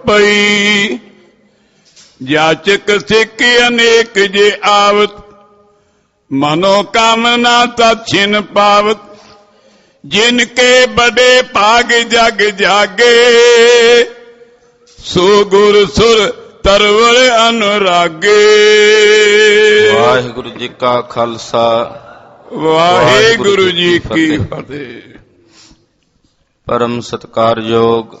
पई जाचक सिख अनेक जे आवत, मनोकामना तत्छिन पावत। जिनके बड़े भाग जग जागे, सो गुर सुर तरवर अनुरागे। वाहिगुरु जी का खालसा, वाहिगुरु जी की फतेह। परम सत्कारयोग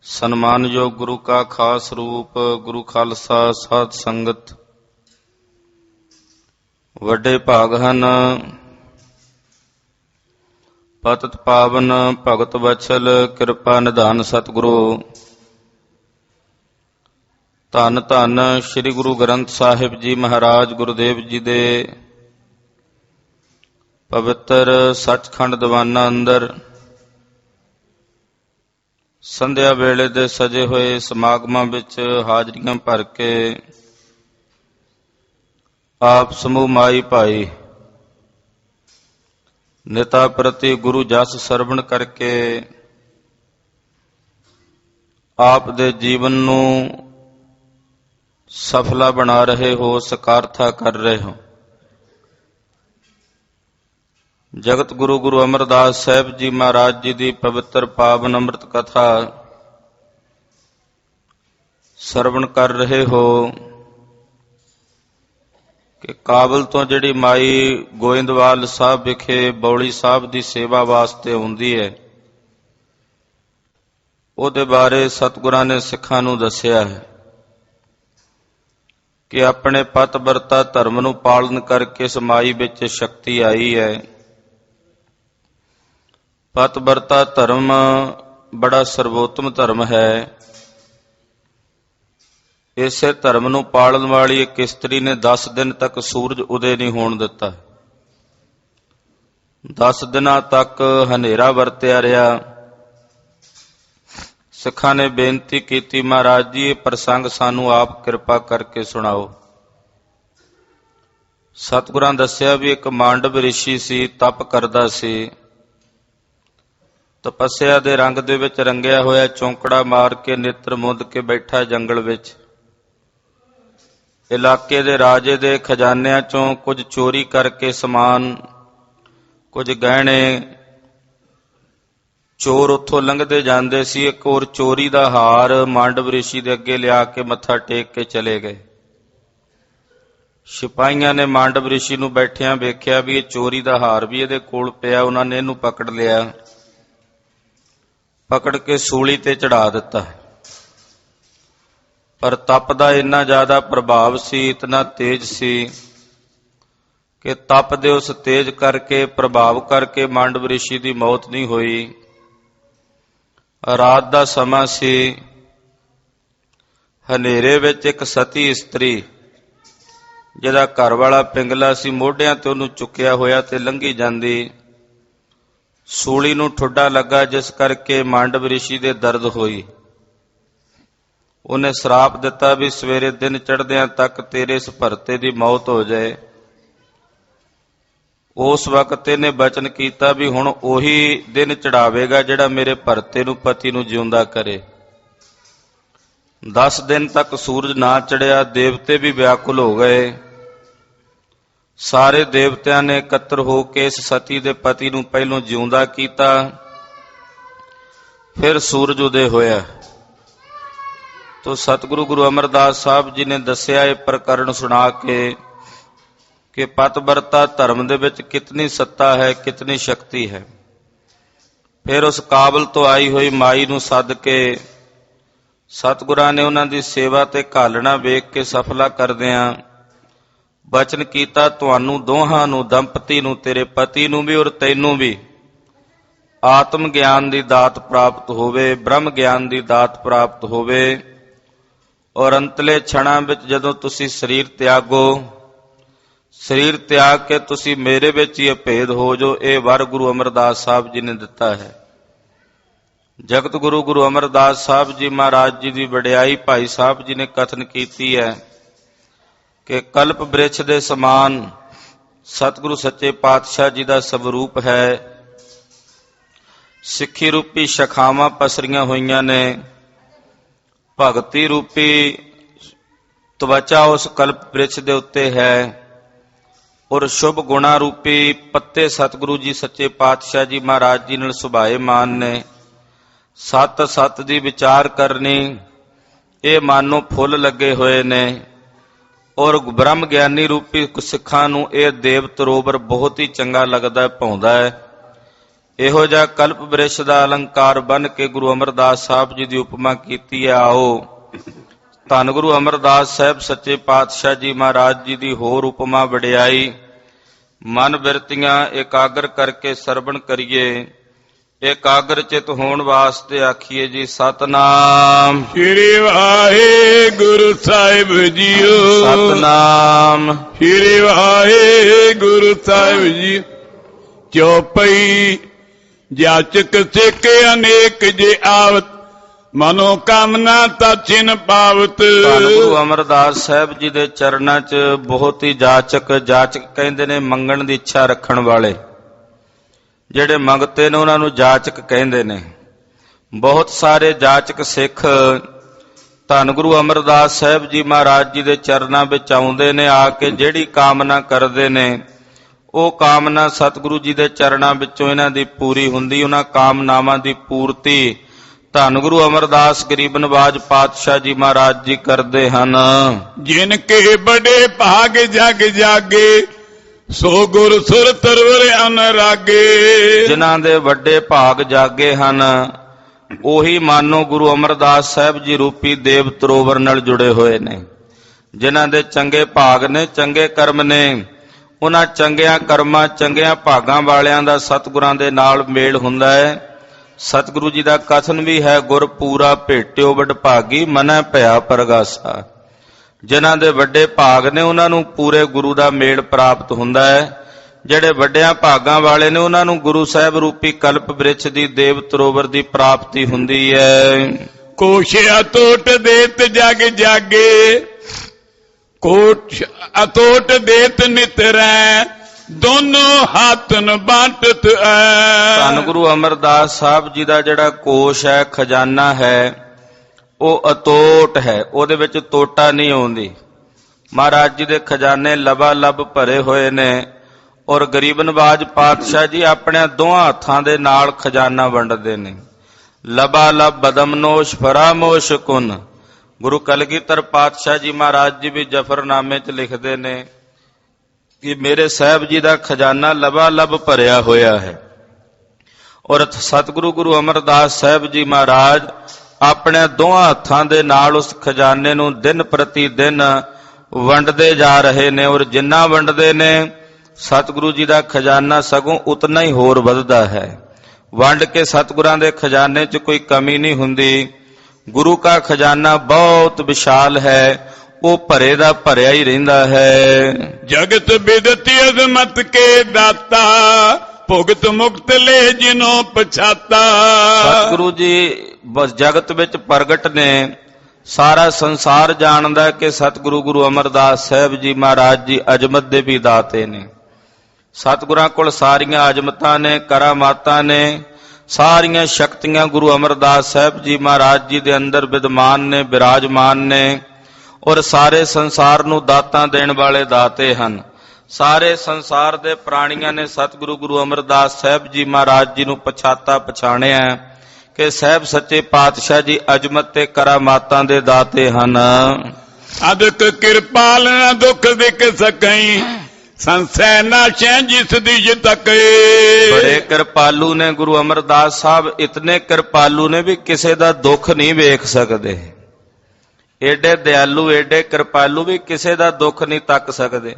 सन्मानयोग गुरु का खास रूप गुरु खालसा साध संगत वड्डे भाग हन। पतत पावन भगत वत्सल किरपा निधान सतगुरु धन धन श्री गुरु ग्रंथ साहिब जी महाराज गुरुदेव जी दे पवित्र सचखंड दीवाना अंदर संध्या वेले दे सजे होए समागमां विच हाजरियां भर के आप समूह माई भाई नेता प्रति गुरु जस सरवण करके आप दे जीवन नूं सफला बना रहे हो, सकारथा कर रहे हो। जगत गुरु गुरु अमरदास साहिब जी महाराज जी दी पवित्र पावन अमृत कथा सरवण कर रहे हो कि काबल तो जिहड़ी माई गोइंदवाल साहब विखे बौली साहब दी सेवा वास्ते आउंदी है, ਉਹਦੇ ਬਾਰੇ ਸਤਿਗੁਰਾਂ ਨੇ ਸਿੱਖਾਂ ਨੂੰ ਦੱਸਿਆ ਹੈ ਕਿ ਆਪਣੇ ਪਤ ਵਰਤਾ ਧਰਮ ਨੂੰ ਪਾਲਨ ਕਰਕੇ ਇਸ ਮਾਈ ਵਿੱਚ ਸ਼ਕਤੀ ਆਈ ਹੈ। ਪਤ ਵਰਤਾ ਧਰਮ ਬੜਾ ਸਰਵੋਤਮ ਧਰਮ ਹੈ। ਇਸੇ ਧਰਮ ਨੂੰ ਪਾਲਣ ਵਾਲੀ ਇੱਕ ਇਸਤਰੀ ਨੇ 10 ਦਿਨ ਤੱਕ ਸੂਰਜ ਉਦੇ ਨਹੀਂ ਹੋਣ ਦਿੱਤਾ। 10 ਦਿਨਾਂ ਤੱਕ ਹਨੇਰਾ ਵਰਤਿਆ ਰਿਹਾ। ਸਿੱਖਾਂ ਨੇ ਬੇਨਤੀ ਕੀਤੀ, ਮਹਾਰਾਜ ਜੀ ਇਹ ਪ੍ਰਸੰਗ ਸਾਨੂੰ ਆਪ ਕਿਰਪਾ ਕਰਕੇ ਸੁਣਾਓ। ਸਤਿਗੁਰਾਂ ਦੱਸਿਆ ਵੀ ਇੱਕ ਮਾਂਡਵ ਰਿਸ਼ੀ ਸੀ, ਤਪ ਕਰਦਾ ਸੀ। ਤਪੱਸਿਆ ਦੇ ਰੰਗ ਦੇ ਵਿੱਚ ਰੰਗਿਆ ਹੋਇਆ ਚੌਂਕੜਾ ਮਾਰ ਕੇ ਨੇਤਰ ਮੁੰਦ ਕੇ ਬੈਠਾ ਜੰਗਲ ਵਿੱਚ। ਇਲਾਕੇ ਦੇ ਰਾਜੇ ਦੇ ਖਜ਼ਾਨਿਆਂ ਚੋਂ ਕੁਝ ਚੋਰੀ ਕਰਕੇ ਸਮਾਨ, ਕੁਝ ਗਹਿਣੇ, ਚੋਰ ਉੱਥੋਂ ਲੰਘਦੇ ਜਾਂਦੇ ਸੀ। ਇੱਕ ਹੋਰ ਚੋਰੀ ਦਾ ਹਾਰ ਮਾਂਡਵ ਰਿਸ਼ੀ ਦੇ ਅੱਗੇ ਲਿਆ ਕੇ ਮੱਥਾ ਟੇਕ ਕੇ ਚਲੇ ਗਏ। ਸਿਪਾਹੀਆਂ ਨੇ ਮਾਂਡਵ ਰਿਸ਼ੀ ਨੂੰ ਬੈਠਿਆਂ ਵੇਖਿਆ ਵੀ ਇਹ ਚੋਰੀ ਦਾ ਹਾਰ ਵੀ ਇਹਦੇ ਕੋਲ ਪਿਆ। ਉਹਨਾਂ ਨੇ ਇਹਨੂੰ ਪਕੜ ਲਿਆ, ਪਕੜ ਕੇ ਸੂਲੀ ਤੇ ਚੜਾ ਦਿੱਤਾ। ਪਰ ਤਪ ਦਾ ਇੰਨਾ ਜ਼ਿਆਦਾ ਪ੍ਰਭਾਵ ਸੀ, ਇਤਨਾ ਤੇਜ ਸੀ ਕਿ ਤਪ ਦੇ ਉਸ ਤੇਜ ਕਰਕੇ, ਪ੍ਰਭਾਵ ਕਰਕੇ ਮਾਂਡਵ ਰਿਸ਼ੀ ਦੀ ਮੌਤ ਨਹੀਂ ਹੋਈ। ਰਾਤ ਦਾ ਸਮਾਂ ਸੀ। ਹਨੇਰੇ ਵਿੱਚ ਇੱਕ ਸਤੀ ਇਸਤਰੀ ਜਿਹਦਾ ਘਰ ਵਾਲਾ ਪਿੰਗਲਾ ਸੀ, ਮੋਢਿਆਂ ਤੇ ਉਹਨੂੰ ਚੁੱਕਿਆ ਹੋਇਆ ਤੇ ਲੰਘੀ ਜਾਂਦੀ। ਸੂਲੀ ਨੂੰ ਠੁੱਡਾ ਲੱਗਾ, ਜਿਸ ਕਰਕੇ ਮਾਂਡਵ ਰਿਸ਼ੀ ਦੇ ਦਰਦ ਹੋਈ। ਉਹਨੇ ਸਰਾਪ ਦਿੱਤਾ ਵੀ ਸਵੇਰੇ ਦਿਨ ਚੜ੍ਹਦਿਆਂ ਤੱਕ ਤੇਰੇ ਇਸ ਭਰਤੇ ਦੀ ਮੌਤ ਹੋ ਜਾਏ। ਉਸ ਵਕਤ ਇਹਨੇ ਬਚਨ ਕੀਤਾ ਵੀ ਹੁਣ ਉਹੀ ਦਿਨ ਚੜਾਵੇਗਾ ਜਿਹੜਾ ਮੇਰੇ ਭਰਤੇ ਨੂੰ, ਪਤੀ ਨੂੰ ਜਿਉਂਦਾ ਕਰੇ। 10 ਦਿਨ ਤੱਕ ਸੂਰਜ ਨਾ ਚੜਿਆ। ਦੇਵਤੇ ਵੀ ਵਿਆਕੁਲ ਹੋ ਗਏ। ਸਾਰੇ ਦੇਵਤਿਆਂ ਨੇ ਇਕੱਤਰ ਹੋ ਕੇ ਇਸ ਸਤੀ ਦੇ ਪਤੀ ਨੂੰ ਪਹਿਲੋਂ ਜਿਉਂਦਾ ਕੀਤਾ, ਫਿਰ ਸੂਰਜ ਉਦੇ ਹੋਇਆ। ਤੋ ਸਤਿਗੁਰੂ ਗੁਰੂ ਅਮਰਦਾਸ ਸਾਹਿਬ ਜੀ ਨੇ ਦੱਸਿਆ ਇਹ ਪ੍ਰਕਰਣ ਸੁਣਾ ਕੇ ਕਿ ਪਤਵਰਤਾ ਧਰਮ ਦੇ ਵਿੱਚ ਕਿਤਨੀ ਸੱਤਾ ਹੈ, ਕਿਤਨੀ ਸ਼ਕਤੀ ਹੈ। ਫਿਰ ਉਸ ਕਾਬਲ ਤੋਂ ਆਈ ਹੋਈ ਮਾਈ ਨੂੰ ਸੱਦ ਕੇ ਸਤਿਗੁਰਾਂ ਨੇ ਉਹਨਾਂ ਦੀ ਸੇਵਾ ਤੇ ਘਾਲਣਾ ਵੇਖ ਕੇ ਸਫਲਾ ਕਰਦਿਆਂ ਬਚਨ ਕੀਤਾ, ਤੁਹਾਨੂੰ ਦੋਹਾਂ ਨੂੰ, ਦੰਪਤੀ ਨੂੰ, ਤੇਰੇ ਪਤੀ ਨੂੰ ਵੀ ਔਰ ਤੈਨੂੰ ਵੀ ਆਤਮ ਗਿਆਨ ਦੀ ਦਾਤ ਪ੍ਰਾਪਤ ਹੋਵੇ, ਬ੍ਰਹਮ ਗਿਆਨ ਦੀ ਦਾਤ ਪ੍ਰਾਪਤ ਹੋਵੇ। ਔਰ ਅੰਤਲੇ ਛਣਾਂ ਵਿੱਚ ਜਦੋਂ ਤੁਸੀਂ ਸਰੀਰ ਤਿਆਗੋ, ਸਰੀਰ ਤਿਆਗ ਕੇ ਤੁਸੀਂ ਮੇਰੇ ਵਿੱਚ ਹੀ ਅਭੇਦ ਹੋ ਜੋ। ਇਹ ਵਰ ਗੁਰੂ ਅਮਰਦਾਸ ਸਾਹਿਬ ਜੀ ਨੇ ਦਿੱਤਾ ਹੈ। ਜਗਤ ਗੁਰੂ ਗੁਰੂ ਅਮਰਦਾਸ ਸਾਹਿਬ ਜੀ ਮਹਾਰਾਜ ਜੀ ਦੀ ਵਡਿਆਈ ਭਾਈ ਸਾਹਿਬ ਜੀ ਨੇ ਕਥਨ ਕੀਤੀ ਹੈ ਕਿ ਕਲਪ ਬ੍ਰਿਛ ਦੇ ਸਮਾਨ ਸਤਿਗੁਰੂ ਸੱਚੇ ਪਾਤਸ਼ਾਹ ਜੀ ਦਾ ਸਵਰੂਪ ਹੈ। ਸਿੱਖੀ ਰੂਪੀ ਸ਼ਖਾਵਾਂ ਪਸਰੀਆਂ ਹੋਈਆਂ ਨੇ। ਭਗਤੀ ਰੂਪੀ ਤਵਚਾ ਉਸ ਕਲਪ ਬ੍ਰਿਛ ਦੇ ਉੱਤੇ ਹੈ ਔਰ ਸ਼ੁਭ ਗੁਣਾ ਰੂਪੀ ਪੱਤੇ ਸਤਿਗੁਰੂ ਜੀ ਸੱਚੇ ਪਾਤਸ਼ਾਹ ਜੀ ਮਹਾਰਾਜ ਜੀ ਨਾਲ ਸੁਭਾਏਮਾਨ ਨੇ। ਸਤ ਸਤ ਦੀ ਵਿਚਾਰ ਕਰਨੀ, ਇਹ ਮਨ ਨੂੰ ਫੁੱਲ ਲੱਗੇ ਹੋਏ ਨੇ। ਔਰ ਬ੍ਰਹਮ ਗਿਆਨੀ ਰੂਪੀ ਸਿੱਖਾਂ ਨੂੰ ਇਹ ਦੇਵ ਤਰੋਵਰ ਬਹੁਤ ਹੀ ਚੰਗਾ ਲੱਗਦਾ ਹੈ, ਭਾਉਂਦਾ ਹੈ। ਇਹੋ ਜਿਹਾ ਕਲਪ ਬ੍ਰਿਛ ਦਾ ਅਲੰਕਾਰ ਬਣ ਕੇ ਗੁਰੂ ਅਮਰਦਾਸ ਸਾਹਿਬ ਜੀ ਦੀ ਉਪਮਾ ਕੀਤੀ ਹੈ। ਆਓ ਧੰਨ ਗੁਰੂ ਅਮਰਦਾਸ ਸਾਹਿਬ ਸੱਚੇ ਪਾਤਸ਼ਾਹ ਜੀ ਮਹਾਰਾਜ ਜੀ ਦੀ ਹੋਰ ਉਪਮਾ ਵਡਿਆਈ ਮਨ ਬਿਰਤੀਆਂ ਇਕਾਗਰ ਕਰਕੇ ਸਰਵਣ ਕਰੀਏ। ਇਕਾਗਰ ਚਿਤ ਹੋਣ ਵਾਸਤੇ ਆਖੀਏ ਜੀ ਸਤਨਾਮ ਸ੍ਰੀ ਵਾਹਿਗੁਰੂ ਸਾਹਿਬ ਜੀਓ। ਸਤਨਾਮ ਸ੍ਰੀ ਵਾਹਿਗੁਰੂ ਸਾਹਿਬ ਜੀ। ਚੌਪਈ ਜਾਚਕ ਸਿੱਖ ਅਨੇਕ ਜੇ ਆਵਤ ਮਨੋ ਕਾਮਨਾ ਤਾਂ ਚਿਨ ਪਾਵਤ। ਧੰਨ ਗੁਰੂ ਅਮਰਦਾਸ ਸਾਹਿਬ ਜੀ ਦੇ ਚਰਨਾਂ 'ਚ ਬਹੁਤ ਹੀ ਜਾਚਕ ਕਹਿੰਦੇ ਨੇ ਮੰਗਣ ਦੀ ਇੱਛਾ ਰੱਖਣ ਵਾਲੇ। ਜਿਹੜੇ ਮੰਗਤੇ ਨੇ ਉਹਨਾਂ ਨੂੰ ਜਾਚਕ ਕਹਿੰਦੇ ਨੇ। ਬਹੁਤ ਸਾਰੇ ਜਾਚਕ ਸਿੱਖ ਧੰਨ ਗੁਰੂ ਅਮਰਦਾਸ ਸਾਹਿਬ ਜੀ ਮਹਾਰਾਜ ਜੀ ਦੇ ਚਰਨਾਂ ਵਿੱਚ ਆਉਂਦੇ ਨੇ। ਆ ਕੇ ਜਿਹੜੀ ਕਾਮਨਾ ਕਰਦੇ ਨੇ ਉਹ ਕਾਮਨਾ ਸਤਿਗੁਰੂ ਜੀ ਦੇ ਚਰਨਾਂ ਵਿੱਚੋਂ ਇਹਨਾਂ ਦੀ ਪੂਰੀ ਹੁੰਦੀ। ਉਹਨਾਂ ਕਾਮਨਾਵਾਂ ਦੀ ਪੂਰਤੀ ਧੰਨ ਗੁਰੂ ਅਮਰਦਾਸ ਗਰੀਬ ਨਵਾਜ ਪਾਤਸ਼ਾਹ ਜੀ ਮਹਾਰਾਜ ਜੀ ਕਰਦੇ ਹਨ। ਜਿਨ ਕੇ ਬੜੇ ਭਾਗ ਜਗ ਜਾਗੇ ਸੋ ਗੁਰ ਸੁਰ ਤਰਵਰ ਅਨਰਾਗੇ। ਜਿਨ੍ਹਾਂ ਦੇ ਵੱਡੇ ਭਾਗ ਜਾਗੇ ਹਨ ਉਹੀ ਮਾਨੋ ਗੁਰੂ ਅਮਰਦਾਸ ਸਾਹਿਬ ਜੀ ਰੂਪੀ ਦੇਵ ਤਰੋਵਰ ਨਾਲ ਜੁੜੇ ਹੋਏ ਨੇ। ਜਿਨ੍ਹਾਂ ਦੇ ਚੰਗੇ ਭਾਗ ਨੇ, ਚੰਗੇ ਕਰਮ ਨੇ, ਉਹਨਾਂ ਚੰਗਿਆਂ ਕਰਮਾਂ ਚੰਗਿਆਂ ਭਾਗਾਂ ਵਾਲਿਆਂ ਦਾ ਸਤਿਗੁਰਾਂ ਦੇ ਨਾਲ ਮੇਲ ਹੁੰਦਾ ਹੈ। ਸਤਿਗੁਰੂ ਜੀ ਦਾ ਕਥਨ ਵੀ ਹੈ, ਗੁਰ ਪੂਰਾ ਭੇਟਿਓ ਵਡਭਾਗੀ ਮਨੈ ਭਇਆ ਪਰਗਾਸਾ। ਜਿਨ੍ਹਾਂ ਦੇ ਵੱਡੇ ਭਾਗ ਨੇ ਉਹਨਾਂ ਨੂੰ ਪੂਰੇ ਗੁਰੂ ਦਾ ਮੇਲ ਪ੍ਰਾਪਤ ਹੁੰਦਾ ਹੈ। ਜਿਹੜੇ ਵੱਡਿਆਂ ਭਾਗਾਂ ਵਾਲੇ ਨੇ ਉਹਨਾਂ ਨੂੰ ਗੁਰੂ ਸਾਹਿਬ ਰੂਪੀ ਕਲਪ ਬ੍ਰਿਛ ਦੀ ਦੇਵ ਤਰੋਵਰ ਦੀ ਪ੍ਰਾਪਤੀ ਹੁੰਦੀ ਹੈ। ਕੋਸ਼ ਅਤੋਟ ਦੇਤ ਜਗ ਜਾਗੇ ਕੋਸ਼ ਅਤੋਟ ਦੇਤ ਨਿਤਰੈ ਦੋਨੋਂ ਹੱਥਨ ਬਾਟਤ ਐ। ਧੰਨ ਗੁਰੂ ਅਮਰਦਾਸ ਸਾਹਿਬ ਜੀ ਦਾ ਜਿਹੜਾ ਕੋਸ਼ ਹੈ, ਖਜ਼ਾਨਾ ਹੈ, ਉਹ ਅਤੋਟ ਹੈ। ਉਹਦੇ ਵਿੱਚ ਤੋਟਾ ਨਹੀਂ ਆਉਂਦੀ। ਮਹਾਰਾਜ ਜੀ ਦੇ ਖਜ਼ਾਨੇ ਲਬਾ ਲਬ ਭਰੇ ਹੋਏ ਨੇ। ਔਰ ਗਰੀਬ ਨਵਾਜ ਪਾਤਸ਼ਾਹ ਜੀ ਆਪਣੇ ਦੋਹਾਂ ਹੱਥਾਂ ਦੇ ਨਾਲ ਖਜ਼ਾਨਾ ਵੰਡਦੇ ਨੇ। ਲਬਾ ਲਬ ਬਦਮਨੋਸ਼ ਫਰਾਮੋਸ਼ ਕੁਨ। ਗੁਰੂ ਕਲਗੀਧਰ ਪਾਤਸ਼ਾਹ ਜੀ ਮਹਾਰਾਜ ਜੀ ਵੀ ਜਫਰਨਾਮੇ 'ਚ ਲਿਖਦੇ ਨੇ ਕਿ ਮੇਰੇ ਸਾਹਿਬ ਜੀ ਦਾ ਖਜ਼ਾਨਾ ਲਬਾ ਲਬ ਭਰਿਆ ਹੋਇਆ ਹੈ। ਔਰ ਸਤਿਗੁਰੂ ਗੁਰੂ ਅਮਰਦਾਸ ਸਾਹਿਬ ਜੀ ਮਹਾਰਾਜ ਆਪਣੇ ਦੋਹਾਂ ਹੱਥਾਂ ਦੇ ਨਾਲ ਉਸ ਖਜ਼ਾਨੇ ਨੂੰ ਦਿਨ ਪ੍ਰਤੀ ਦਿਨ ਵੰਡਦੇ ਜਾ ਰਹੇ ਨੇ। ਔਰ ਜਿੰਨਾ ਵੰਡਦੇ ਨੇ ਸਤਿਗੁਰੂ ਜੀ ਦਾ ਖਜ਼ਾਨਾ ਸਗੋਂ ਉਤਨਾ ਹੀ ਹੋਰ ਵੱਧਦਾ ਹੈ। ਵੰਡ ਕੇ ਸਤਿਗੁਰਾਂ ਦੇ ਖਜ਼ਾਨੇ 'ਚ ਕੋਈ ਕਮੀ ਨਹੀਂ ਹੁੰਦੀ। ਗੁਰੂ ਕਾ ਖਜ਼ਾਨਾ ਬਹੁਤ ਵਿਸ਼ਾਲ ਹੈ, ਉਹ ਭਰੇ ਦਾ ਭਰਿਆ ਹੀ ਰਹਿੰਦਾ ਹੈ। ਜਗਤ ਬਿਦਤੀ ਅਜ਼ਮਤ ਕੇ ਦਾਤਾ ਭੁਗਤ ਮੁਕਤ ਲੈ ਜਿਨੋ ਪਛਾਤਾ। ਸਤਿਗੁਰੂ ਜੀ ਬਸ ਜਗਤ ਵਿੱਚ ਪ੍ਰਗਟ ਨੇ। ਸਾਰਾ ਸੰਸਾਰ ਜਾਣਦਾ ਕਿ ਸਤਿਗੁਰੂ ਗੁਰੂ ਅਮਰਦਾਸ ਸਾਹਿਬ ਜੀ ਮਹਾਰਾਜ ਜੀ ਅਜ਼ਮਤ ਦੇ ਵੀ ਦਾਤੇ ਨੇ। ਸਤਿਗੁਰਾਂ ਕੋਲ ਸਾਰੀਆਂ ਅਜ਼ਮਤਾਂ ਨੇ, ਕਰਾਮਾਤਾਂ ਨੇ, ਸਾਰੀਆਂ ਸ਼ਕਤੀਆਂ ਗੁਰੂ ਅਮਰਦਾਸ ਸਾਹਿਬ ਜੀ ਮਹਾਰਾਜ ਜੀ ਦੇ ਅੰਦਰ ਵਿਦਮਾਨ ਨੇ, ਬਿਰਾਜਮਾਨ ਨੇ। ਔਰ ਸਾਰੇ ਸੰਸਾਰ ਨੂੰ ਦਾਤਾਂ ਦੇਣ ਵਾਲੇ ਦਾਤੇ ਹਨ। ਸਾਰੇ ਸੰਸਾਰ ਦੇ ਪ੍ਰਾਣੀਆਂ ਨੇ ਸਤਿਗੁਰੂ ਗੁਰੂ ਅਮਰਦਾਸ ਸਾਹਿਬ ਜੀ ਮਹਾਰਾਜ ਜੀ ਨੂੰ ਪਛਾਤਾ ਪਛਾਣਿਆ ਕਿ ਸਾਹਿਬ ਸੱਚੇ ਪਾਤਸ਼ਾਹ ਜੀ ਅਜ਼ਮਤ ਤੇ ਕਰਾਮਾਤਾਂ ਦੇ ਦਾਤੇ ਹਨ। ਅਦਕ ਕਿਰਪਾਲ ਨਾ ਦੁੱਖ ਦਿਖ ਸਕਈ ਸੰਸੈ ਨਾਸ਼ੈ ਜਿਸ ਦੀ ਤਕੇ। ਬੜੇ ਕਿਰਪਾਲੂ ਨੇ ਗੁਰੂ ਅਮਰਦਾਸ ਸਾਹਿਬ। ਇਤਨੇ ਕਿਰਪਾਲੂ ਨੇ ਵੀ ਕਿਸੇ ਦਾ ਦੁੱਖ ਨਹੀਂ ਵੇਖ ਸਕਦੇ। ਏਡੇ ਦਿਆਲੂ, ਏਡੇ ਕਿਰਪਾਲੂ ਵੀ ਕਿਸੇ ਦਾ ਦੁੱਖ ਨਹੀਂ ਤੱਕ ਸਕਦੇ।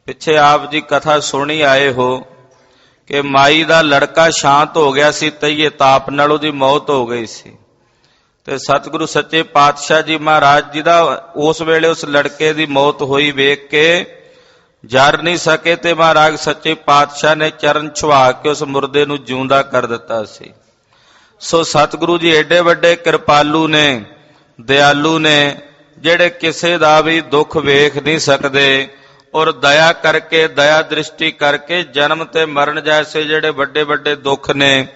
ਪਿੱਛੇ ਆਪ ਜੀ ਕਥਾ ਸੁਣੀ ਆਏ ਹੋ ਕਿ ਮਾਈ ਦਾ ਲੜਕਾ ਸ਼ਾਂਤ ਹੋ ਗਿਆ ਸੀ, ਤਈਏ ਤਾਪ ਨਾਲ ਉਹਦੀ ਮੌਤ ਹੋ ਗਈ ਸੀ। ਤੇ ਸਤਿਗੁਰੂ ਸੱਚੇ ਪਾਤਸ਼ਾਹ ਜੀ ਮਹਾਰਾਜ ਜੀ ਦਾ ਉਸ ਵੇਲੇ ਉਸ ਲੜਕੇ ਦੀ ਮੌਤ ਹੋਈ ਵੇਖ ਕੇ ਜਰ ਨਹੀਂ ਸਕੇ ਤੇ ਮਹਾਰਾਜ ਸੱਚੇ ਪਾਤਸ਼ਾਹ ਨੇ ਚਰਨ ਛੁਆ ਕੇ ਉਸ ਮੁਰਦੇ ਨੂੰ ਜਿਉਂਦਾ ਕਰ ਦਿੱਤਾ ਸੀ। ਸੋ ਸਤਿਗੁਰੂ ਜੀ ਏਡੇ ਵੱਡੇ ਕਿਰਪਾਲੂ ਨੇ, ਦਿਆਲੂ ਨੇ, ਜਿਹੜੇ ਕਿਸੇ ਦਾ ਵੀ ਦੁੱਖ ਵੇਖ ਨਹੀਂ ਸਕਦੇ। ਔਰ ਦਇਆ ਕਰਕੇ, ਦਇਆ ਦ੍ਰਿਸ਼ਟੀ ਕਰਕੇ ਜਨਮ ਤੇ ਮਰਨ ਜੈਸੇ ਜਿਹੜੇ ਵੱਡੇ ਵੱਡੇ ਦੁੱਖ ਨੇ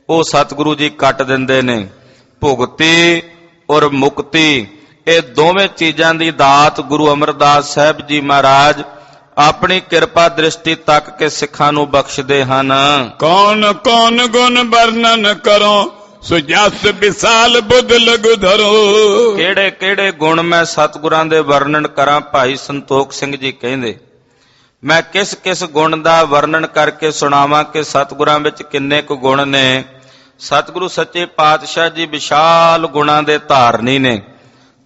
ਉਹ ਸਤਿਗੁਰੂ ਜੀ ਕੱਟ ਦਿੰਦੇ ਨੇ। ਭੁਗਤੀ ਔਰ ਮੁਕਤੀ, ਇਹ ਦੋਵੇਂ ਚੀਜ਼ਾਂ ਦੀ ਦਾਤ ਗੁਰੂ ਅਮਰਦਾਸ ਸਾਹਿਬ ਜੀ ਮਹਾਰਾਜ ਆਪਣੀ ਕਿਰਪਾ ਦ੍ਰਿਸ਼ਟੀ ਤੱਕ ਕੇ ਸਿੱਖਾਂ ਨੂੰ ਬਖਸ਼ਦੇ ਹਨ। ਕੌਣ ਕੌਣ ਗੁਣ ਵਰਣਨ ਕਰੋ, ਸੋ ਜਸ ਵਿਸਾਲ ਬੁੱਧ ਲਗੁ ਧਰੋ। ਕਿਹੜੇ ਕਿਹੜੇ ਗੁਣ ਮੈਂ ਸਤਿਗੁਰਾਂ ਦੇ ਵਰਣਨ ਕਰਾਂ? ਭਾਈ ਸੰਤੋਖ ਸਿੰਘ ਜੀ ਕਹਿੰਦੇ, ਮੈਂ ਕਿਸ ਕਿਸ ਗੁਣ ਦਾ ਵਰਣਨ ਕਰਕੇ ਸੁਣਾਵਾਂ ਕਿ ਸਤਿਗੁਰਾਂ ਵਿੱਚ ਕਿੰਨੇ ਕੁ ਗੁਣ ਨੇ। ਸਤਿਗੁਰੂ ਸੱਚੇ ਪਾਤਸ਼ਾਹ ਜੀ ਵਿਸ਼ਾਲ ਗੁਣਾਂ ਦੇ ਧਾਰਨੀ ਨੇ,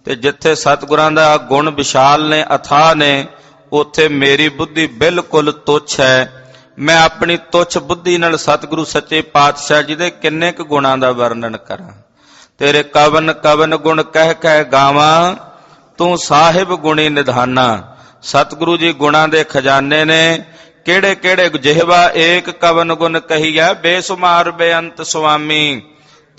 ਤੇ ਜਿੱਥੇ ਸਤਿਗੁਰਾਂ ਦਾ ਗੁਣ ਵਿਸ਼ਾਲ ਨੇ, ਅਥਾਹ ਨੇ, ਉੱਥੇ ਮੇਰੀ ਬੁੱਧੀ ਬਿਲਕੁਲ ਤੁੱਛ ਹੈ। ਮੈਂ ਆਪਣੀ ਤੁੱਛ ਬੁੱਧੀ ਨਾਲ ਸਤਿਗੁਰੂ ਸੱਚੇ ਪਾਤਸ਼ਾਹ ਜੀ ਦੇ ਕਿੰਨੇ ਕੁ ਗੁਣਾਂ ਦਾ ਵਰਣਨ ਕਰਾਂ। ਤੇਰੇ ਕਵਨ ਕਵਨ ਗੁਣ ਕਹਿ ਕਹਿ ਗਾਵਾਂ, ਤੂੰ ਸਾਹਿਬ ਗੁਣੀ ਨਿਧਾਨਾ। ਸਤਿਗੁਰੂ ਜੀ ਗੁਣਾਂ ਦੇ ਖਜ਼ਾਨੇ ਨੇ। ਕਿਹੜੇ ਕਿਹੜੇ ਜਿਹਵਾ ਏਕ ਕਵਨ ਗੁਣ ਕਹੀਐ, ਬੇਸੁਮਾਰ ਬੇਅੰਤ ਸੁਆਮੀ।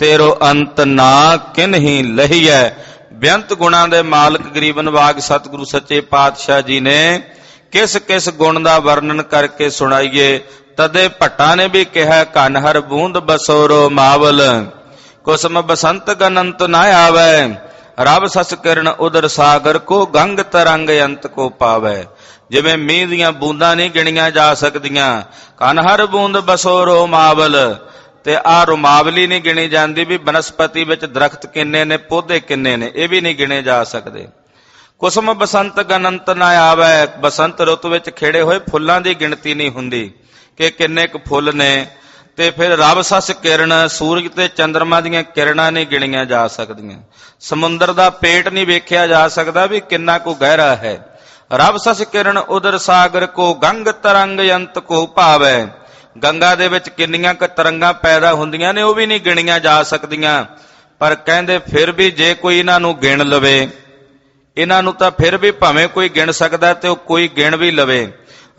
ਤੇਰੋ ਅੰਤ ਨਾ ਕਿਨਹੀ ਲਹੀਐ। ਬੇਅੰਤ ਗੁਣਾਂ ਦੇ ਮਾਲਕ ਗਰੀਬ ਨਿਵਾਜ ਸਤਿਗੁਰੂ ਸੱਚੇ ਪਾਤਸ਼ਾਹ ਜੀ ਨੇ ਕਿਸ ਕਿਸ ਗੁਣ ਦਾ ਵਰਣਨ ਕਰਕੇ ਸੁਣਾਈਏ। ਤਦੇ ਭੱਟਾਂ ਨੇ ਵੀ ਕਿਹਾ, ਘਨ ਹਰ ਬੂੰਦ ਬਸੋਰੋ ਮਾਵਲ, ਕੁਸਮ ਬਸੰਤ ਗਨੰਤ ਨਾ ਆਵੈ। ਰਬ ਸਸ ਕਿਰਨ ਉਦਰ ਸਾਗਰ ਕੋ, ਗੰਗ ਤਰੰਗ ਅੰਤ ਕੋ ਪਾਵੈ। ਜਿਵੇਂ ਮੀਂਹ ਦੀਆਂ ਬੂੰਦਾਂ ਨਹੀਂ ਗਿਣੀਆਂ ਜਾ ਸਕਦੀਆਂ, ਘਨ ਹਰ ਬੂੰਦ ਬਸੋਰੋ ਮਾਵਲ, ਤੇ ਆਹ ਰੁਮਾਵਲੀ ਨਹੀਂ ਗਿਣੀ ਜਾਂਦੀ ਵੀ ਬਨਸਪਤੀ ਵਿੱਚ ਦਰਖਤ ਕਿੰਨੇ ਨੇ, ਪੌਦੇ ਕਿੰਨੇ ਨੇ, ਇਹ ਵੀ ਨਹੀਂ ਗਿਣੇ ਜਾ ਸਕਦੇ। ਕੁਸਮ ਬਸੰਤ ਗਨੰਤ ਨਾ ਆਵੈ, ਬਸੰਤ ਰੁੱਤ ਵਿੱਚ ਖਿੜੇ ਹੋਏ ਫੁੱਲਾਂ ਦੀ ਗਿਣਤੀ ਨਹੀਂ ਹੁੰਦੀ ਕਿ ਕਿੰਨੇ ਕੁ ਫੁੱਲ ਨੇ। ਤੇ ਫਿਰ ਰਬ ਸਸ ਕਿਰਨ, ਸੂਰਜ ਤੇ ਚੰਦਰਮਾ ਦੀਆਂ ਕਿਰਨਾਂ ਨਹੀਂ ਗਿਣੀਆਂ ਜਾ ਸਕਦੀਆਂ। ਸਮੁੰਦਰ ਦਾ ਪੇਟ ਨਹੀਂ ਵੇਖਿਆ ਜਾ ਸਕਦਾ ਵੀ ਕਿੰਨਾ ਕੁ ਗਹਿਰਾ ਹੈ। ਰਬ ਸਸ ਕਿਰਨ ਉਦਰ ਸਾਗਰ ਕੋ, ਗੰਗ ਤਰੰਗ ਅੰਤ ਕੋ ਭਾਵੈ। ਗੰਗਾ ਦੇ ਵਿੱਚ ਕਿੰਨੀਆਂ ਕੁ ਤਰੰਗਾਂ ਪੈਦਾ ਹੁੰਦੀਆਂ ਨੇ, ਉਹ ਵੀ ਨਹੀਂ ਗਿਣੀਆਂ ਜਾ ਸਕਦੀਆਂ। ਪਰ ਕਹਿੰਦੇ ਫਿਰ ਵੀ ਜੇ ਕੋਈ ਇਹਨਾਂ ਨੂੰ ਗਿਣ ਲਵੇ, ਇਹਨਾਂ ਨੂੰ ਤਾਂ ਫਿਰ ਵੀ ਭਾਵੇਂ ਕੋਈ ਗਿਣ ਸਕਦਾ ਤੇ ਉਹ ਕੋਈ ਗਿਣ ਵੀ ਲਵੇ।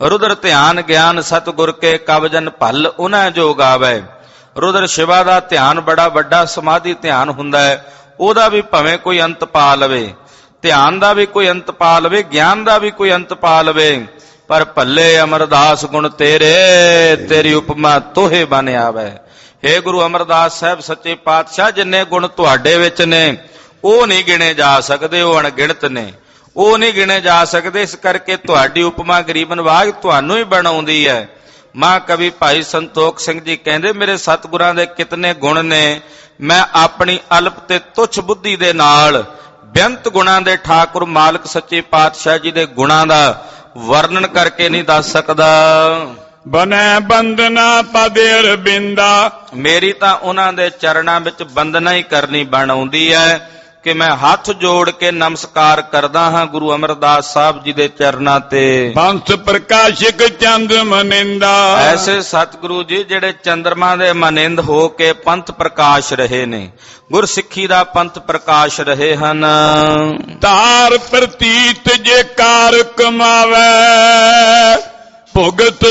ਰੁਦਰ ਧਿਆਨ ਗਿਆਨ ਸਤਿਗੁਰ ਕੇ, ਕਵਜਨ ਭਲ ਉਹਨਾਂ ਜੋ ਗਾਵੈ। ਰੁਦਰ ਸ਼ਿਵਾ ਦਾ ਧਿਆਨ ਬੜਾ ਵੱਡਾ ਸਮਾਧੀ ਧਿਆਨ ਹੁੰਦਾ ਹੈ, ਉਹਦਾ ਵੀ ਭਾਵੇਂ ਕੋਈ ਅੰਤ ਪਾ ਲਵੇ, ਧਿਆਨ ਦਾ ਵੀ ਕੋਈ ਅੰਤ ਪਾ ਲਵੇ, ਗਿਆਨ ਦਾ ਵੀ ਕੋਈ ਅੰਤ ਪਾ ਲਵੇ। ਪਰ ਭੱਲੇ ਅਮਰਦਾਸ ਗੁਣ ਤੇਰੇ, ਤੇਰੀ ਉਪਮਾ ਤੋਹੇ ਬਨ ਆਵੈ। ਹੇ ਗੁਰੂ ਅਮਰਦਾਸ ਸਾਹਿਬ ਸੱਚੇ ਪਾਤਸ਼ਾਹ, ਜਿੰਨੇ ਗੁਣ ਤੁਹਾਡੇ ਵਿੱਚ ਨੇ ਉਹ ਨਹੀਂ ਗਿਣੇ ਜਾ ਸਕਦੇ, ਉਹ ਅਣਗਿਣਤ ਨੇ, ਉਹ ਨਹੀਂ ਗਿਣੇ ਜਾ ਸਕਦੇ। ਇਸ ਕਰਕੇ ਤੁਹਾਡੀ ਉਪਮਾ ਗਰੀਬ ਨਿਵਾਜ ਤੁਹਾਨੂੰ ਹੀ ਬਣਾਉਂਦੀ ਹੈ। ਮਾਂ ਕਵੀ ਭਾਈ ਸੰਤੋਖ ਸਿੰਘ ਜੀ ਕਹਿੰਦੇ, ਮੇਰੇ ਸਤਿਗੁਰਾਂ ਦੇ ਕਿਤਨੇ ਗੁਣ ਨੇ, ਮੈਂ ਆਪਣੀ ਅਲਪ ਤੇ ਤੁੱਛ ਬੁੱਧੀ ਦੇ ਨਾਲ ਬੇਅੰਤ ਗੁਣਾਂ ਦੇ ਠਾਕੁਰ ਮਾਲਕ ਸੱਚੇ ਪਾਤਸ਼ਾਹ ਜੀ ਦੇ ਗੁਣਾਂ ਦਾ ਵਰਣਨ ਕਰਕੇ ਨਹੀਂ ਦੱਸ ਸਕਦਾ। ਬਨੈ ਬੰਦਨਾ ਪਦ ਅਰਬਿੰਦਾ, ਮੇਰੀ ਤਾਂ ਉਹਨਾਂ ਦੇ ਚਰਨਾਂ ਵਿੱਚ ਬੰਦਨਾ ਹੀ ਕਰਨੀ ਬਣ ਆਉਂਦੀ ਹੈ ਕਿ ਮੈਂ ਹੱਥ ਜੋੜ ਕੇ ਨਮਸਕਾਰ ਕਰਦਾ ਹਾਂ ਗੁਰੂ ਅਮਰਦਾਸ ਸਾਹਿਬ ਜੀ ਦੇ ਚਰਨਾਂ ਤੇ। ਬੰਸ ਪ੍ਰਕਾਸ਼ਿਕ ਚੰਦ ਮਨਿੰਦਾ, ਐਸੇ ਸਤਿਗੁਰੂ ਜੀ ਜਿਹੜੇ ਚੰਦਰਮਾ ਦੇ ਮਨਿੰਦ ਹੋ ਕੇ ਪੰਥ ਪ੍ਰਕਾਸ਼ ਰਹੇ ਨੇ, ਗੁਰਸਿੱਖੀ ਦਾ ਪੰਥ ਪ੍ਰਕਾਸ਼ ਰਹੇ ਹਨ। ਤਾਰ ਪ੍ਰਤੀਤ ਜੇ ਕਾਰ ਕਮਾਵੇ, ਭੁਗਤ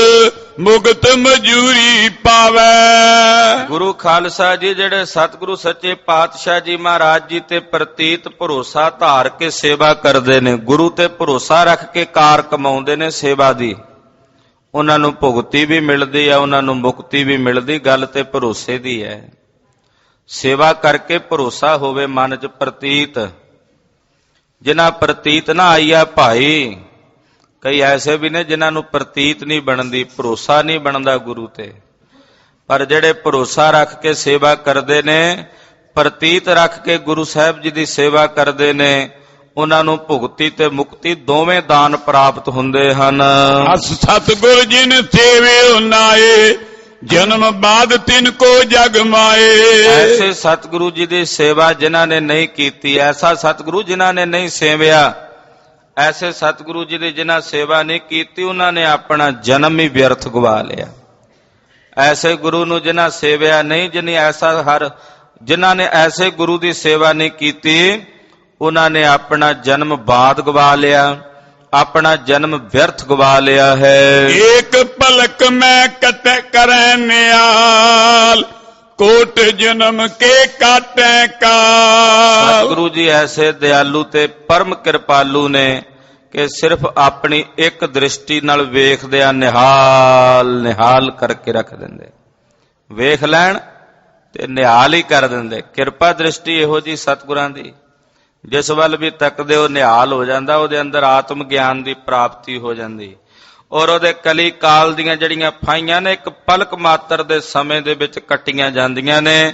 ਮੁਗਤ ਮਜੂਰੀ ਪਾਵੇ। ਗੁਰੂ ਖਾਲਸਾ ਜੀ ਜਿਹੜੇ ਸਤਿਗੁਰੂ ਸੱਚੇ ਪਾਤਸ਼ਾਹ ਜੀ ਮਹਾਰਾਜ ਜੀ ਤੇ ਪ੍ਰਤੀਤ ਭਰੋਸਾ ਧਾਰ ਕੇ ਸੇਵਾ ਕਰਦੇ ਨੇ, ਗੁਰੂ ਤੇ ਭਰੋਸਾ ਰੱਖ ਕੇ ਕਾਰ ਕਮਾਉਂਦੇ ਨੇ ਸੇਵਾ ਦੀ, ਉਹਨਾਂ ਨੂੰ ਭੁਗਤੀ ਵੀ ਮਿਲਦੀ ਹੈ, ਉਹਨਾਂ ਨੂੰ ਮੁਕਤੀ ਵੀ ਮਿਲਦੀ। ਗੱਲ ਤੇ ਭਰੋਸੇ ਦੀ ਹੈ। ਸੇਵਾ ਕਰਕੇ ਭਰੋਸਾ ਹੋਵੇ ਮਨ 'ਚ ਪ੍ਰਤੀਤ। ਜਿਨ੍ਹਾਂ ਪ੍ਰਤੀਤ ਨਾ ਆਈ ਆ ਭਾਈ, ਕਈ ਐਸੇ ਵੀ ਨੇ ਜਿਨ੍ਹਾਂ ਨੂੰ ਪ੍ਰਤੀਤ ਨਹੀਂ ਬਣਦੀ, ਭਰੋਸਾ ਨਹੀਂ ਬਣਦਾ ਗੁਰੂ ਤੇ। ਪਰ ਜਿਹੜੇ ਭਰੋਸਾ ਰੱਖ ਕੇ ਸੇਵਾ ਕਰਦੇ ਨੇ, ਪ੍ਰਤੀਤ ਰੱਖ ਕੇ ਗੁਰੂ ਸਾਹਿਬ ਜੀ ਦੀ ਸੇਵਾ ਕਰਦੇ ਨੇ, ਉਹਨਾਂ ਨੂੰ ਭੁਗਤੀ ਤੇ ਮੁਕਤੀ ਦੋਵੇਂ ਦਾਨ ਪ੍ਰਾਪਤ ਹੁੰਦੇ ਹਨ। ਅਸ ਸਤਿਗੁਰ ਜਿਨ ਸੇਵਿਓ ਨਾਏ, ਜਨਮ ਬਾਦ ਤਿਨ ਕੋ ਜਗ ਮਾਏ। ਐਸੇ ਸਤਿਗੁਰੂ ਜੀ ਦੀ ਸੇਵਾ ਜਿਨ੍ਹਾਂ ਨੇ ਨਹੀਂ ਕੀਤੀ, ਐਸਾ ਸਤਿਗੁਰੂ ਜਿਨ੍ਹਾਂ ਨੇ ਨਹੀਂ ਸੇਵਿਆ, ਐਸੇ ਸਤਿਗੁਰੂ ਜੀ ਦੀ ਜਿਨ੍ਹਾਂ ਸੇਵਾ ਨਹੀਂ ਕੀਤੀ, ਉਹਨਾਂ ਨੇ ਆਪਣਾ ਜਨਮ ਹੀ ਵਿਅਰਥ ਗਵਾ ਲਿਆ। ਐਸੇ ਗੁਰੂ ਨੂੰ ਜਿਨ੍ਹਾਂ ਸੇਵਿਆ ਨਹੀਂ, ਜਿਨ੍ਹਾਂ ਨੇ ਐਸੇ ਗੁਰੂ ਦੀ ਸੇਵਾ ਨਹੀਂ ਕੀਤੀ, ਉਹਨਾਂ ਨੇ ਆਪਣਾ ਜਨਮ ਬਾਦ ਗਵਾ ਲਿਆ, ਆਪਣਾ ਜਨਮ ਵਿਅਰਥ ਗਵਾ ਲਿਆ ਹੈ। ਏਕ ਪਲਕ ਮੈਂ ਕਟ ਕਰੈ ਨਿਆਲ, ਕੋਟ ਜਨਮ ਕੇ ਕਾਟੈ ਕਾਲ। ਸਤਿਗੁਰੂ ਜੀ ਐਸੇ ਦਿਆਲੂ ਤੇ ਪਰਮ ਕਿਰਪਾਲੂ ਨੇ ਕਿ ਸਿਰਫ ਆਪਣੀ ਇੱਕ ਦ੍ਰਿਸ਼ਟੀ ਨਾਲ ਵੇਖਦਿਆਂ ਨਿਹਾਲ ਨਿਹਾਲ ਕਰਕੇ ਰੱਖ ਦਿੰਦੇ। ਵੇਖ ਲੈਣ ਤੇ ਨਿਹਾਲ ਹੀ ਕਰ ਦਿੰਦੇ। ਕਿਰਪਾ ਦ੍ਰਿਸ਼ਟੀ ਇਹੋ ਜੀ ਸਤਿਗੁਰਾਂ ਦੀ, ਜਿਸ ਵੱਲ ਵੀ ਤੱਕਦੇ ਉਹ ਨਿਹਾਲ ਹੋ ਜਾਂਦਾ, ਉਹਦੇ ਅੰਦਰ ਆਤਮ ਗਿਆਨ ਦੀ ਪ੍ਰਾਪਤੀ ਹੋ ਜਾਂਦੀ। ਔਰ ਉਹਦੇ ਕਲੀ ਕਾਲ ਦੀਆਂ ਜਿਹੜੀਆਂ ਫਾਈਆਂ ਨੇ ਇੱਕ ਪਲਕ ਮਾਤਰ ਦੇ ਸਮੇਂ ਦੇ ਵਿੱਚ ਕੱਟੀਆਂ ਜਾਂਦੀਆਂ ਨੇ,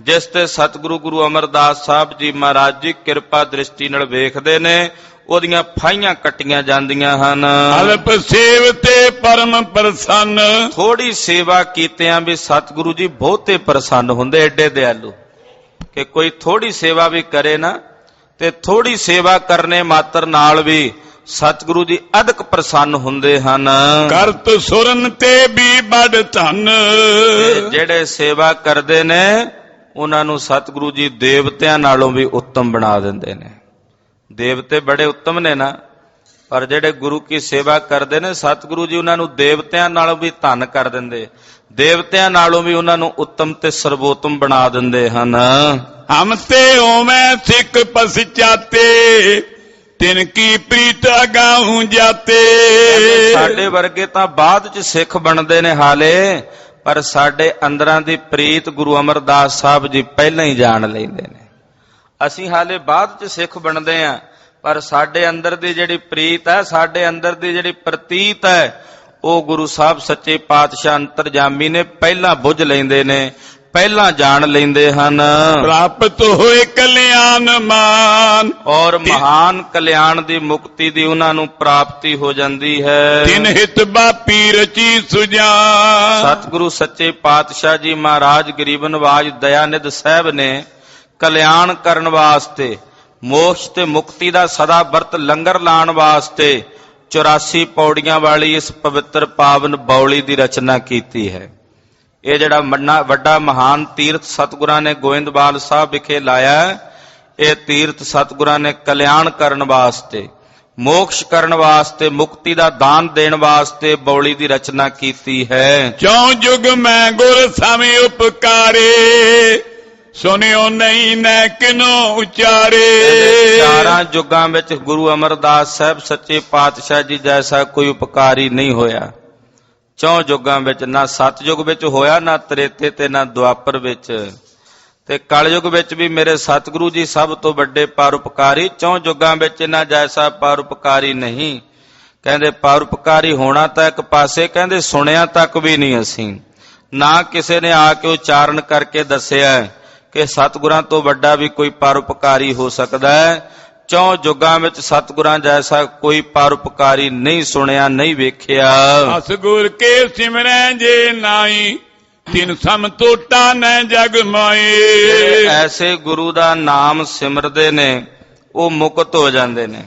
ਜਿਸ ਤੇ ਸਤਿਗੁਰੂ ਗੁਰੂ ਅਮਰਦਾਸ ਸਾਹਿਬ ਜੀ ਮਹਾਰਾਜ ਜੀ ਕਿਰਪਾ ਦ੍ਰਿਸ਼ਟੀ ਨਾਲ ਵੇਖਦੇ ਨੇ, ਉਹਦੀਆਂ ਫਾਈਆਂ ਕੱਟੀਆਂ ਜਾਂਦੀਆਂ ਹਨ। ਅਲਪ ਸੇਵ ਤੇ ਪਰਮ ਪ੍ਰਸੰਨ, ਥੋੜੀ ਸੇਵਾ ਕੀਤਿਆਂ ਵੀ ਸਤਿਗੁਰੂ ਜੀ ਬਹੁਤੇ ਪ੍ਰਸੰਨ ਹੁੰਦੇ, ਏਡੇ ਦਿਆਲੂ ਕਿ ਕੋਈ ਥੋੜੀ ਸੇਵਾ ਵੀ ਕਰੇ ਨਾ, ਤੇ ਥੋੜੀ ਸੇਵਾ ਕਰਨੇ ਮਾਤਰ ਨਾਲ ਵੀ ਸਤਿਗੁਰੂ ਜੀ ਅਧਿਕ ਪ੍ਰਸੰਨ ਹੁੰਦੇ ਹਨ। ਕਰਤ ਸੁਰਨ ਤੇ ਵੀ ਬੜ ਧਨ, ਜਿਹੜੇ ਸੇਵਾ ਕਰਦੇ ਨੇ ਉਹਨਾਂ ਨੂੰ ਸਤਿਗੁਰੂ ਜੀ ਦੇਵਤਿਆਂ ਨਾਲੋਂ ਵੀ ਉੱਤਮ ਬਣਾ ਦਿੰਦੇ ਨੇ। ਦੇਵਤੇ ਬੜੇ ਉੱਤਮ ਨੇ ਨਾ, ਪਰ ਜਿਹੜੇ ਗੁਰੂ ਕੀ ਸੇਵਾ ਕਰਦੇ ਨੇ ਸਤਿਗੁਰੂ ਜੀ ਉਹਨਾਂ ਨੂੰ ਦੇਵਤਿਆਂ ਨਾਲੋਂ ਵੀ ਧਨ ਕਰ ਦਿੰਦੇ, ਦੇਵਤਿਆਂ ਨਾਲੋਂ ਵੀ ਉਹਨਾਂ ਨੂੰ ਉੱਤਮ ਤੇ ਸਰਵੋਤਮ ਬਣਾ ਦਿੰਦੇ ਹਨ। ਹਮ ਤੇ ਓਵੇਂ ਸਿੱਖ ਪਛਾਤੇ, ਤਿਨ ਕੀ ਪ੍ਰੀਤ ਅਗਾਹੂ ਜਾਤੇ। ਸਾਡੇ ਵਰਗੇ ਤਾਂ ਬਾਅਦ ਚ ਸਿੱਖ ਬਣਦੇ ਨੇ ਹਾਲੇ, ਪਰ ਸਾਡੇ ਅੰਦਰਾਂ ਦੀ ਪ੍ਰੀਤ ਗੁਰੂ ਅਮਰਦਾਸ ਸਾਹਿਬ ਜੀ ਪਹਿਲਾਂ ਹੀ ਜਾਣ ਲੈਂਦੇ ਨੇ। ਅਸੀਂ ਹਾਲੇ ਬਾਅਦ ਚ ਸਿੱਖ ਬਣਦੇ ਆਂ, ਪਰ ਸਾਡੇ ਅੰਦਰ ਦੀ ਜਿਹੜੀ ਪ੍ਰੀਤ ਹੈ, ਸਾਡੇ ਅੰਦਰ ਦੀ ਜਿਹੜੀ ਪ੍ਰਤੀਤ ਹੈ, ਉਹ ਗੁਰੂ ਸਾਹਿਬ ਸੱਚੇ ਪਾਤਸ਼ਾਹ ਅੰਤਰਜਾਮੀ ਨੇ ਪਹਿਲਾਂ ਬੁੱਝ ਲੈਂਦੇ ਨੇ, ਪਹਿਲਾਂ ਜਾਣ ਲੈਂਦੇ ਹਨ। ਪ੍ਰਾਪਤ ਹੋਏ ਕਲਿਆਣ ਮਾਨ, ਔਰ ਮਹਾਨ ਕਲਿਆਣ ਦੀ ਮੁਕਤੀ ਦੀ ਉਹਨਾਂ ਨੂੰ ਪ੍ਰਾਪਤੀ ਹੋ ਜਾਂਦੀ ਹੈ। ਤਿਨ ਹਿਤ ਬਾਪੀ ਰਚੀ ਸੁਜਾਨ, ਸਤਿਗੁਰੂ ਸੱਚੇ ਪਾਤਸ਼ਾਹ ਜੀ ਮਹਾਰਾਜ ਗਰੀਬ ਨਵਾਜ ਦਇਆਨਿਧ ਸਾਹਿਬ ਨੇ ਕਲਿਆਣ ਕਰਨ ਵਾਸਤੇ, ਮੋਕਸ਼ ਤੇ ਮੁਕਤੀ ਦਾ ਸਦਾ ਵਰਤ ਲੰਗਰ ਲਾਉਣ ਵਾਸਤੇ 84 ਪੌੜੀਆਂ ਵਾਲੀ ਇਸ ਪਵਿੱਤਰ ਪਾਵਨ ਬੌਲੀ ਦੀ ਰਚਨਾ ਕੀਤੀ ਹੈ। ਇਹ ਜਿਹੜਾ ਵੱਡਾ ਮਹਾਨ ਤੀਰਥ ਸਤਿਗੁਰਾਂ ਨੇ ਗੋਇੰਦਵਾਲ ਸਾਹਿਬ ਵਿਖੇ ਲਾਇਆ, ਇਹ ਤੀਰਥ ਸਤਿਗੁਰਾਂ ਨੇ ਕਲਿਆਣ ਕਰਨ ਵਾਸਤੇ, ਮੋਕਸ਼ ਕਰਨ ਵਾਸਤੇ, ਮੁਕਤੀ ਦਾ ਦਾਨ ਦੇਣ ਵਾਸਤੇ ਬੌਲੀ ਦੀ ਰਚਨਾ ਕੀਤੀ ਹੈ। ਚੌ ਜੁਗ ਮੈਂ ਗੁਰ ਸਾਮੀ ਉਪਕਾਰੇ, ਸੁਨਿਓ ਨਹੀਂ ਨੈ ਕਿਨੋ ਉਚਾਰੇ। ਚਾਰਾਂ ਯੁੱਗਾਂ ਵਿੱਚ ਗੁਰੂ ਅਮਰਦਾਸ ਸਾਹਿਬ ਸੱਚੇ ਪਾਤਸ਼ਾਹ ਜੀ ਜੈਸਾ ਕੋਈ ਉਪਕਾਰੀ ਨਹੀਂ ਹੋਇਆ। ਚੌ ਯੁੱਗਾਂ ਵਿੱਚ, ਨਾ ਸਤਯੁਗ ਵਿੱਚ ਹੋਇਆ, ਨਾ ਤ੍ਰੇਤੇ ਤੇ ਨਾ ਦੁਆਪਰ ਵਿੱਚ, ਤੇ ਕਲਯੁਗ ਵਿੱਚ ਵੀ ਮੇਰੇ ਸਤਿਗੁਰੂ ਜੀ ਸਭ ਤੋਂ ਵੱਡੇ ਪਰਉਪਕਾਰੀ। ਚੌ ਯੁੱਗਾਂ ਵਿੱਚ ਇਹਨਾਂ ਜੈਸਾ ਪਰਉਪਕਾਰੀ ਨਹੀਂ। ਕਹਿੰਦੇ ਪਰਉਪਕਾਰੀ ਹੋਣਾ ਤਾਂ ਇੱਕ ਪਾਸੇ, ਕਹਿੰਦੇ ਸੁਣਿਆ ਤੱਕ ਵੀ ਨਹੀਂ ਅਸੀਂ, ਨਾ ਕਿਸੇ ਨੇ ਆ ਕੇ ਉਚਾਰਨ ਕਰਕੇ ਦੱਸਿਆ ਕਿ ਸਤਿਗੁਰਾਂ ਤੋਂ ਵੱਡਾ ਵੀ ਕੋਈ ਪਰਉਪਕਾਰੀ ਹੋ ਸਕਦਾ ਹੈ। ਚੌ ਯੁੱਗਾਂ ਵਿੱਚ ਸਤਿਗੁਰਾਂ ਜੈਸਾ ਕੋਈ ਪਰਉਪਕਾਰੀ ਨਹੀਂ ਸੁਣਿਆ, ਨਹੀਂ ਵੇਖਿਆ। ਸਤਿਗੁਰ ਕੇ ਸਿਮਰੈ ਜੇ ਨਾਈ, ਤਿਨ ਸਮ ਟੋਟਾ ਨੈ ਜਗ ਮਾਏ। ਐਸੇ ਗੁਰੂ ਦਾ ਨਾਮ ਸਿਮਰਦੇ ਨੇ ਉਹ ਮੁਕਤ ਹੋ ਜਾਂਦੇ ਨੇ,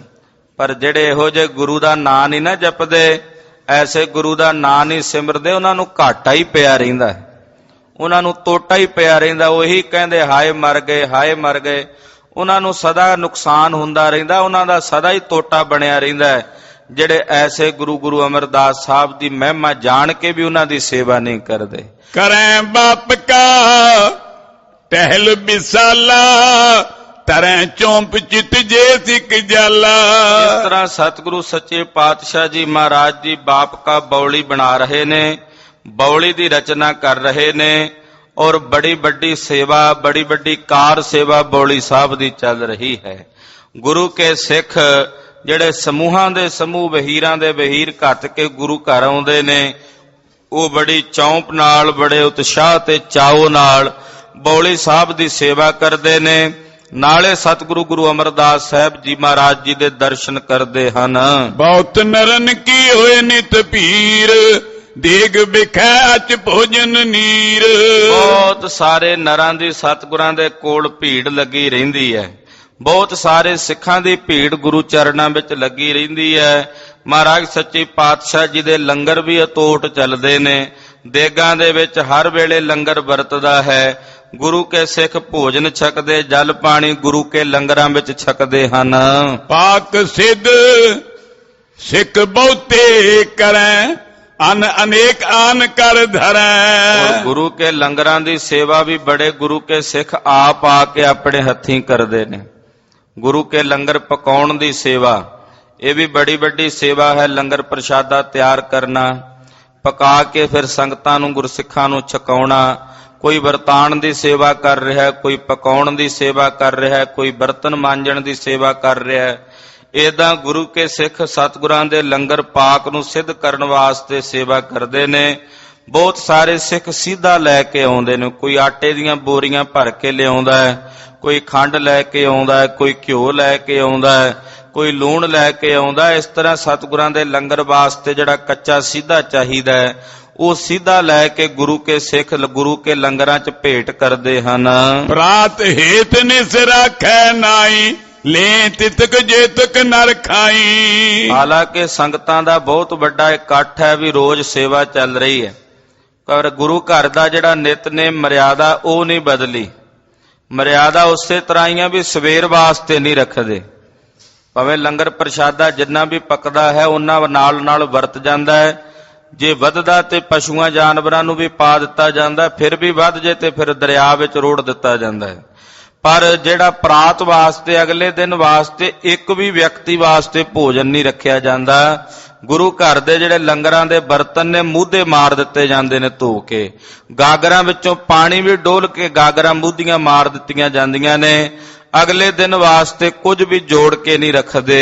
ਪਰ ਜਿਹੜੇ ਇਹੋ ਜਿਹੇ ਗੁਰੂ ਦਾ ਨਾਂ ਨਹੀਂ ਨਾ ਜਪਦੇ, ਐਸੇ ਗੁਰੂ ਦਾ ਨਾਂ ਨਹੀਂ ਸਿਮਰਦੇ, ਉਹਨਾਂ ਨੂੰ ਘਾਟਾ ਹੀ ਪਿਆ ਰਹਿੰਦਾ, ਉਹਨਾਂ ਨੂੰ ਤੋਟਾ ਹੀ ਪਿਆ ਰਹਿੰਦਾ। ਉਹੀ ਕਹਿੰਦੇ ਹਾਏ ਮਰ ਗਏ, ਹਾਏ ਮਰ ਗਏ। ਉਹਨਾਂ ਨੂੰ ਸਦਾ ਨੁਕਸਾਨ ਹੁੰਦਾ ਰਹਿੰਦਾ, ਉਹਨਾਂ ਦਾ ਸਦਾ ਹੀ ਤੋਟਾ ਬਣਿਆ ਰਹਿੰਦਾ ਹੈ। ਜਿਹੜੇ ਐਸੇ ਗੁਰੂ ਅਮਰਦਾਸ ਸਾਹਿਬ ਦੀ ਮਹਿਮਾ ਜਾਣ ਕੇ ਵੀ ਉਹਨਾਂ ਦੀ ਸੇਵਾ ਨਹੀਂ ਕਰਦੇ। ਕਰੈ ਬਾਪ ਕਾ ਟਹਿਲ ਬਿਸਾਲਾ, ਤਰੈ ਚੌਂਪ ਚਿਤ ਜੇ ਸਿਕ ਜਾਲਾ। ਇਸ ਤਰ੍ਹਾਂ ਸਤਿਗੁਰੂ ਸੱਚੇ ਪਾਤਸ਼ਾਹ ਜੀ ਮਹਾਰਾਜ ਜੀ ਬਾਪ ਕਾ ਬੌਲੀ ਬਣਾ ਰਹੇ ਨੇ, ਬੌਲੀ ਦੀ ਰਚਨਾ ਕਰ ਰਹੇ ਨੇ, ਔਰ ਬੜੀ ਵੱਡੀ ਸੇਵਾ, ਬੜੀ ਵੱਡੀ ਕਾਰ ਸੇਵਾ ਬੌਲੀ ਸਾਹਿਬ ਦੀ ਚੱਲ ਰਹੀ ਹੈ। ਗੁਰੂ ਕੇ ਸਿੱਖ ਜਿਹੜੇ ਸਮੂਹਾਂ ਦੇ ਸਮੂਹ, ਵਹੀਰਾਂ ਦੇ ਵਹੀਰ ਘੱਟ ਕੇ ਗੁਰੂ ਘਰ ਆਉਂਦੇ ਨੇ, ਉਹ ਬੜੀ ਚੌਂਪ ਨਾਲ, ਬੜੇ ਉਤਸ਼ਾਹ ਤੇ ਚਾਉ ਨਾਲ ਬੌਲੀ ਸਾਹਿਬ ਦੀ ਸੇਵਾ ਕਰਦੇ ਨੇ, ਨਾਲੇ ਸਤਿਗੁਰੂ ਗੁਰੂ ਅਮਰਦਾਸ ਸਾਹਿਬ ਜੀ ਮਹਾਰਾਜ ਜੀ ਦੇ ਦਰਸ਼ਨ ਕਰਦੇ ਹਨ। ਬਹੁਤ ਨਰਨ ਕੀ ਹੋਏ ਨਿਤ ਪੀਰ, ਦੇਗ ਬਿਖੈ ਅਚ ਭੋਜਨ ਨੀਰ। ਬਹੁਤ ਸਾਰੇ ਨਰਾਂ ਦੀ ਸਤਿਗੁਰਾਂ ਦੇ ਕੋਲ ਭੀੜ ਲੱਗੀ ਰਹਿੰਦੀ ਹੈ, ਬਹੁਤ ਸਾਰੇ ਸਿੱਖਾਂ ਦੀ ਭੀੜ ਗੁਰੂ ਚਰਨਾਂ ਵਿੱਚ ਲੱਗੀ ਰਹਿੰਦੀ ਹੈ। ਮਹਾਰਾਜ ਸੱਚੇ ਪਾਤਸ਼ਾਹ ਜੀ ਦੇ ਲੰਗਰ ਵੀ ਅਤੋਟ ਚੱਲਦੇ ਨੇ, ਦੇਗਾਂ ਦੇ ਵਿੱਚ ਹਰ ਵੇਲੇ ਲੰਗਰ ਵਰਤਦਾ ਹੈ। ਗੁਰੂ ਕੇ ਸਿੱਖ ਭੋਜਨ ਛਕਦੇ, ਜਲ ਪਾਣੀ ਗੁਰੂ ਕੇ ਲੰਗਰਾਂ ਵਿੱਚ ਛਕਦੇ ਹਨ। ਪਾਕ ਸਿੱਧ ਸਿੱਖ ਬਹੁਤੇ ਕਰੈ, ਅਨੇਕ ਆਨ ਕਰ ਧਰੈ। ਗੁਰੂ ਕੇ ਲੰਗਰਾਂ ਦੀ ਸੇਵਾ ਵੀ ਬੜੇ ਗੁਰੂ ਕੇ ਸਿੱਖ ਆਪ ਆ ਕੇ ਆਪਣੇ ਹੱਥੀਂ ਕਰਦੇ ਨੇ। ਗੁਰੂ ਕੇ ਲੰਗਰ ਪਕਾਉਣ ਦੀ ਸੇਵਾ, ਇਹ ਵੀ ਬੜੀ ਵੱਡੀ ਸੇਵਾ ਹੈ। ਲੰਗਰ ਪ੍ਰਸ਼ਾਦਾ ਤਿਆਰ ਕਰਨਾ, ਪਕਾ ਕੇ ਫਿਰ ਸੰਗਤਾਂ ਨੂੰ, ਗੁਰਸਿੱਖਾਂ ਨੂੰ ਛਕਾਉਣਾ, ਕੋਈ ਵਰਤਾਣ ਦੀ ਸੇਵਾ ਕਰ ਰਿਹਾ ਹੈ, ਕੋਈ ਪਕਾਉਣ ਦੀ ਸੇਵਾ ਕਰ ਰਿਹਾ ਹੈ, ਕੋਈ ਬਰਤਨ ਮਾਂਜਣ ਦੀ ਸੇਵਾ ਕਰ ਰਿਹਾ ਹੈ। ਏਦਾਂ ਗੁਰੂ ਕੇ ਸਿੱਖ ਸਤਿਗੁਰਾਂ ਦੇ ਲੰਗਰ ਪਾਕ ਨੂੰ ਸਿੱਧ ਕਰਨ ਵਾਸਤੇ ਸੇਵਾ ਕਰਦੇ ਨੇ। ਬਹੁਤ ਸਾਰੇ ਸਿੱਖ ਸਿੱਧਾ ਲੈ ਕੇ ਆਉਂਦੇ ਨੇ, ਕੋਈ ਆਟੇ ਦੀਆਂ ਬੋਰੀਆਂ ਭਰ ਕੇ ਲਿਆਉਂਦਾ ਹੈ, ਕੋਈ ਖੰਡ ਲੈ ਕੇ ਆਉਂਦਾ ਹੈ, ਕੋਈ ਘਿਓ ਲੈ ਕੇ ਆਉਂਦਾ ਹੈ, ਕੋਈ ਲੂਣ ਲੈ ਕੇ ਆਉਂਦਾ। ਇਸ ਤਰ੍ਹਾਂ ਸਤਿਗੁਰਾਂ ਦੇ ਲੰਗਰ ਵਾਸਤੇ ਜਿਹੜਾ ਕੱਚਾ ਸਿੱਧਾ ਚਾਹੀਦਾ ਹੈ, ਉਹ ਸਿੱਧਾ ਲੈ ਕੇ ਗੁਰੂ ਕੇ ਸਿੱਖ ਗੁਰੂ ਕੇ ਲੰਗਰਾਂ 'ਚ ਭੇਟ ਕਰਦੇ ਹਨ। ਪ੍ਰਾਤ ਹੇਤ ਨਿਸ ਰਾਖੈ ਨਾਈ, ਲੈ ਤਿਤਕ ਜੇਤਕ ਨਰ ਖਾਈ। ਹਾਲਾਂਕਿ ਸੰਗਤਾਂ ਦਾ ਬਹੁਤ ਵੱਡਾ ਇਕੱਠ ਹੈ ਵੀ ਰੋਜ਼ ਸੇਵਾ ਚੱਲ ਰਹੀ ਹੈ, ਪਰ ਗੁਰੂ ਘਰ ਦਾ ਜਿਹੜਾ ਨਿਤਨੇਮ ਮਰਿਆਦਾ ਉਹ ਨਹੀਂ ਬਦਲੀ। ਮਰਿਆਦਾ ਉਸੇ ਤਰ੍ਹਾਂ ਹੀ ਆ ਵੀ ਸਵੇਰ ਵਾਸਤੇ ਨਹੀਂ ਰੱਖਦੇ। ਭਾਵੇਂ ਲੰਗਰ ਪ੍ਰਸ਼ਾਦਾ ਜਿੰਨਾ ਵੀ ਪੱਕਦਾ ਹੈ ਉਹਨਾਂ ਨਾਲ ਨਾਲ ਵਰਤ ਜਾਂਦਾ ਹੈ। ਜੇ ਵੱਧਦਾ ਤੇ ਪਸ਼ੂਆਂ ਜਾਨਵਰਾਂ ਨੂੰ ਵੀ ਪਾ ਦਿੱਤਾ ਜਾਂਦਾ, ਫਿਰ ਵੀ ਵੱਧ ਜੇ ਤੇ ਫਿਰ ਦਰਿਆ ਵਿੱਚ ਰੋੜ ਦਿੱਤਾ ਜਾਂਦਾ ਹੈ। ਪਰ ਜਿਹੜਾ ਪ੍ਰਾਤ ਵਾਸਤੇ ਅਗਲੇ ਦਿਨ ਵਾਸਤੇ ਇੱਕ ਵੀ ਵਿਅਕਤੀ ਵਾਸਤੇ ਭੋਜਨ ਨਹੀਂ ਰੱਖਿਆ ਜਾਂਦਾ। ਗੁਰੂ ਘਰ ਦੇ ਜਿਹੜੇ ਲੰਗਰਾਂ ਦੇ ਬਰਤਨ ਨੇ ਮੂਧੇ ਮਾਰ ਦਿੱਤੇ ਜਾਂਦੇ ਨੇ ਧੋ ਕੇ, ਗਾਗਰਾਂ ਵਿੱਚੋਂ ਪਾਣੀ ਵੀ ਡੋਲ ਕੇ ਗਾਗਰਾਂ ਮੂਧੀਆਂ ਮਾਰ ਦਿੱਤੀਆਂ ਜਾਂਦੀਆਂ ਨੇ। ਅਗਲੇ ਦਿਨ ਵਾਸਤੇ ਕੁਝ ਵੀ ਜੋੜ ਕੇ ਨਹੀਂ ਰੱਖਦੇ।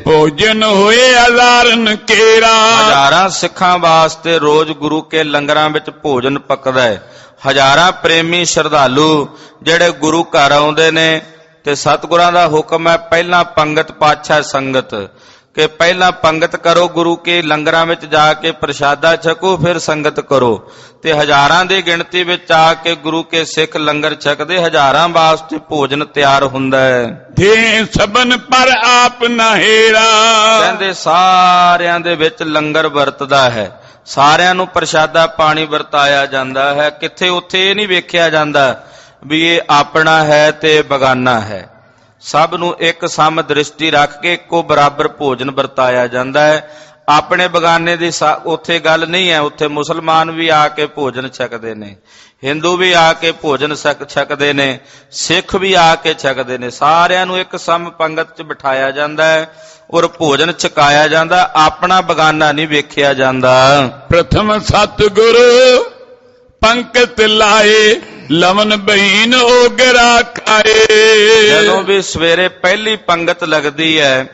ਭੋਜਨ ਹੋਏ ਹਜ਼ਾਰਨ ਕੇਰਾ, ਹਜ਼ਾਰਾਂ ਸਿੱਖਾਂ ਵਾਸਤੇ ਰੋਜ਼ ਗੁਰੂ ਕੇ ਲੰਗਰਾਂ ਵਿੱਚ ਭੋਜਨ ਪੱਕਦਾ ਹੈ। ਹਜ਼ਾਰਾਂ ਪ੍ਰੇਮੀ ਸ਼ਰਧਾਲੂ ਜਿਹੜੇ ਗੁਰੂ ਘਰ ਆਉਂਦੇ ਨੇ ਤੇ ਸਤਿਗੁਰਾਂ ਦਾ ਹੁਕਮ ਹੈ ਪਹਿਲਾਂ ਪੰਗਤ ਪਾਛਾ ਸੰਗਤ, ਕਿ ਪਹਿਲਾਂ ਪੰਗਤ ਕਰੋ, ਗੁਰੂ ਕੇ ਲੰਗਰਾਂ ਵਿੱਚ ਜਾ ਕੇ ਪ੍ਰਸ਼ਾਦਾ ਛਕੋ, ਫਿਰ ਸੰਗਤ ਕਰੋ। ਤੇ ਹਜ਼ਾਰਾਂ ਦੀ ਗਿਣਤੀ ਵਿੱਚ ਆ ਕੇ ਗੁਰੂ ਕੇ ਸਿੱਖ ਲੰਗਰ ਛਕਦੇ, ਹਜ਼ਾਰਾਂ ਵਾਸਤੇ ਭੋਜਨ ਤਿਆਰ ਹੁੰਦਾ ਹੈ। ਦੇ ਸਬਨ ਪਰ ਆਪ ਨਾ ਹੇਰਾ, ਕਹਿੰਦੇ ਸਾਰਿਆਂ ਦੇ ਵਿੱਚ ਲੰਗਰ ਵਰਤਦਾ ਹੈ, ਸਾਰਿਆਂ ਨੂੰ ਪ੍ਰਸ਼ਾਦਾ ਪਾਣੀ ਵਰਤਾਇਆ ਜਾਂਦਾ ਹੈ। ਕਿੱਥੇ ਉੱਥੇ ਇਹ ਨਹੀਂ ਵੇਖਿਆ ਜਾਂਦਾ ਵੀ ਇਹ ਆਪਣਾ ਹੈ ਤੇ ਬਗਾਨਾ ਹੈ। ਸਭ ਨੂੰ ਇੱਕ ਸਮ ਦ੍ਰਿਸ਼ਟੀ ਰੱਖ ਕੇ ਇੱਕੋ ਬਰਾਬਰ ਭੋਜਨ ਵਰਤਾਇਆ ਜਾਂਦਾ ਹੈ। ਆਪਣੇ ਬਗਾਨੇ ਦੀ ਉੱਥੇ ਗੱਲ ਨਹੀਂ ਹੈ। ਉੱਥੇ ਮੁਸਲਮਾਨ ਵੀ ਆ ਕੇ ਭੋਜਨ ਛਕਦੇ ਨੇ, ਹਿੰਦੂ ਵੀ ਆ ਕੇ ਭੋਜਨ ਛਕਦੇ ਨੇ, ਸਿੱਖ ਵੀ ਆ ਕੇ ਛਕਦੇ ਨੇ। ਸਾਰਿਆਂ ਨੂੰ ਇੱਕ ਸਮ ਪੰਗਤ 'ਚ ਬਿਠਾਇਆ ਜਾਂਦਾ ਹੈ ਔਰ ਭੋਜਨ ਛਕਾਇਆ ਜਾਂਦਾ। ਆਪਣਾ ਬਗਾਨਾ ਨਹੀਂ ਵੇਖਿਆ ਜਾਂਦਾ। ਪ੍ਰਥਮ ਸਤਿਗੁਰ ਪੰਕਤ ਲਾਏ, ਲਮਨ ਬਹੀਨ ਓਗਰਾ ਖਾਏ। ਜਦੋਂ ਵੀ ਸਵੇਰੇ ਪਹਿਲੀ ਪੰਗਤ ਲੱਗਦੀ ਹੈ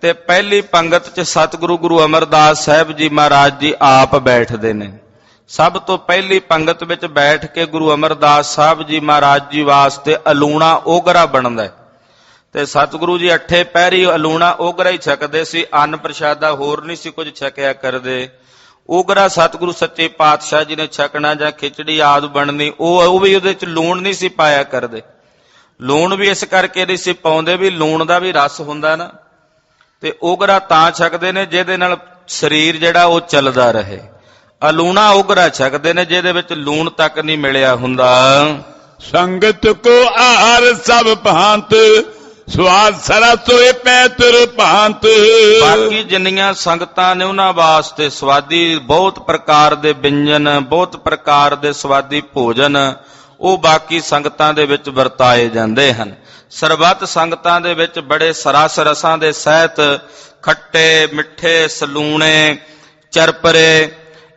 ਤੇ ਪਹਿਲੀ ਪੰਗਤ 'ਚ ਸਤਿਗੁਰੂ ਗੁਰੂ ਅਮਰਦਾਸ ਸਾਹਿਬ ਜੀ ਮਹਾਰਾਜ ਜੀ ਆਪ ਬੈਠਦੇ ਨੇ। ਸਭ ਤੋਂ ਪਹਿਲੀ ਪੰਗਤ ਵਿੱਚ ਬੈਠ ਕੇ ਗੁਰੂ ਅਮਰਦਾਸ ਸਾਹਿਬ ਜੀ ਮਹਾਰਾਜ ਜੀ ਵਾਸਤੇ ਅਲੂਣਾ ਓਗਰਾ ਬਣਦਾ ਤੇ ਸਤਿਗੁਰੂ ਜੀ ਅੱਠੇ ਪਹਿਰੀ ਅਲੂਣਾ ਓਗਰਾ ਹੀ ਛਕਦੇ ਸੀ। ਅੰਨ ਪ੍ਰਸ਼ਾਦਾ ਹੋਰ ਨਹੀਂ ਸੀ ਕੁਝ ਛਕਿਆ ਕਰਦੇ। ਓਗਰਾ ਸਤਿਗੁਰੂ ਸੱਚੇ ਪਾਤਸ਼ਾਹ ਜੀ ਨੇ ਛਕਣਾ ਜਾਂ ਖਿਚੜੀ ਆਦ ਬਣਨੀ, ਉਹ ਵੀ ਉਹਦੇ 'ਚ ਲੂਣ ਨਹੀਂ ਸੀ ਪਾਇਆ ਕਰਦੇ। ਲੂਣ ਵੀ ਇਸ ਕਰਕੇ ਨਹੀਂ ਸੀ ਪਾਉਂਦੇ ਵੀ ਲੂਣ ਦਾ ਵੀ ਰਸ ਹੁੰਦਾ ਨਾ, ਤੇ ਓਗਰਾ ਤਾਂ ਛਕਦੇ ਨੇ ਜਿਹਦੇ ਨਾਲ ਸਰੀਰ ਜਿਹੜਾ ਉਹ ਚੱਲਦਾ ਰਹੇ। ਅਲੂਣਾ ਓਗਰਾ ਛਕਦੇ ਨੇ ਜਿਹਦੇ ਵਿੱਚ ਲੂਣ ਤੱਕ ਨਹੀਂ ਮਿਲਿਆ ਹੁੰਦਾ। ਸੰਗਤ ਕੋ ਆਹਾਰ ਸਭ ਭਾਂਤ, ਸਵਾਦ ਸਰਸੋਏ ਪੈਤਰ ਭਾਂਤ। ਬਾਕੀ ਜਿੰਨੀਆਂ ਸੰਗਤਾਂ ਨੇ ਉਹਨਾਂ ਵਾਸਤੇ ਸਵਾਦੀ ਬਹੁਤ ਪ੍ਰਕਾਰ ਦੇ ਵਿਅੰਜਨ, ਬਹੁਤ ਪ੍ਰਕਾਰ ਦੇ ਸਵਾਦੀ ਭੋਜਨ ਉਹ ਬਾਕੀ ਸੰਗਤਾਂ ਦੇ ਵਿੱਚ ਵਰਤਾਏ ਜਾਂਦੇ ਹਨ। ਸਰਬੱਤ ਸੰਗਤਾਂ ਦੇ ਵਿੱਚ ਬੜੇ ਸਰਸ ਰਸਾਂ ਦੇ ਸਹਿਤ ਖੱਟੇ ਮਿੱਠੇ ਸਲੂਣੇ ਚਰਪਰੇ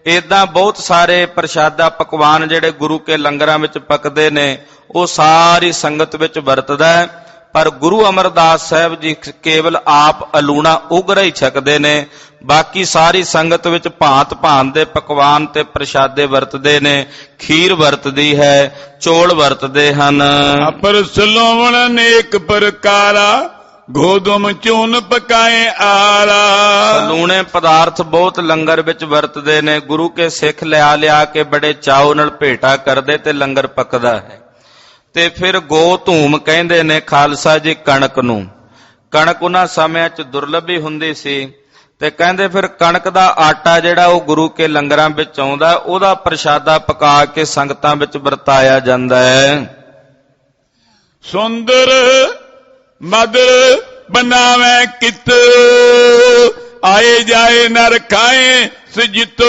ਏਦਾਂ ਬਹੁਤ ਸਾਰੇ ਪ੍ਰਸ਼ਾਦਾ ਪਕਵਾਨ ਜਿਹੜੇ ਗੁਰੂ ਕੇ ਲੰਗਰਾਂ ਵਿੱਚ ਪੱਕਦੇ ਨੇ ਉਹ ਸਾਰੀ ਸੰਗਤ ਵਿੱਚ ਵਰਤਦਾ ਹੈ। ਪਰ ਗੁਰੂ ਅਮਰਦਾਸ ਸਾਹਿਬ ਜੀ ਕੇਵਲ ਆਪ ਅਲੂਣਾ ਓਗਰਾ ਹੀ ਛਕਦੇ ਨੇ। ਬਾਕੀ ਸਾਰੀ ਸੰਗਤ ਵਿੱਚ ਭਾਂਤ ਭਾਂਤ ਦੇ ਪਕਵਾਨ ਤੇ ਪ੍ਰਸ਼ਾਦੇ ਵਰਤਦੇ ਨੇ। ਖੀਰ ਵਰਤਦੀ ਹੈ, ਚੌਲ ਵਰਤਦੇ ਹਨ। ਅਪਰ ਸਲੋਵਣ ਅਨੇਕ ਪ੍ਰਕਾਰਾ, ਗੋਦਮ ਚੂਨ ਪਕਾਏ ਆਰਾ। ਸਲੂਣੇ ਪਦਾਰਥ ਬਹੁਤ ਲੰਗਰ ਵਿੱਚ ਵਰਤਦੇ ਨੇ। ਗੁਰੂ ਕੇ ਸਿੱਖ ਲਿਆ ਕੇ ਬੜੇ ਚਾਉ ਨਾਲ ਭੇਟਾ ਕਰਦੇ ਤੇ ਲੰਗਰ ਪੱਕਦਾ ਹੈ। ਤੇ ਫਿਰ ਗੋ ਧੂਮ ਕਹਿੰਦੇ ਨੇ ਖਾਲਸਾ ਜੀ ਕਣਕ ਨੂੰ। ਕਣਕ ਉਹਨਾਂ ਸਮਿਆਂ 'ਚ ਦੁਰਲੱਭ ਹੀ ਹੁੰਦੀ ਸੀ ਤੇ ਕਹਿੰਦੇ ਫਿਰ ਕਣਕ ਦਾ ਆਟਾ ਜਿਹੜਾ ਉਹ ਗੁਰੂ ਕੇ ਲੰਗਰਾਂ ਵਿੱਚ ਆਉਂਦਾ, ਉਹਦਾ ਪ੍ਰਸ਼ਾਦਾ ਪਕਾ ਕੇ ਸੰਗਤਾਂ ਵਿੱਚ ਵਰਤਾਇਆ ਜਾਂਦਾ ਹੈ। ਸੁੰਦਰ ਮਦਰ ਬਣਾਵੇ ਕਿਤ, ਆਏ ਜਾਏ ਨਰ ਖਾਏ ਸਜਿਤ।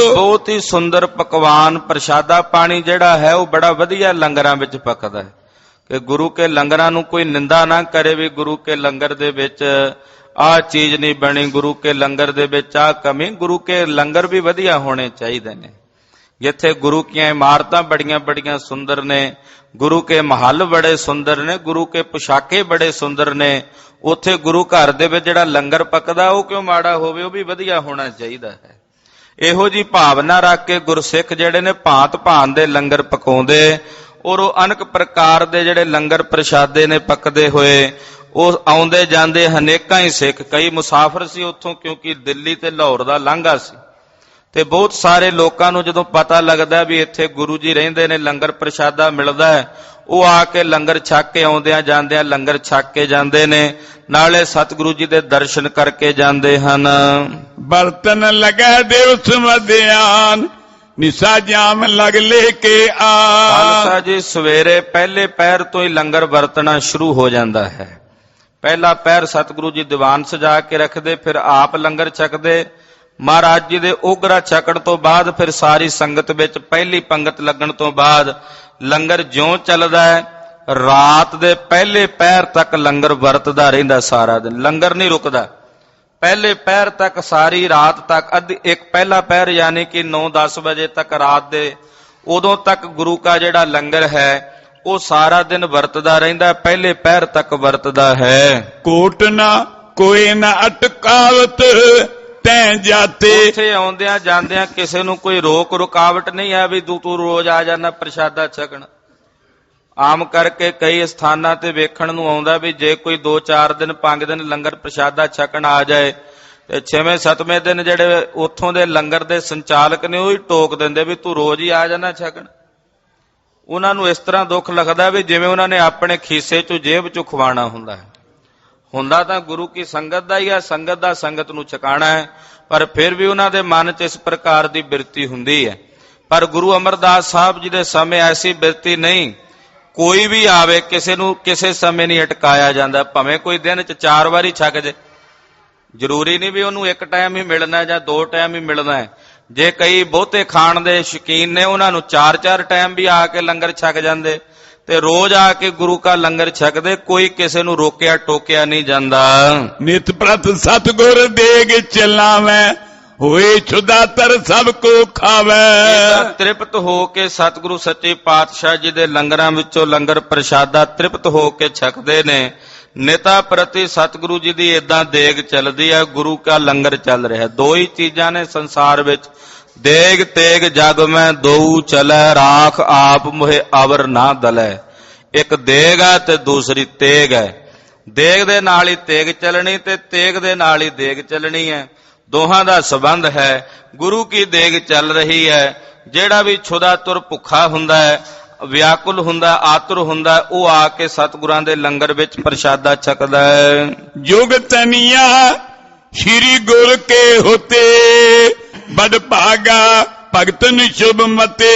ਬਹੁਤ ਹੀ ਸੁੰਦਰ ਪਕਵਾਨ ਪ੍ਰਸ਼ਾਦਾ ਪਾਣੀ ਜਿਹੜਾ ਹੈ ਉਹ ਬੜਾ ਵਧੀਆ ਲੰਗਰਾਂ ਵਿੱਚ ਪੱਕਦਾ ਹੈ ਕਿ ਗੁਰੂ ਕੇ ਲੰਗਰਾਂ ਨੂੰ ਕੋਈ ਨਿੰਦਾ ਨਾ ਕਰੇ ਵੀ ਗੁਰੂ ਕੇ ਲੰਗਰ ਦੇ ਵਿੱਚ ਆਹ ਚੀਜ਼ ਨਹੀਂ ਬਣੀ, ਗੁਰੂ ਕੇ ਲੰਗਰ ਦੇ ਵਿੱਚ ਆਹ ਕਮੀ। ਗੁਰੂ ਕੇ ਲੰਗਰ ਵੀ ਵਧੀਆ ਹੋਣੇ ਚਾਹੀਦੇ ਨੇ। ਜਿੱਥੇ ਗੁਰੂ ਕੀਆਂ ਇਮਾਰਤਾਂ ਬੜੀਆਂ ਬੜੀਆਂ ਸੁੰਦਰ ਨੇ, ਗੁਰੂ ਕੇ ਮਹੱਲ ਬੜੇ ਸੁੰਦਰ ਨੇ, ਗੁਰੂ ਕੇ ਪੁਸ਼ਾਕੇ ਬੜੇ ਸੁੰਦਰ ਨੇ, ਉੱਥੇ ਗੁਰੂ ਘਰ ਦੇ ਵਿੱਚ ਜਿਹੜਾ ਲੰਗਰ ਪੱਕਦਾ ਉਹ ਕਿਉਂ ਮਾੜਾ ਹੋਵੇ, ਉਹ ਵੀ ਵਧੀਆ ਹੋਣਾ ਚਾਹੀਦਾ ਹੈ। ਇਹੋ ਜੀ ਭਾਵਨਾ ਰੱਖ ਕੇ ਗੁਰਸਿੱਖ ਜਿਹੜੇ ਨੇ ਭਾਂਤ ਭਾਂਤ ਦੇ ਲੰਗਰ ਪਕਾਉਂਦੇ, ਔਰ ਉਹ ਅਨੇਕ ਪ੍ਰਕਾਰ ਦੇ ਜਿਹੜੇ ਲੰਗਰ ਪ੍ਰਸ਼ਾਦੇ ਨੇ ਪੱਕਦੇ ਹੋਏ, ਉਹ ਆਉਂਦੇ ਜਾਂਦੇ ਅਨੇਕਾਂ ਹੀ ਸਿੱਖ, ਕਈ ਮੁਸਾਫਰ ਸੀ ਉੱਥੋਂ, ਕਿਉਂਕਿ ਦਿੱਲੀ ਤੇ ਲਾਹੌਰ ਦਾ ਲਾਂਘਾ ਸੀ, ਤੇ ਬਹੁਤ ਸਾਰੇ ਲੋਕਾਂ ਨੂੰ ਜਦੋਂ ਪਤਾ ਲੱਗਦਾ ਵੀ ਇੱਥੇ ਗੁਰੂ ਜੀ ਰਹਿੰਦੇ ਨੇ, ਲੰਗਰ ਪ੍ਰਸ਼ਾਦਾ ਮਿਲਦਾ ਹੈ, ਉਹ ਆ ਕੇ ਲੰਗਰ ਛਕ ਕੇ ਆਉਂਦਿਆਂ ਜਾਂਦਿਆਂ ਲੰਗਰ ਛਕ ਕੇ ਜਾਂਦੇ ਨੇ, ਨਾਲੇ ਸਤਿਗੁਰੂ ਜੀ ਦੇ ਦਰਸ਼ਨ ਕਰਕੇ ਜਾਂਦੇ ਹਨ। ਬਰਤਨ ਲਗਾ ਦਿਵਸ ਮਧਿਆਨ, ਨਿਸਾ ਜਾਮ ਲਗ ਲੈ ਕੇ ਆ। ਖਾਲਸਾ ਜੀ ਸਵੇਰੇ ਪਹਿਲੇ ਪਹਿਰ ਤੋਂ ਹੀ ਲੰਗਰ ਵਰਤਣਾ ਸ਼ੁਰੂ ਹੋ ਜਾਂਦਾ ਹੈ। ਪਹਿਲਾ ਪਹਿਰ ਸਤਿਗੁਰੂ ਜੀ ਦੀਵਾਨ ਸਜਾ ਕੇ ਰੱਖਦੇ, ਫਿਰ ਆਪ ਲੰਗਰ ਛਕਦੇ। ਮਹਾਰਾਜ ਜੀ ਦੇ ਉਗਰਾ ਛਕਣ ਤੋਂ ਬਾਅਦ ਫਿਰ ਸਾਰੀ ਸੰਗਤ ਵਿੱਚ ਪਹਿਲੀ ਪੰਗਤ ਲੱਗਣ ਤੋਂ ਬਾਅਦ ਲੰਗਰ ਜਿਉਂ ਚੱਲਦਾ ਹੈ, ਰਾਤ ਦੇ ਪਹਿਲੇ ਪਹਿਰ ਤੱਕ ਲੰਗਰ ਵਰਤਦਾ ਰਹਿੰਦਾ। ਸਾਰਾ ਦਿਨ ਲੰਗਰ ਨਹੀਂ ਰੁਕਦਾ, ਪਹਿਲੇ ਪਹਿਰ ਤੱਕ, ਸਾਰੀ ਰਾਤ ਤੱਕ। ਇੱਕ ਪਹਿਲਾ ਪਹਿਰ ਯਾਨੀ ਕਿ 9-10 ਵਜੇ ਤੱਕ ਰਾਤ ਦੇ, ਉਦੋਂ ਤੱਕ ਗੁਰੂ ਕਾ ਜਿਹੜਾ ਲੰਗਰ ਹੈ ਉਹ ਸਾਰਾ ਦਿਨ ਵਰਤਦਾ ਰਹਿੰਦਾ, ਪਹਿਲੇ ਪਹਿਰ ਤੱਕ ਵਰਤਦਾ ਹੈ। ਕੋਟ ਨਾ ਕੋਈ ਨਾ ਅਟਕਾਵਤ ਤੈਂ ਜਾਤੇ। ਉੱਥੇ ਆਉਂਦਿਆਂ ਜਾਂਦਿਆਂ ਕਿਸੇ ਨੂੰ ਕੋਈ ਰੋਕ ਰੁਕਾਵਟ ਨਹੀਂ ਹੈ ਵੀ ਤੂੰ ਰੋਜ਼ ਆ ਜਾਣਾ ਪ੍ਰਸ਼ਾਦਾ ਛਕਣ। ਆਮ ਕਰਕੇ ਕਈ ਸਥਾਨਾਂ ਤੇ ਵੇਖਣ ਨੂੰ ਆਉਂਦਾ ਵੀ ਜੇ ਕੋਈ 2-4 ਦਿਨ 5 ਦਿਨ ਲੰਗਰ ਪ੍ਰਸ਼ਾਦਾ ਛਕਣ ਆ ਜਾਏ, ਤੇ 6ਵੇਂ-7ਵੇਂ ਦਿਨ ਜਿਹੜੇ ਉੱਥੋਂ ਦੇ ਲੰਗਰ ਦੇ ਸੰਚਾਲਕ ਨੇ ਉਹ ਹੀ ਟੋਕ ਦਿੰਦੇ ਵੀ ਤੂੰ ਰੋਜ਼ ਹੀ ਆ ਜਾਣਾ ਛਕਣ। ਉਹਨਾਂ ਨੂੰ ਇਸ ਤਰ੍ਹਾਂ ਦੁੱਖ ਲੱਗਦਾ ਵੀ ਜਿਵੇਂ ਉਹਨਾਂ ਨੇ ਆਪਣੇ ਖੀਸੇ ਚੋਂ ਜੇਬ ਚੋਂ ਖਵਾਣਾ ਹੁੰਦਾ ਹੈ। ਹੁੰਦਾ ਤਾਂ ਗੁਰੂ ਕੀ ਸੰਗਤ ਦਾ ਹੀ ਆ, ਸੰਗਤ ਦਾ ਸੰਗਤ ਨੂੰ ਛਕਾਣਾ ਹੈ, ਪਰ ਫਿਰ ਵੀ ਉਹਨਾਂ ਦੇ ਮਨ 'ਚ ਇਸ ਪ੍ਰਕਾਰ ਦੀ ਬਿਰਤੀ ਹੁੰਦੀ ਹੈ। ਪਰ ਗੁਰੂ ਅਮਰਦਾਸ ਸਾਹਿਬ ਜੀ ਦੇ ਸਮੇਂ ਐਸੀ ਬਿਰਤੀ ਨਹੀਂ। ਕੋਈ ਵੀ ਆਵੇ, ਕਿਸੇ ਨੂੰ ਕਿਸੇ ਸਮੇਂ ਨਹੀਂ ਅਟਕਾਇਆ ਜਾਂਦਾ, ਭਾਵੇਂ ਕੋਈ ਦਿਨ 'ਚ 4 ਵਾਰੀ ਛਕ ਜੇ। ਜ਼ਰੂਰੀ ਨਹੀਂ ਵੀ ਉਹਨੂੰ ਇੱਕ ਟਾਈਮ ਹੀ ਮਿਲਣਾ ਜਾਂ 2 ਟਾਈਮ ਹੀ ਮਿਲਣਾ ਹੈ। ਜੇ ਕਈ ਬਹੁਤੇ ਖਾਣ ਦੇ ਸ਼ੌਕੀਨ ਨੇ, ਉਹਨਾਂ ਨੂੰ 4-4 ਟਾਈਮ ਵੀ ਆ ਕੇ ਲੰਗਰ ਛਕ ਜਾਂਦੇ, ਤੇ ਰੋਜ਼ ਆ ਕੇ ਗੁਰੂ ਕਾ ਲੰਗਰ ਛਕਦੇ। ਕੋਈ ਕਿਸੇ ਨੂੰ ਰੋਕਿਆ ਟੋਕਿਆ ਨਹੀਂ ਜਾਂਦਾ। ਨਿਤ ਪ੍ਰਤ ਸਤਿਗੁਰ ਦੇਗ ਚਲਾਵੈ, ਹੋਏ ਛੁਦਾਤਰ ਸਭ ਕੋ ਖਾਵੈ। ਤ੍ਰਿਪਤ ਹੋ ਕੇ ਸਤਿਗੁਰੂ ਸੱਚੇ ਪਾਤਸ਼ਾਹ ਜੀ ਦੇ ਲੰਗਰਾਂ ਵਿੱਚੋਂ ਲੰਗਰ ਪ੍ਰਸ਼ਾਦਾ ਤ੍ਰਿਪਤ ਹੋ ਕੇ ਛਕਦੇ ਨੇ। ਨਿਤਾ ਪ੍ਰਤੀ ਸਤਿਗੁਰੂ ਜੀ ਦੀ ਏਦਾਂ ਦੇਗ ਚੱਲਦੀ ਹੈ, ਗੁਰੂ ਕਾ ਲੰਗਰ ਚੱਲ ਰਿਹਾ। 2 ਹੀ ਚੀਜ਼ਾਂ ਨੇ ਸੰਸਾਰ ਵਿੱਚ, ਦੇਗ ਤੇਗ ਜਗ ਮੈਂ ਦੋਊ ਚਲੈ, ਰਾਖ ਆਪ ਮੁਹਿ ਅਵਰ ਨਾ ਦਲੈ। ਇੱਕ ਦੇਗ ਹੈ ਤੇ ਦੂਸਰੀ ਤੇਗ ਹੈ। ਦੇਗ ਦੇ ਨਾਲ ਹੀ ਤੇਗ ਚੱਲਣੀ ਤੇ ਤੇਗ ਦੇ ਨਾਲ ਹੀ ਦੇਗ ਚੱਲਣੀ ਹੈ। ਦੋਹਾਂ ਦਾ ਸੰਬੰਧ ਹੈ। ਗੁਰੂ ਕੀ ਦੇਗ ਚੱਲ ਰਹੀ ਹੈ। ਜਿਹੜਾ ਵੀ ਛੁਦਾ ਤੁਰ ਭੁੱਖਾ ਹੁੰਦਾ ਹੈ, ਵਿਆਕੁਲ ਹੁੰਦਾ, ਆਤੁਰ ਹੁੰਦਾ, ਉਹ ਆ ਕੇ ਸਤਿਗੁਰਾਂ ਦੇ ਲੰਗਰ ਵਿੱਚ ਪ੍ਰਸ਼ਾਦਾ ਛਕਦਾ ਹੈ। ਜੁਗ ਤਨੀਆ ਸ਼੍ਰੀ ਗੁਰ ਕੇ ਹੋਤੇ, ਬੜ ਭਾਗਾ ਭਗਤਨ ਸ਼ੁਭ ਮਤੇ।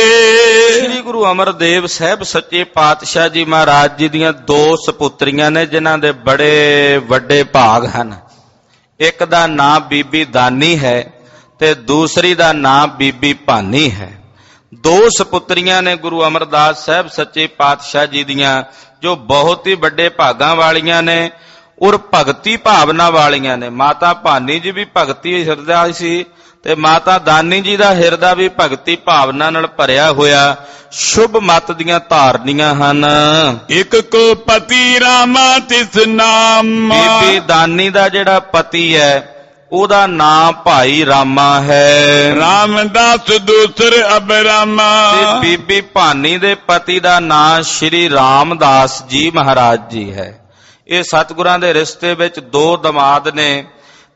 ਸ੍ਰੀ ਗੁਰੂ ਅਮਰਦੇਵ ਸਾਹਿਬ ਸੱਚੇ ਪਾਤਸ਼ਾਹ ਜੀ ਮਹਾਰਾਜ ਜੀ ਦੀਆਂ 2 ਸਪੁੱਤਰੀਆਂ ਨੇ, ਜਿਨ੍ਹਾਂ ਦੇ ਬੜੇ ਵੱਡੇ ਭਾਗ ਹਨ। ਇੱਕ ਦਾ ਨਾਂ ਬੀਬੀ ਦਾਨੀ ਹੈ ਤੇ ਦੂਸਰੀ ਦਾ ਨਾਂ ਬੀਬੀ ਭਾਨੀ ਹੈ। 2 ਸਪੁੱਤਰੀਆਂ ਨੇ ਗੁਰੂ ਅਮਰਦਾਸ ਸਾਹਿਬ ਸੱਚੇ ਪਾਤਸ਼ਾਹ ਜੀ ਦੀਆਂ, ਜੋ ਬਹੁਤ ਹੀ ਵੱਡੇ ਭਾਗਾਂ ਵਾਲੀਆਂ ਨੇ ਔਰ ਭਗਤੀ ਭਾਵਨਾ ਵਾਲੀਆਂ ਨੇ। ਮਾਤਾ ਭਾਨੀ ਜੀ ਵੀ ਭਗਤੀ ਹਿਰਦਾ ਸੀ ਤੇ ਮਾਤਾ ਦਾਨੀ ਜੀ ਦਾ ਹਿਰਦਾ ਵੀ ਭਗਤੀ ਭਾਵਨਾ ਨਾਲ ਭਰਿਆ ਹੋਇਆ ਸ਼ੁਭ ਮਤ ਦੀਆਂ ਧਾਰਨੀਆਂ ਹਨ। ਇੱਕ ਕੋ ਪਤੀ ਰਾਮਾ ਤਿਸ ਨਾਮ। ਬੀਬੀ ਦਾਨੀ ਦਾ ਜਿਹੜਾ ਪਤੀ ਹੈ ਉਹਦਾ ਨਾਮ ਭਾਈ ਰਾਮਾ ਹੈ। ਰਾਮਦਾਸ ਦੂਸਰ ਅਬਰਾਮਾ। ਤੇ ਬੀਬੀ ਭਾਨੀ ਦੇ ਪਤੀ ਦਾ ਨਾਮ ਸ਼੍ਰੀ ਰਾਮਦਾਸ ਜੀ ਮਹਾਰਾਜ ਜੀ ਹੈ। ਇਹ ਸਤਿਗੁਰਾਂ ਦੇ ਰਿਸ਼ਤੇ ਵਿੱਚ 2 ਦਮਾਦ ਨੇ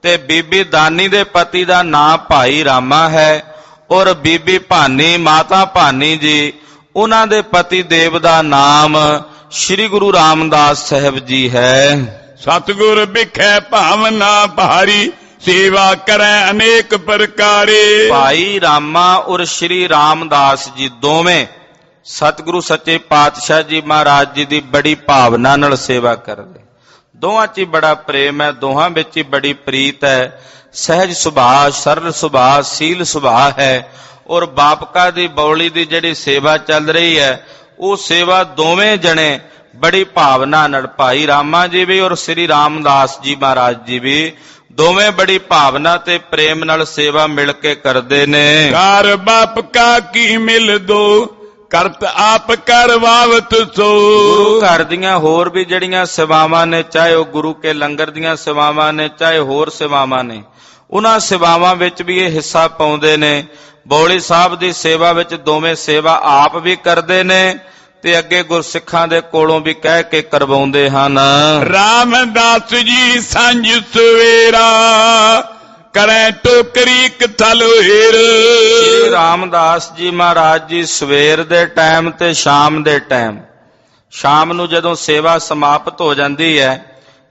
ਤੇ ਬੀਬੀ ਦਾਨੀ ਦੇ ਪਤੀ ਦਾ ਨਾਮ ਭਾਈ ਰਾਮਾ ਹੈ, ਔਰ ਬੀਬੀ ਭਾਨੀ ਮਾਤਾ ਭਾਨੀ ਜੀ, ਉਹਨਾਂ ਦੇ ਪਤੀ ਦੇਵ ਦਾ ਨਾਮ ਸ਼੍ਰੀ ਗੁਰੂ ਰਾਮਦਾਸ ਸਾਹਿਬ ਜੀ ਹੈ। ਸਤਿਗੁਰ ਵਿਖੇ ਭਾਵਨਾ ਭਾਰੀ, ਸੇਵਾ ਕਰੈ ਅਨੇਕ ਪ੍ਰਕਾਰੇ। ਭਾਈ ਰਾਮਾ ਔਰ ਸ਼੍ਰੀ ਰਾਮਦਾਸ ਜੀ ਦੋਵੇਂ ਸਤਿਗੁਰੂ ਸੱਚੇ ਪਾਤਸ਼ਾਹ ਜੀ ਮਹਾਰਾਜ ਜੀ ਦੀ ਬੜੀ ਭਾਵਨਾ ਨਾਲ ਸੇਵਾ ਕਰਦੇ। ਦੋਹਾਂ 'ਚ ਹੀ ਬੜਾ ਪ੍ਰੇਮ ਹੈ, ਦੋਹਾਂ ਵਿੱਚ ਹੀ ਬੜੀ ਪ੍ਰੀਤ ਹੈ। ਸਹਿਜ ਸੁਭਾਅ, ਸਰਲ ਸੁਭਾਅ, ਸੀਲ ਸੁਭਾਅ ਹੈ। ਔਰ ਬਾਪਕਾ ਦੀ ਬੌਲੀ ਦੀ ਜਿਹੜੀ ਸੇਵਾ ਚੱਲ ਰਹੀ ਹੈ, ਉਹ ਸੇਵਾ ਦੋਵੇਂ ਜਣੇ ਬੜੀ ਭਾਵਨਾ ਨਾਲ, ਭਾਈ ਰਾਮਾ ਜੀ ਵੀ ਔਰ ਸ੍ਰੀ ਰਾਮਦਾਸ ਜੀ ਮਹਾਰਾਜ ਜੀ ਵੀ ਦੋਵੇਂ ਬੜੀ ਭਾਵਨਾ ਤੇ ਪ੍ਰੇਮ ਨਾਲ ਸੇਵਾ ਮਿਲ ਕੇ ਕਰਦੇ ਨੇ। ਕਾਰ ਬਾਪ ਕਾ ਕੀ ਮਿਲ ਦੋ, ਕਰਤ ਆਪ ਕਰਵਾਵਤ ਸੋ। ਗੁਰੂ ਘਰ ਦੀਆਂ ਹੋਰ ਵੀ ਜਿਹੜੀਆਂ ਸੇਵਾਵਾਂ ਨੇ, ਚਾਹੇ ਉਹ ਗੁਰੂ ਕੇ ਲੰਗਰ ਦੀਆਂ ਸੇਵਾਵਾਂ ਨੇ, ਚਾਹੇ ਹੋਰ ਸੇਵਾਵਾਂ ਨੇ, ਉਹਨਾਂ ਸੇਵਾਵਾਂ ਵਿੱਚ ਵੀ ਇਹ ਹਿੱਸਾ ਪਾਉਂਦੇ ਨੇ। ਬੌਲੀ ਸਾਹਿਬ ਦੀ ਸੇਵਾ ਵਿੱਚ ਦੋਵੇਂ ਸੇਵਾ ਆਪ ਵੀ ਕਰਦੇ ਨੇ ਤੇ ਅੱਗੇ ਗੁਰਸਿੱਖਾਂ ਦੇ ਕੋਲੋਂ ਵੀ ਕਹਿ ਕੇ ਕਰਵਾਉਂਦੇ ਹਨ। ਰਾਮਦਾਸ ਜੀ ਸਾਂਝ ਸਵੇਰਾ, ਕਰੈ ਟੋਕਰੀ ਕਥਲ ਹੀਰ। ਸ੍ਰੀ ਰਾਮਦਾਸ ਜੀ ਮਹਾਰਾਜ ਜੀ ਸਵੇਰ ਦੇ ਟਾਈਮ ਤੇ ਸ਼ਾਮ ਦੇ ਟਾਈਮ, ਸ਼ਾਮ ਨੂੰ ਜਦੋਂ ਸੇਵਾ ਸਮਾਪਤ ਹੋ ਜਾਂਦੀ ਹੈ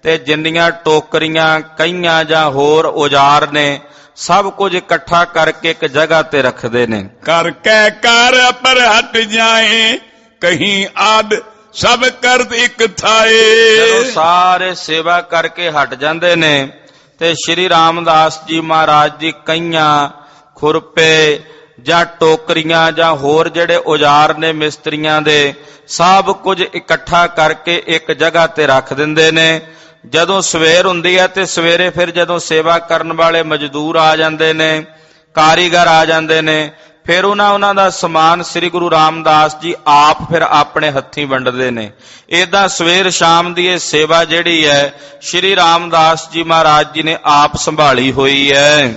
ਤੇ ਜਿੰਨੀਆਂ ਟੋਕਰੀਆਂ, ਕਈਆਂ ਜਾਂ ਹੋਰ ਔਜ਼ਾਰ ਨੇ, ਸਭ ਕੁਝ ਇਕੱਠਾ ਕਰਕੇ ਇੱਕ ਜਗ੍ਹਾ ਤੇ ਰੱਖਦੇ ਨੇ। ਕਰ ਕੈ ਕਾਰ ਪਰ ਹਟ ਜਾਏ, ਕਹੀਂ ਆਦ ਸਭ ਕਰਤ ਇਕ ਥਾਏ। ਜਦੋਂ ਸਾਰੇ ਸੇਵਾ ਕਰਕੇ ਹਟ ਜਾਂਦੇ ਨੇ ਤੇ ਸ਼੍ਰੀ ਰਾਮਦਾਸ ਜੀ ਮਹਾਰਾਜ ਜੀ ਕਈਆਂ, ਖੁਰਪੇ ਜਾਂ ਟੋਕਰੀਆਂ ਜਾਂ ਹੋਰ ਜਿਹੜੇ ਔਜ਼ਾਰ ਨੇ ਮਿਸਤਰੀਆਂ ਦੇ, ਸਭ ਕੁਝ ਇਕੱਠਾ ਕਰਕੇ ਇੱਕ ਜਗ੍ਹਾ ਤੇ ਰੱਖ ਦਿੰਦੇ ਨੇ। ਜਦੋਂ ਸਵੇਰ ਹੁੰਦੀ ਹੈ ਤੇ ਸਵੇਰੇ ਫਿਰ ਜਦੋਂ ਸੇਵਾ ਕਰਨ ਵਾਲੇ ਮਜ਼ਦੂਰ ਆ ਜਾਂਦੇ ਨੇ, ਕਾਰੀਗਰ ਆ ਜਾਂਦੇ ਨੇ, ਫਿਰ ਉਹਨਾਂ ਦਾ ਸਮਾਨ ਸ੍ਰੀ ਗੁਰੂ ਰਾਮਦਾਸ ਜੀ ਆਪ ਫਿਰ ਆਪਣੇ ਹੱਥੀਂ ਵੰਡਦੇ ਨੇ। ਏਦਾਂ ਸਵੇਰ ਸ਼ਾਮ ਦੀ ਇਹ ਸੇਵਾ ਜਿਹੜੀ ਹੈ ਸ੍ਰੀ ਰਾਮਦਾਸ ਜੀ ਮਹਾਰਾਜ ਜੀ ਨੇ ਆਪ ਸੰਭਾਲੀ ਹੋਈ ਹੈ।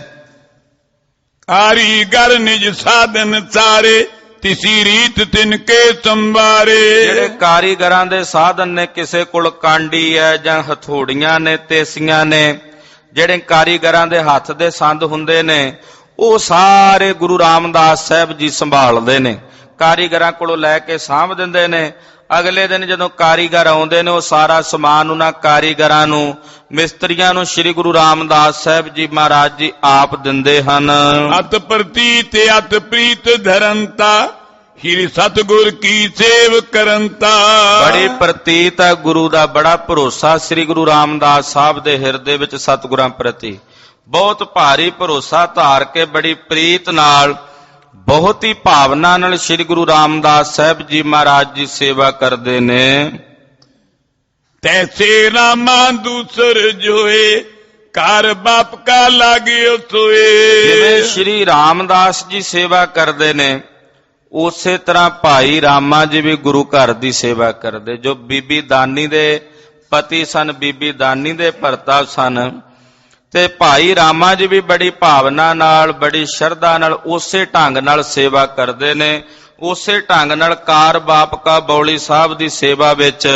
ਕਾਰੀਗਰ ਨਿਜ ਸਾਧਨ ਸਾਰੇ, ਤਿਸੀ ਰੀਤ ਤਿਨ ਕੇ ਸੰਵਾਰੇ। ਜਿਹੜੇ ਕਾਰੀਗਰਾਂ ਦੇ ਸਾਧਨ ਨੇ, ਕਿਸੇ ਕੋਲ ਕਾਂਡੀ ਹੈ ਜਾਂ ਹਥੌੜੀਆਂ ਨੇ, ਤੇਸੀਆਂ ਨੇ, ਜਿਹੜੇ ਕਾਰੀਗਰਾਂ ਦੇ ਹੱਥ ਦੇ ਸੰਦ ਹੁੰਦੇ ਨੇ, ਉਹ ਸਾਰੇ ਗੁਰੂ ਰਾਮਦਾਸ ਸਾਹਿਬ ਜੀ ਸੰਭਾਲਦੇ ਨੇ। ਕਾਰੀਗਰਾਂ ਕੋਲੋਂ ਲੈ ਕੇ ਸਾਂਭ ਦਿੰਦੇ ਨੇ। ਅਗਲੇ ਦਿਨ ਜਦੋਂ ਕਾਰੀਗਰ ਆਉਂਦੇ ਨੇ, ਉਹ ਸਾਰਾ ਸਮਾਨ ਉਹਨਾਂ ਕਾਰੀਗਰਾਂ ਨੂੰ, ਮਿਸਤਰੀਆਂ ਨੂੰ ਸ੍ਰੀ ਗੁਰੂ ਰਾਮਦਾਸ ਸਾਹਿਬ ਜੀ ਮਹਾਰਾਜ ਜੀ ਆਪ ਦਿੰਦੇ ਹਨ। ਅਤ ਪ੍ਰਤੀਤ ਅਤ ਪ੍ਰੀਤ ਧਰੰਤਾ, ਹੀਰ ਸਤਿਗੁਰ ਕੀ ਸੇਵ ਕਰੰਤਾ। ਬੜੀ ਪ੍ਰਤੀਤ ਹੈ, ਗੁਰੂ ਦਾ ਬੜਾ ਭਰੋਸਾ ਸ੍ਰੀ ਗੁਰੂ ਰਾਮਦਾਸ ਸਾਹਿਬ ਦੇ ਹਿਰਦੇ ਵਿੱਚ ਸਤਿਗੁਰਾਂ ਪ੍ਰਤੀ। ਬਹੁਤ ਭਾਰੀ ਭਰੋਸਾ ਧਾਰ ਕੇ ਬੜੀ ਪ੍ਰੀਤ ਨਾਲ, ਬਹੁਤ ਹੀ ਭਾਵਨਾ ਨਾਲ ਸ੍ਰੀ ਗੁਰੂ ਰਾਮਦਾਸ ਸਾਹਿਬ ਜੀ ਮਹਾਰਾਜ ਜੀ ਸੇਵਾ ਕਰਦੇ ਨੇ। ਤੈਸੇ ਰਾਮਾ ਦੂਸਰ ਜੋਏ, ਘਰ ਬਾਪ ਕਾ ਲਾਗਿਓ ਸੋਏ। ਜਿਵੇਂ ਸ੍ਰੀ ਰਾਮਦਾਸ ਜੀ ਸੇਵਾ ਕਰਦੇ ਨੇ, ਉਸੇ ਤਰ੍ਹਾਂ ਭਾਈ ਰਾਮਾ ਜੀ ਵੀ ਗੁਰੂ ਘਰ ਦੀ ਸੇਵਾ ਕਰਦੇ, ਜੋ ਬੀਬੀ ਦਾਨੀ ਦੇ ਪਤੀ ਸਨ, ਬੀਬੀ ਦਾਨੀ ਦੇ ਭਰਤਾ ਸਨ। ਤੇ ਭਾਈ ਰਾਮਾ ਜੀ ਵੀ ਬੜੀ ਭਾਵਨਾ ਨਾਲ, ਬੜੀ ਸ਼ਰਧਾ ਨਾਲ, ਉਸੇ ਢੰਗ ਨਾਲ ਸੇਵਾ ਕਰਦੇ ਨੇ। ਉਸੇ ਢੰਗ ਨਾਲ ਕਾਰ ਬਾਪ ਕਾ ਬੌਲੀ ਸਾਹਿਬ ਦੀ ਸੇਵਾ ਵਿੱਚ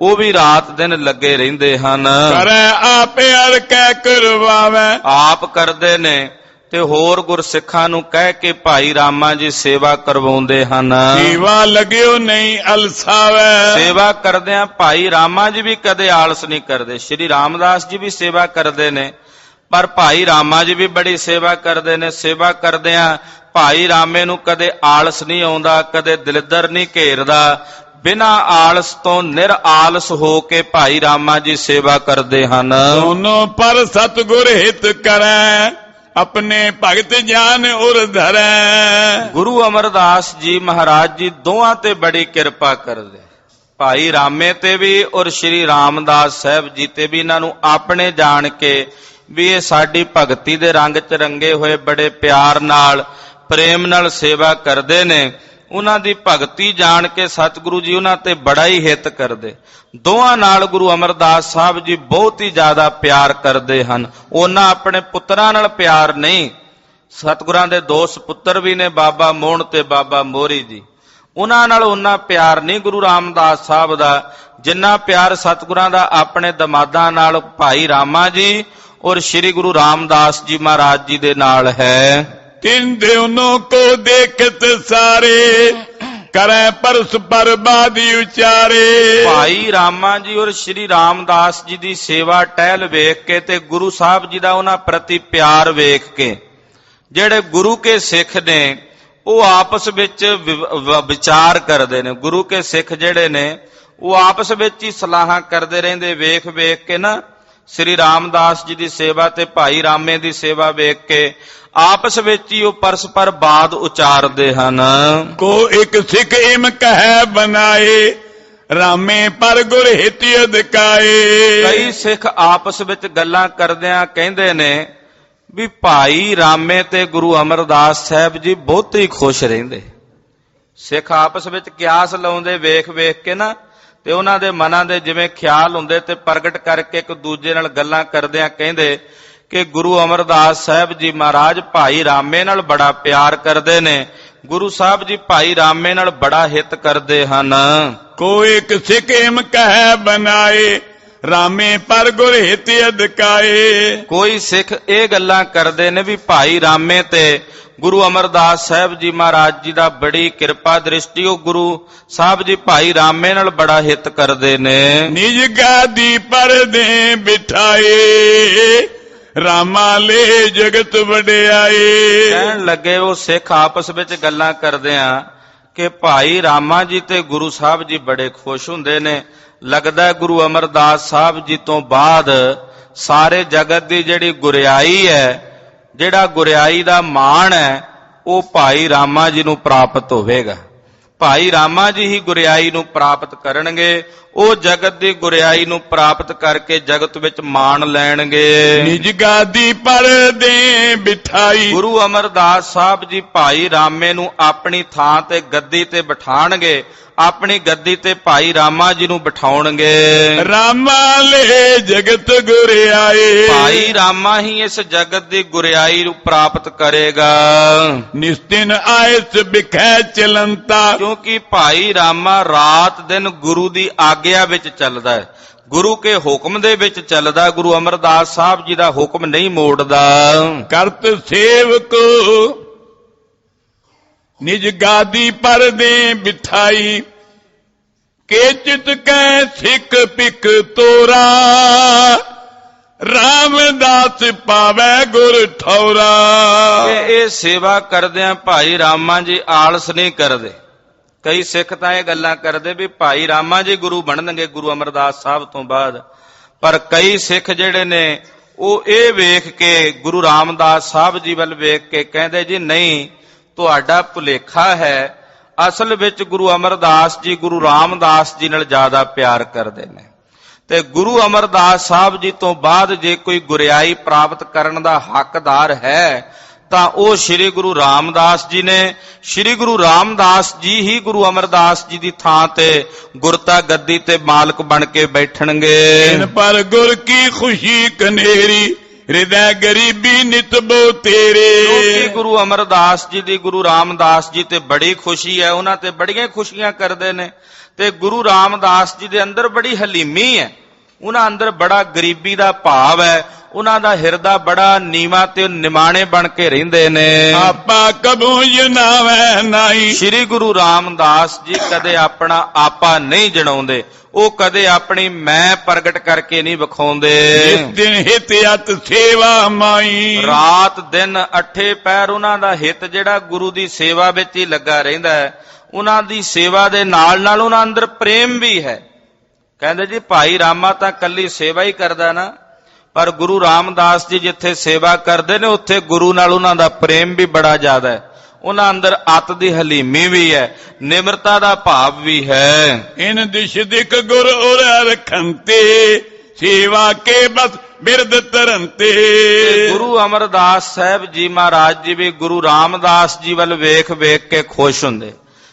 ਉਹ ਵੀ ਰਾਤ ਦਿਨ ਲੱਗੇ ਰਹਿੰਦੇ ਹਨ। ਕਰੈ ਆਪੇ ਅਰ ਕੈ ਕਰਵਾਵੇ, ਆਪ ਕਰਦੇ ਨੇ ਤੇ ਹੋਰ ਗੁਰਸਿੱਖਾਂ ਨੂੰ ਕਹਿ ਕੇ ਭਾਈ ਰਾਮਾ ਜੀ ਸੇਵਾ ਕਰਵਾਉਂਦੇ ਹਨ। ਸੇਵਾ ਲਗਿਓ ਨਹੀਂ ਅਲਸਾਵੇ। ਸੇਵਾ ਕਰਦਿਆਂ ਭਾਈ ਰਾਮਾ ਜੀ ਵੀ ਕਦੇ ਆਲਸ ਨਹੀਂ ਕਰਦੇ। ਸ਼੍ਰੀ ਰਾਮਦਾਸ ਜੀ ਵੀ ਸੇਵਾ ਕਰਦੇ ਨੇ, ਪਰ ਭਾਈ ਰਾਮਾ ਜੀ ਵੀ ਬੜੀ ਸੇਵਾ ਕਰਦੇ ਨੇ। ਸੇਵਾ ਕਰਦਿਆਂ ਭਾਈ ਰਾਮੇ ਨੂੰ ਕਦੇ ਆਲਸ ਨਹੀਂ ਆਉਂਦਾ, ਕਦੇ ਦਿਲਦਰ ਨਹੀਂ ਘੇਰਦਾ। ਬਿਨਾਂ ਆਲਸ ਤੋਂ ਨਿਰਆਲਸ ਹੋ ਕੇ ਭਾਈ ਰਾਮਾ ਜੀ ਸੇਵਾ ਕਰਦੇ ਹਨ। ਦੋਨੋਂ ਪਰ ਸਤਿਗੁਰ ਹਿਤ ਕਰੈ, ਆਪਣੇ ਭਗਤ ਜਾਨ ਉਰ ਧਰੈ। ਗੁਰੂ ਅਮਰਦਾਸ ਜੀ ਮਹਾਰਾਜ ਜੀ ਦੋਹਾਂ ਤੇ ਬੜੀ ਕਿਰਪਾ ਕਰਦੇ, ਭਾਈ ਰਾਮੇ ਤੇ ਵੀ ਔਰ ਸ਼੍ਰੀ ਰਾਮਦਾਸ ਸਾਹਿਬ ਜੀ ਤੇ ਵੀ। ਇਹਨਾਂ ਨੂੰ ਆਪਣੇ ਜਾਣ ਕੇ ਵੀ ਇਹ ਸਾਡੀ ਭਗਤੀ ਦੇ ਰੰਗ ਚ ਰੰਗੇ ਹੋਏ, ਬੜੇ ਪਿਆਰ ਨਾਲ, ਪ੍ਰੇਮ ਨਾਲ ਸੇਵਾ ਕਰਦੇ ਨੇ। ਉਹਨਾਂ ਦੀ ਭਗਤੀ ਜਾਣ ਕੇ ਸਤਿਗੁਰੂ ਜੀ ਉਹਨਾਂ ਤੇ ਬੜਾ ਹੀ ਹਿੱਤ ਕਰਦੇ। ਦੋਹਾਂ ਨਾਲ ਗੁਰੂ ਅਮਰਦਾਸ ਸਾਹਿਬ ਜੀ ਬਹੁਤ ਹੀ ਜ਼ਿਆਦਾ ਪਿਆਰ ਕਰਦੇ ਹਨ। ਉਹਨਾਂ ਆਪਣੇ ਪੁੱਤਰਾਂ ਨਾਲ ਪਿਆਰ ਨਹੀਂ। ਸਤਿਗੁਰਾਂ ਦੇ ਦੋ ਸੁਪੁੱਤਰ ਵੀ ਨੇ, ਬਾਬਾ ਮੋਹਣ ਤੇ ਬਾਬਾ ਮੋਹਰੀ ਜੀ। ਉਹਨਾਂ ਨਾਲ ਉਹਨਾਂ ਪਿਆਰ ਨਹੀਂ ਗੁਰੂ ਰਾਮਦਾਸ ਸਾਹਿਬ ਦਾ, ਜਿੰਨਾ ਪਿਆਰ ਸਤਿਗੁਰਾਂ ਦਾ ਆਪਣੇ ਦਮਾਦਾਂ ਨਾਲ, ਭਾਈ ਰਾਮਾ ਜੀ ਔਰ ਸ਼੍ਰੀ ਗੁਰੂ ਰਾਮਦਾਸ ਜੀ ਮਹਾਰਾਜ ਜੀ ਦੇ ਨਾਲ ਹੈ। ਤਿੰਨ ਦੋਨੋਂ ਕੋ ਦੇਖਤ ਸਾਰੇ, ਕਰੈ ਪਰਸ ਬਰਬਾਦੀ ਉਚਾਰੇ। ਭਾਈ ਰਾਮਾ ਜੀ ਔਰ ਸ਼੍ਰੀ ਰਾਮਦਾਸ ਜੀ ਦੀ ਸੇਵਾ ਟਹਿਲ ਵੇਖ ਕੇ ਤੇ ਗੁਰੂ ਸਾਹਿਬ ਜੀ ਦਾ ਉਹਨਾਂ ਪ੍ਰਤੀ ਪਿਆਰ ਵੇਖ ਕੇ, ਜਿਹੜੇ ਗੁਰੂ ਕੇ ਸਿੱਖ ਨੇ ਉਹ ਆਪਸ ਵਿੱਚ ਵਿਚਾਰ ਕਰਦੇ ਨੇ। ਗੁਰੂ ਕੇ ਸਿੱਖ ਜਿਹੜੇ ਨੇ ਉਹ ਆਪਸ ਵਿੱਚ ਹੀ ਸਲਾਹਾਂ ਕਰਦੇ ਰਹਿੰਦੇ। ਵੇਖ ਵੇਖ ਕੇ ਨਾ ਸ੍ਰੀ ਰਾਮਦਾਸ ਜੀ ਦੀ ਸੇਵਾ ਤੇ ਭਾਈ ਰਾਮੇ ਦੀ ਸੇਵਾ ਵੇਖ ਕੇ ਆਪਸ ਵਿੱਚ ਹੀ ਉਹ ਪਰਸਪਰ ਬਾਦ ਉਚਾਰਦੇ ਹਨ। ਕੋ ਇੱਕ ਸਿੱਖ ਇਮ ਕਹਿ ਬਨਾਏ, ਰਾਮੇ ਪਰ ਗੁਰ ਹਿਤਿ ਅਧਿਕਾਏ। ਕਈ ਸਿੱਖ ਆਪਸ ਵਿੱਚ ਗੱਲਾਂ ਕਰਦਿਆਂ ਕਹਿੰਦੇ ਨੇ ਵੀ ਭਾਈ ਰਾਮੇ ਤੇ ਗੁਰੂ ਅਮਰਦਾਸ ਸਾਹਿਬ ਜੀ ਬਹੁਤ ਹੀ ਖੁਸ਼ ਰਹਿੰਦੇ। ਸਿੱਖ ਆਪਸ ਵਿੱਚ ਕਿਆਸ ਲਾਉਂਦੇ ਵੇਖ ਵੇਖ ਕੇ ਨਾ, ਤੇ ਉਹਨਾਂ ਦੇ ਮਨਾਂ ਦੇ ਜਿਵੇਂ ਖਿਆਲ ਹੁੰਦੇ ਤੇ ਪ੍ਰਗਟ ਕਰਕੇ ਇੱਕ ਦੂਜੇ ਨਾਲ ਗੱਲਾਂ ਕਰਦਿਆਂ ਕਹਿੰਦੇ ਕਿ ਗੁਰੂ ਅਮਰਦਾਸ ਸਾਹਿਬ ਜੀ ਮਹਾਰਾਜ ਭਾਈ ਰਾਮੇ ਨਾਲ ਬੜਾ ਪਿਆਰ ਕਰਦੇ ਨੇ, ਗੁਰੂ ਸਾਹਿਬ ਜੀ ਭਾਈ ਰਾਮੇ ਨਾਲ ਬੜਾ ਹਿੱਤ ਕਰਦੇ ਹਨ। ਕੋਈ ਕਿਸਿ ਕੇਮ ਕਹਿ ਬਨਾਏ, ਰਾਮੇ ਪਰ ਗੁਰ ਹਿਤਿ ਅਧਿਕਾਏ। ਕੋਈ ਸਿੱਖ ਇਹ ਗੱਲਾਂ ਕਰਦੇ ਨੇ ਵੀ ਭਾਈ ਰਾਮੇ ਤੇ ਗੁਰੂ ਅਮਰਦਾਸ ਸਾਹਿਬ ਜੀ ਮਹਾਰਾਜ ਜੀ ਦਾ ਬੜੀ ਕਿਰਪਾ ਦ੍ਰਿਸ਼ਟੀ, ਉਹ ਗੁਰੂ ਸਾਹਿਬ ਜੀ ਭਾਈ ਰਾਮੇ ਨਾਲ ਬੜਾ ਹਿੱਤ ਕਰਦੇ ਨੇ। ਨਿਜ ਗਾਦੀ ਪਰ ਦੇ ਬਿਠਾਏ, ਰਾਮਾ ਲੈ ਜਗਤ ਵਡਿਆਏ। ਕਹਿਣ ਲੱਗੇ ਉਹ ਸਿੱਖ ਆਪਸ ਵਿੱਚ ਗੱਲਾਂ ਕਰਦੇ ਆ ਕਿ ਭਾਈ ਰਾਮਾ ਜੀ ਤੇ ਗੁਰੂ ਸਾਹਿਬ ਜੀ ਬੜੇ ਖੁਸ਼ ਹੁੰਦੇ ਨੇ। ਲੱਗਦਾ ਗੁਰੂ ਅਮਰਦਾਸ ਸਾਹਿਬ ਜੀ ਤੋਂ ਬਾਅਦ ਸਾਰੇ ਜਗਤ ਦੀ ਜਿਹੜੀ ਗੁਰਿਆਈ ਹੈ, ਜਿਹੜਾ ਗੁਰਿਆਈ ਦਾ ਮਾਣ ਹੈ, ਉਹ ਭਾਈ ਰਾਮਾ ਜੀ ਨੂੰ ਪ੍ਰਾਪਤ ਹੋਵੇਗਾ। ਭਾਈ ਰਾਮਾ ਜੀ ਹੀ ਗੁਰਿਆਈ ਨੂੰ ਪ੍ਰਾਪਤ ਕਰਨਗੇ। ਉਹ ਜਗਤ ਦੀ ਗੁਰਿਆਈ ਨੂੰ ਪ੍ਰਾਪਤ ਕਰਕੇ ਜਗਤ ਵਿੱਚ ਮਾਣ ਲੈਣਗੇ। ਨਿਜ ਗਾਦੀ ਪਰ ਦੇ ਬਿਠਾਈ, ਗੁਰੂ ਅਮਰਦਾਸ ਸਾਹਿਬ ਜੀ ਭਾਈ ਰਾਮੇ ਨੂੰ ਆਪਣੀ ਥਾਂ ਤੇ ਗੱਦੀ ਤੇ ਬਿਠਾਣਗੇ, ਆਪਣੀ ਗੱਦੀ ਤੇ ਭਾਈ ਰਾਮਾ ਜੀ ਨੂੰ ਬਿਠਾਉਣਗੇ। ਰਾਮਾ ਲੈ ਜਗਤ ਗੁਰਿਆਏ, ਭਾਈ ਰਾਮਾ ਹੀ ਇਸ ਜਗਤ ਦੀ ਗੁਰਿਆਈ ਨੂੰ ਪ੍ਰਾਪਤ ਕਰੇਗਾ। ਨਿਸਤਿਨ ਆਇਸ ਬਿਖੈ ਚਲੰਤਾ, ਕਿਉਂਕਿ ਭਾਈ ਰਾਮਾ ਰਾਤ ਦਿਨ ਗੁਰੂ ਦੀ ਆਗਿਆ ਵਿੱਚ ਚੱਲਦਾ ਹੈ, ਗੁਰੂ ਕੇ ਹੁਕਮ ਦੇ ਵਿੱਚ ਚੱਲਦਾ। ਗੁਰੂ ਅਮਰਦਾਸ ਸਾਹਿਬ ਜੀ ਦਾ ਹੁਕਮ ਨਹੀਂ ਮੋੜਦਾ। ਕਰਤ ਸੇਵਕ ਨਿਜ ਗਾਦੀ ਪਰ ਦੇ ਬਿਠਾਈ, ਕੇ ਚਿਤ ਕੈ ਸਿੱਖ ਪਿਕ ਤੋਰਾ, ਰਾਮਦਾਸ ਪਾਵੈ ਗੁਰ ਠੌਰਾ। ਇਹ ਸੇਵਾ ਕਰਦਿਆਂ ਭਾਈ ਰਾਮਾ ਜੀ ਆਲਸ ਨਹੀਂ ਕਰਦੇ। ਕਈ ਸਿੱਖ ਤਾਂ ਇਹ ਗੱਲਾਂ ਕਰਦੇ ਵੀ ਭਾਈ ਰਾਮਾ ਜੀ ਗੁਰੂ ਬਣਨਗੇ ਗੁਰੂ ਅਮਰਦਾਸ ਸਾਹਿਬ ਤੋਂ ਬਾਅਦ, ਪਰ ਕਈ ਸਿੱਖ ਜਿਹੜੇ ਨੇ ਉਹ ਇਹ ਵੇਖ ਕੇ ਗੁਰੂ ਰਾਮਦਾਸ ਸਾਹਿਬ ਜੀ ਵੱਲ ਵੇਖ ਕੇ ਕਹਿੰਦੇ ਜੀ ਨਹੀਂ, ਤੁਹਾਡਾ ਭੁਲੇਖਾ ਹੈ। ਅਸਲ ਵਿੱਚ ਗੁਰੂ ਅਮਰਦਾਸ ਜੀ ਗੁਰੂ ਰਾਮਦਾਸ ਜੀ ਨਾਲ ਜ਼ਿਆਦਾ ਪਿਆਰ ਕਰਦੇ ਨੇ, ਤੇ ਗੁਰੂ ਅਮਰਦਾਸ ਸਾਹਿਬ ਜੀ ਤੋਂ ਬਾਅਦ ਜੇ ਕੋਈ ਗੁਰਿਆਈ ਪ੍ਰਾਪਤ ਕਰਨ ਦਾ ਹੱਕਦਾਰ ਹੈ ਤਾਂ ਉਹ ਸ੍ਰੀ ਗੁਰੂ ਰਾਮਦਾਸ ਜੀ ਨੇ। ਸ੍ਰੀ ਗੁਰੂ ਰਾਮਦਾਸ ਜੀ ਹੀ ਗੁਰੂ ਅਮਰਦਾਸ ਜੀ ਦੀ ਥਾਂ ਤੇ ਗੁਰਤਾ ਗੱਦੀ ਤੇ ਮਾਲਕ ਬਣ ਕੇ ਬੈਠਣਗੇ। ਇਨ ਪਰ ਗੁਰ ਕੀ ਖੁਸ਼ੀ ਕਨੇਰੀ, ਹਿਰਦੈ ਗਰੀਬੀ ਨਿਤਬੋ ਤੇਰੇ। ਕਿਉਂਕਿ ਗੁਰੂ ਅਮਰਦਾਸ ਜੀ ਦੀ ਗੁਰੂ ਰਾਮਦਾਸ ਜੀ ਤੇ ਬੜੀ ਖੁਸ਼ੀ ਹੈ, ਉਹਨਾਂ ਤੇ ਬੜੀਆਂ ਖੁਸ਼ੀਆਂ ਕਰਦੇ ਨੇ, ਤੇ ਗੁਰੂ ਰਾਮਦਾਸ ਜੀ ਦੇ ਅੰਦਰ ਬੜੀ ਹਲੀਮੀ ਹੈ, ਉਹਨਾਂ ਅੰਦਰ ਬੜਾ ਗਰੀਬੀ ਦਾ ਭਾਵ ਹੈ, ਉਹਨਾਂ ਦਾ ਹਿਰਦਾ ਬੜਾ ਨੀਵਾਂ ਤੇ ਨਿਮਾਣੇ ਬਣ ਕੇ ਰਹਿੰਦੇ ਨੇ। ਆਪਾ ਕਬੂ ਜਨਾਵੈ ਨਾਈ, ਸ੍ਰੀ ਗੁਰੂ ਰਾਮਦਾਸ ਜੀ ਕਦੇ ਆਪਣਾ ਆਪਾ ਨਹੀਂ ਜਣਾਉਂਦੇ, ਉਹ ਕਦੇ ਆਪਣੀ ਮੈਂ ਪ੍ਰਗਟ ਕਰਕੇ ਨਹੀਂ ਵਿਖਾਉਂਦੇ। ਜਿਸ ਦਿਨ ਹਿਤ ਅਤ ਸੇਵਾ ਮਾਈ, ਰਾਤ ਦਿਨ ਅੱਠੇ ਪੈਰ ਉਹਨਾਂ ਦਾ ਹਿੱਤ ਜਿਹੜਾ ਗੁਰੂ ਦੀ ਸੇਵਾ ਵਿੱਚ ਹੀ ਲੱਗਾ ਰਹਿੰਦਾ ਹੈ। ਉਹਨਾਂ ਦੀ ਸੇਵਾ ਦੇ ਨਾਲ ਨਾਲ ਉਹਨਾਂ ਅੰਦਰ ਪ੍ਰੇਮ ਵੀ ਹੈ। ਕਹਿੰਦੇ ਜੀ ਭਾਈ ਰਾਮਾ ਤਾਂ ਕੱਲੀ ਸੇਵਾ ਹੀ ਕਰਦਾ ਨਾ, ਪਰ ਗੁਰੂ ਰਾਮਦਾਸ ਜੀ ਜਿੱਥੇ ਸੇਵਾ ਕਰਦੇ ਨੇ ਉੱਥੇ ਗੁਰੂ ਨਾਲ ਉਹਨਾਂ ਦਾ ਪ੍ਰੇਮ ਵੀ ਬੜਾ ਜ਼ਿਆਦਾ ਹੈ। ਉਹਨਾਂ ਅੰਦਰ ਅਤ ਦੀ ਹਲੀਮੀ ਵੀ ਹੈ, ਨਿਮਰਤਾ ਦਾ ਭਾਵ ਵੀ ਹੈ। ਇਨ ਦਿਸ਼ ਦਿਕ ਗੁਰ ਉਰ ਰਖੰਤੇ, ਸੇਵਾ ਕੇ ਬਸ ਬਿਰਦ ਤਰੰਤੇ। ਗੁਰੂ ਅਮਰਦਾਸ ਸਾਹਿਬ ਜੀ ਮਹਾਰਾਜ ਜੀ ਵੀ ਗੁਰੂ ਰਾਮਦਾਸ ਜੀ ਵੱਲ ਵੇਖ ਵੇਖ ਕੇ ਖੁਸ਼ ਹੁੰਦੇ।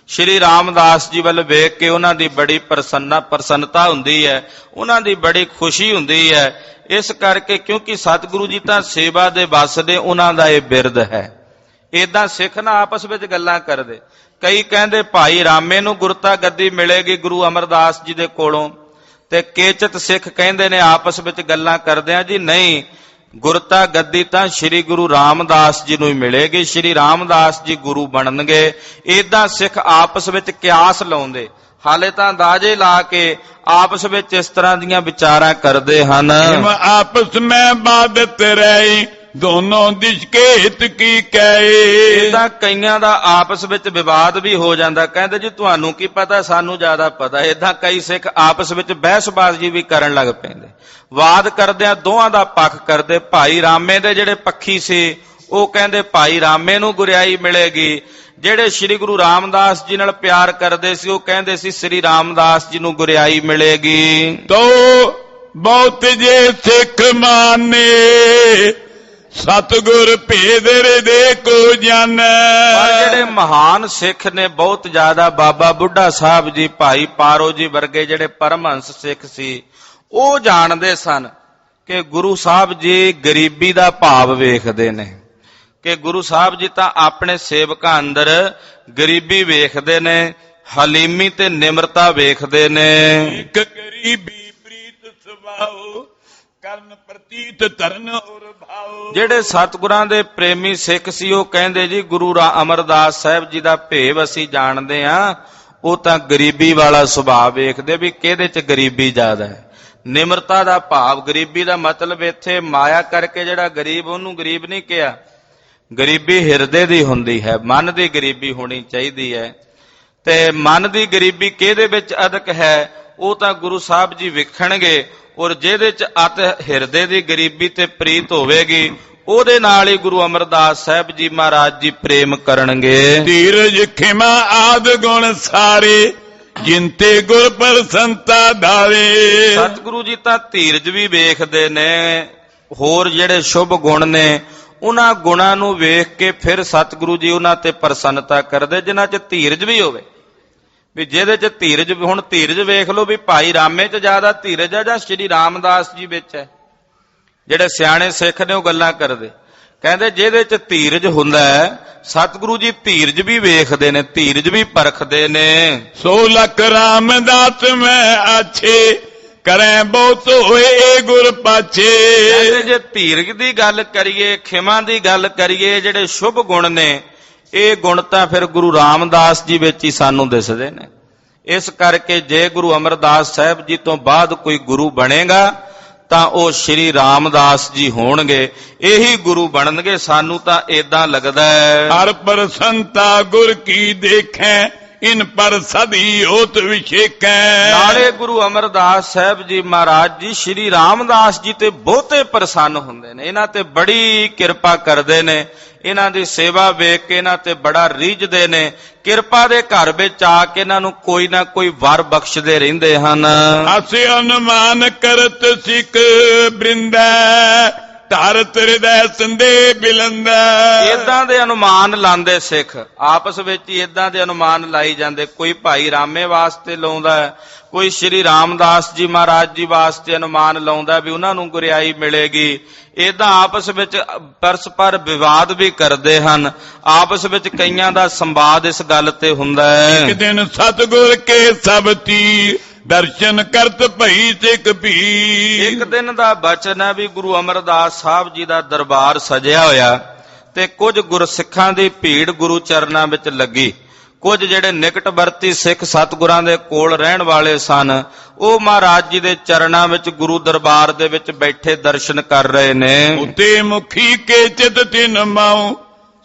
ਸ਼੍ਰੀ ਰਾਮਦਾਸ ਜੀ ਵੱਲ ਵੇਖ ਕੇ ਉਹਨਾਂ ਦੀ ਬੜੀ ਪ੍ਰਸੰਨਤਾ ਹੁੰਦੀ ਹੈ, ਉਹਨਾਂ ਦੀ ਬੜੀ ਖੁਸ਼ੀ ਹੁੰਦੀ ਹੈ। ਇਸ ਕਰਕੇ ਕਿਉਂਕਿ ਸਤਿਗੁਰੂ ਜੀ ਤਾਂ ਸੇਵਾ ਦੇ ਵੱਸ ਦੇ, ਉਹਨਾਂ ਦਾ ਇਹ ਬਿਰਦ ਹੈ। ਏਦਾਂ ਸਿੱਖ ਨਾ ਆਪਸ ਵਿੱਚ ਗੱਲਾਂ ਕਰਦੇ। ਕਈ ਕਹਿੰਦੇ ਭਾਈ ਰਾਮੇ ਨੂੰ ਗੁਰਤਾ ਗੱਦੀ ਮਿਲੇਗੀ ਗੁਰੂ ਅਮਰਦਾਸ ਜੀ ਦੇ ਕੋਲੋਂ, ਤੇ ਕੇਚਤ ਸਿੱਖ ਕਹਿੰਦੇ ਨੇ ਆਪਸ ਵਿੱਚ ਗੱਲਾਂ ਕਰਦਿਆਂ ਜੀ ਨਹੀਂ, ਗੁਰਤਾ ਗੱਦੀ ਤਾਂ ਸ੍ਰੀ ਗੁਰੂ ਰਾਮਦਾਸ ਜੀ ਨੂੰ ਹੀ ਮਿਲੇਗੀ, ਸ੍ਰੀ ਰਾਮਦਾਸ ਜੀ ਗੁਰੂ ਬਣਨਗੇ। ਏਦਾਂ ਸਿੱਖ ਆਪਸ ਵਿੱਚ ਕਿਆਸ ਲਾਉਂਦੇ, ਹਾਲੇ ਤਾਂ ਅੰਦਾਜ਼ੇ ਲਾ ਕੇ ਆਪਸ ਵਿੱਚ ਇਸ ਤਰ੍ਹਾਂ ਦੀਆਂ ਵਿਚਾਰਾਂ ਕਰਦੇ ਹਨ। ਆਪਸ ਮੈਂ ਬਾਦਤ ਰਹੀ, ਦੋਨੋਂ ਦਿਸ਼ ਕੇ ਹਿਤ ਕੀ ਕਹੇ। ਏਦਾਂ ਕਈਆਂ ਦਾ ਆਪਸ ਵਿੱਚ ਵਿਵਾਦ ਵੀ ਹੋ ਜਾਂਦਾ, ਕਹਿੰਦੇ ਜੀ ਤੁਹਾਨੂੰ ਕੀ ਪਤਾ, ਸਾਨੂੰ ਜ਼ਿਆਦਾ ਪਤਾ। ਏਦਾਂ ਕਈ ਸਿੱਖ ਆਪਸ ਵਿੱਚ ਬਹਿਸਬਾਜ਼ੀ ਵੀ ਕਰਨ ਲੱਗ ਪੈਂਦੇ, ਵਾਦ ਕਰਦਿਆਂ ਦੋਹਾਂ ਦਾ ਪੱਖ ਕਰਦੇ। ਭਾਈ ਰਾਮੇ ਦੇ ਜਿਹੜੇ ਪੱਖੀ ਸੀ ਉਹ ਕਹਿੰਦੇ ਭਾਈ ਰਾਮੇ ਨੂੰ ਗੁਰਿਆਈ ਮਿਲੇਗੀ, ਜਿਹੜੇ ਸ੍ਰੀ ਗੁਰੂ ਰਾਮਦਾਸ ਜੀ ਨਾਲ ਪਿਆਰ ਕਰਦੇ ਸੀ ਉਹ ਕਹਿੰਦੇ ਸੀ ਸ੍ਰੀ ਰਾਮਦਾਸ ਜੀ ਨੂੰ ਗੁਰਿਆਈ ਮਿਲੇਗੀ। ਤੋ ਬਹੁਤ ਜੇ ਸਿੱਖ ਮਾਨੇ ਸਤਿਗੁਰ ਭੇਦ ਹਿਰਦੇ ਕੋ ਜਾਣੈ। ਪਰ ਜਿਹੜੇ ਮਹਾਨ ਸਿੱਖ ਨੇ ਬਹੁਤ ਜ਼ਿਆਦਾ, ਬਾਬਾ ਬੁੱਢਾ ਸਾਹਿਬ ਜੀ, ਭਾਈ ਪਾਰੋ ਜੀ ਵਰਗੇ ਜਿਹੜੇ ਪਰਮਹੰਸ ਸਿੱਖ ਸੀ, ਉਹ ਜਾਣਦੇ ਸਨ ਕਿ ਗੁਰੂ ਸਾਹਿਬ ਜੀ ਗਰੀਬੀ ਦਾ ਭਾਵ ਵੇਖਦੇ ਨੇ, ਕਿ ਗੁਰੂ ਸਾਹਿਬ ਜੀ ਤਾਂ ਆਪਣੇ ਸੇਵਕਾਂ ਅੰਦਰ ਗਰੀਬੀ ਵੇਖਦੇ ਨੇ, ਹਲੀਮੀ ਤੇ ਨਿਮਰਤਾ ਵੇਖਦੇ ਨੇ। ਇੱਕ ਗਰੀਬੀ ਪ੍ਰੀਤ ਸੁਭਾਉ ਕਰਨ ਪ੍ਰਤੀਤ ਧਰਨ ਔਰ ਭਾਉ। ਜਿਹੜੇ ਸਤਿਗੁਰਾਂ ਦੇ ਪ੍ਰੇਮੀ ਸਿੱਖ ਸੀ ਉਹ ਕਹਿੰਦੇ ਜੀ ਗੁਰੂ ਅਮਰਦਾਸ ਸਾਹਿਬ ਜੀ ਦਾ ਭੇਵ ਅਸੀਂ ਜਾਣਦੇ ਹਾਂ, ਉਹ ਤਾਂ ਗਰੀਬੀ ਵਾਲਾ ਸੁਭਾਅ ਵੇਖਦੇ ਵੀ ਕਿਹਦੇ ਚ ਗਰੀਬੀ ਜ਼ਿਆਦਾ ਹੈ। ਨਿਮਰਤਾ ਦਾ ਭਾਵ, ਗਰੀਬੀ ਦਾ ਮਤਲਬ ਇੱਥੇ ਮਾਇਆ ਕਰਕੇ ਜਿਹੜਾ ਗਰੀਬ, ਉਹਨੂੰ ਗਰੀਬ ਨਹੀਂ ਕਿਹਾ। ਗਰੀਬੀ ਹਿਰਦੇ ਦੀ ਹੁੰਦੀ ਹੈ, ਮਨ ਦੀ ਗਰੀਬੀ ਹੋਣੀ ਚਾਹੀਦੀ ਹੈ। ਤੇ ਮਨ ਦੀ ਗਰੀਬੀ ਕਿਹਦੇ ਵਿੱਚ ਅਦਕ ਹੈ, ਉਹ ਤਾਂ ਗੁਰੂ ਸਾਹਿਬ ਜੀ ਵੇਖਣਗੇ। ਔਰ ਜਿਹਦੇ ਚ ਅਤ ਹਿਰਦੇ ਦੀ ਗਰੀਬੀ ਤੇ ਪ੍ਰੀਤ ਹੋਵੇਗੀ, ਉਹਦੇ ਨਾਲ ਹੀ ਗੁਰੂ ਅਮਰਦਾਸ ਸਾਹਿਬ ਜੀ ਮਹਾਰਾਜ ਜੀ ਪ੍ਰੇਮ ਕਰਨਗੇ। ਧੀਰਜ ਖਿਮਾ ਆਦ ਗੁਣ ਸਾਰੇ ਜਿੰਤੇ ਗੁਰ ਪ੍ਰਸੰਤਾ ਧਾਰੇ। ਸਤਿਗੁਰੂ ਜੀ ਤਾਂ ਧੀਰਜ ਵੀ ਵੇਖਦੇ ਨੇ, ਹੋਰ ਜਿਹੜੇ ਸ਼ੁਭ ਗੁਣ ਨੇ ਉਹਨਾਂ ਗੁਣਾਂ ਨੂੰ ਵੇਖ ਕੇ ਫਿਰ ਸਤਿਗੁਰੂ ਜੀ ਉਹਨਾਂ ਤੇ ਪ੍ਰਸੰਨਤਾ ਕਰਦੇ, ਜਿਨ੍ਹਾਂ 'ਚ ਧੀਰਜ ਵੀ ਹੋਵੇ। ਵੀ ਜਿਹਦੇ 'ਚ ਧੀਰਜ, ਹੁਣ ਧੀਰਜ ਵੇਖ ਲਓ ਵੀ ਭਾਈ ਰਾਮੇ 'ਚ ਜ਼ਿਆਦਾ ਧੀਰਜ ਹੈ ਜਾਂ ਸ਼੍ਰੀ ਰਾਮਦਾਸ ਜੀ ਵਿੱਚ ਹੈ। ਜਿਹੜੇ ਸਿਆਣੇ ਸਿੱਖ ਨੇ ਉਹ ਗੱਲਾਂ ਕਰਦੇ, ਕਹਿੰਦੇ ਜਿਹਦੇ 'ਚ ਧੀਰਜ ਹੁੰਦਾ ਹੈ, ਸਤਿਗੁਰੂ ਜੀ ਧੀਰਜ ਵੀ ਵੇਖਦੇ ਨੇ, ਧੀਰਜ ਵੀ ਪਰਖਦੇ ਨੇ। 100 ਲੱਖ ਰਾਮਦਾਸ ਮੈਂ ਆਛੇ ਕਰੈ ਬਹੁਤ ਹੋਏ ਗੁਰ ਪਾਛੇ। ਕਹਿੰਦੇ ਜੇ ਧੀਰਜ ਦੀ ਗੱਲ ਕਰੀਏ, ਖਿਮਾ ਦੀ ਗੱਲ ਕਰੀਏ, ਜਿਹੜੇ ਸ਼ੁਭ ਗੁਣ ਨੇ, ਇਹ ਗੁਣ ਤਾਂ ਫਿਰ ਗੁਰੂ ਰਾਮਦਾਸ ਜੀ ਵਿੱਚ ਹੀ ਸਾਨੂੰ ਦਿਸਦੇ ਨੇ। ਇਸ ਕਰਕੇ ਜੇ ਗੁਰੂ ਅਮਰਦਾਸ ਸਾਹਿਬ ਜੀ ਤੋਂ ਬਾਅਦ ਕੋਈ ਗੁਰੂ ਬਣੇਗਾ ਤਾਂ ਉਹ ਸ਼੍ਰੀ ਰਾਮਦਾਸ ਜੀ ਹੋਣਗੇ, ਇਹੀ ਗੁਰੂ ਬਣਨਗੇ। ਸਾਨੂੰ ਤਾਂ ਏਦਾਂ ਲੱਗਦਾ ਹੈ। ਹਰ ਪ੍ਰਸੰਤਾ ਗੁਰ ਕੀ ਦੇਖੈ ਇਨ ਪਰ ਸਦੀ ਹੋਤ ਵਿਸ਼ੇਕੈ। ਨਾਲੇ ਗੁਰੂ ਅਮਰਦਾਸ ਸਾਹਿਬ ਜੀ ਮਹਾਰਾਜ ਜੀ ਸ਼੍ਰੀ ਰਾਮਦਾਸ ਜੀ ਤੇ ਬਹੁਤੇ ਪ੍ਰਸੰਨ ਹੁੰਦੇ ਨੇ, ਇਹਨਾਂ ਤੇ ਬੜੀ ਕਿਰਪਾ ਕਰਦੇ ਨੇ, ਇਹਨਾਂ ਦੀ ਸੇਵਾ ਵੇਖ ਕੇ ਇਹਨਾਂ ਤੇ ਬੜਾ ਰੀਝਦੇ ਨੇ। ਕਿਰਪਾ ਦੇ ਘਰ ਵਿੱਚ ਆ ਕੇ ਇਹਨਾਂ ਨੂੰ ਕੋਈ ਨਾ ਕੋਈ ਵਰ ਬਖਸ਼ਦੇ ਰਹਿੰਦੇ ਹਨ। ਅਸਿ ਅਨੁਮਾਨ ਕਰਤ ਸਿੱਖ ਬ੍ਰਿੰਦੈ ਧਰਤ ਹਿਰਦੈ ਸੰਦੇ ਬਿਲੰਦਾ। ਇਦਾਂ ਦੇ ਅਨੁਮਾਨ ਲਾਉਂਦੇ ਸਿੱਖ, ਆਪਸ ਵਿੱਚ ਹੀ ਇਦਾਂ ਦੇ ਅਨੁਮਾਨ ਲਾਈ ਜਾਂਦੇ। ਕੋਈ ਭਾਈ ਰਾਮੇ ਵਾਸਤੇ ਲਾਉਂਦਾ, ਕੋਈ ਸ਼੍ਰੀ ਰਾਮਦਾਸ ਜੀ ਮਹਾਰਾਜ ਜੀ ਵਾਸਤੇ ਅਨੁਮਾਨ ਲਾਉਂਦਾ ਵੀ ਉਹਨਾਂ ਨੂੰ ਗੁਰਿਆਈ ਮਿਲੇਗੀ। ਇਦਾਂ ਆਪਸ ਵਿੱਚ ਪਰਸਪਰ ਵਿਵਾਦ ਵੀ ਕਰਦੇ ਹਨ। ਆਪਸ ਵਿੱਚ ਕਈਆਂ ਦਾ ਸੰਵਾਦ ਇਸ ਗੱਲ ਤੇ ਹੁੰਦਾ ਹੈ। ਇੱਕ ਦਿਨ ਸਤਿਗੁਰ ਕੇ ਸਬਤੀ ਦਰਸ਼ਨ ਕਰਤ ਭਈ ਸਿੱਖ ਭੀ। ਇੱਕ ਦਿਨ ਦਾ ਬਚਨ ਹੈ ਵੀ ਗੁਰੂ ਅਮਰਦਾਸ ਸਾਹਿਬ ਜੀ ਦਾ ਦਰਬਾਰ ਸਜਿਆ ਹੋਇਆ ਤੇ ਕੁਝ ਗੁਰਸਿੱਖਾਂ ਦੀ ਭੀੜ ਗੁਰੂ ਚਰਨਾਂ ਵਿੱਚ ਲੱਗੀ। ਕੁਝ ਜਿਹੜੇ ਨਿਕਟਵਰਤੀ ਸਿੱਖ ਸਤਿਗੁਰਾਂ ਦੇ ਕੋਲ ਰਹਿਣ ਵਾਲੇ ਸਨ, ਉਹ ਮਹਾਰਾਜ ਜੀ ਦੇ ਚਰਨਾਂ ਵਿੱਚ ਗੁਰੂ ਦਰਬਾਰ ਦੇ ਵਿੱਚ ਬੈਠੇ ਦਰਸ਼ਨ ਕਰ ਰਹੇ ਨੇ। ਉਤੇ ਮੁਖੀ ਕੇ ਚਿਤ ਤਿਨ ਮਾਉ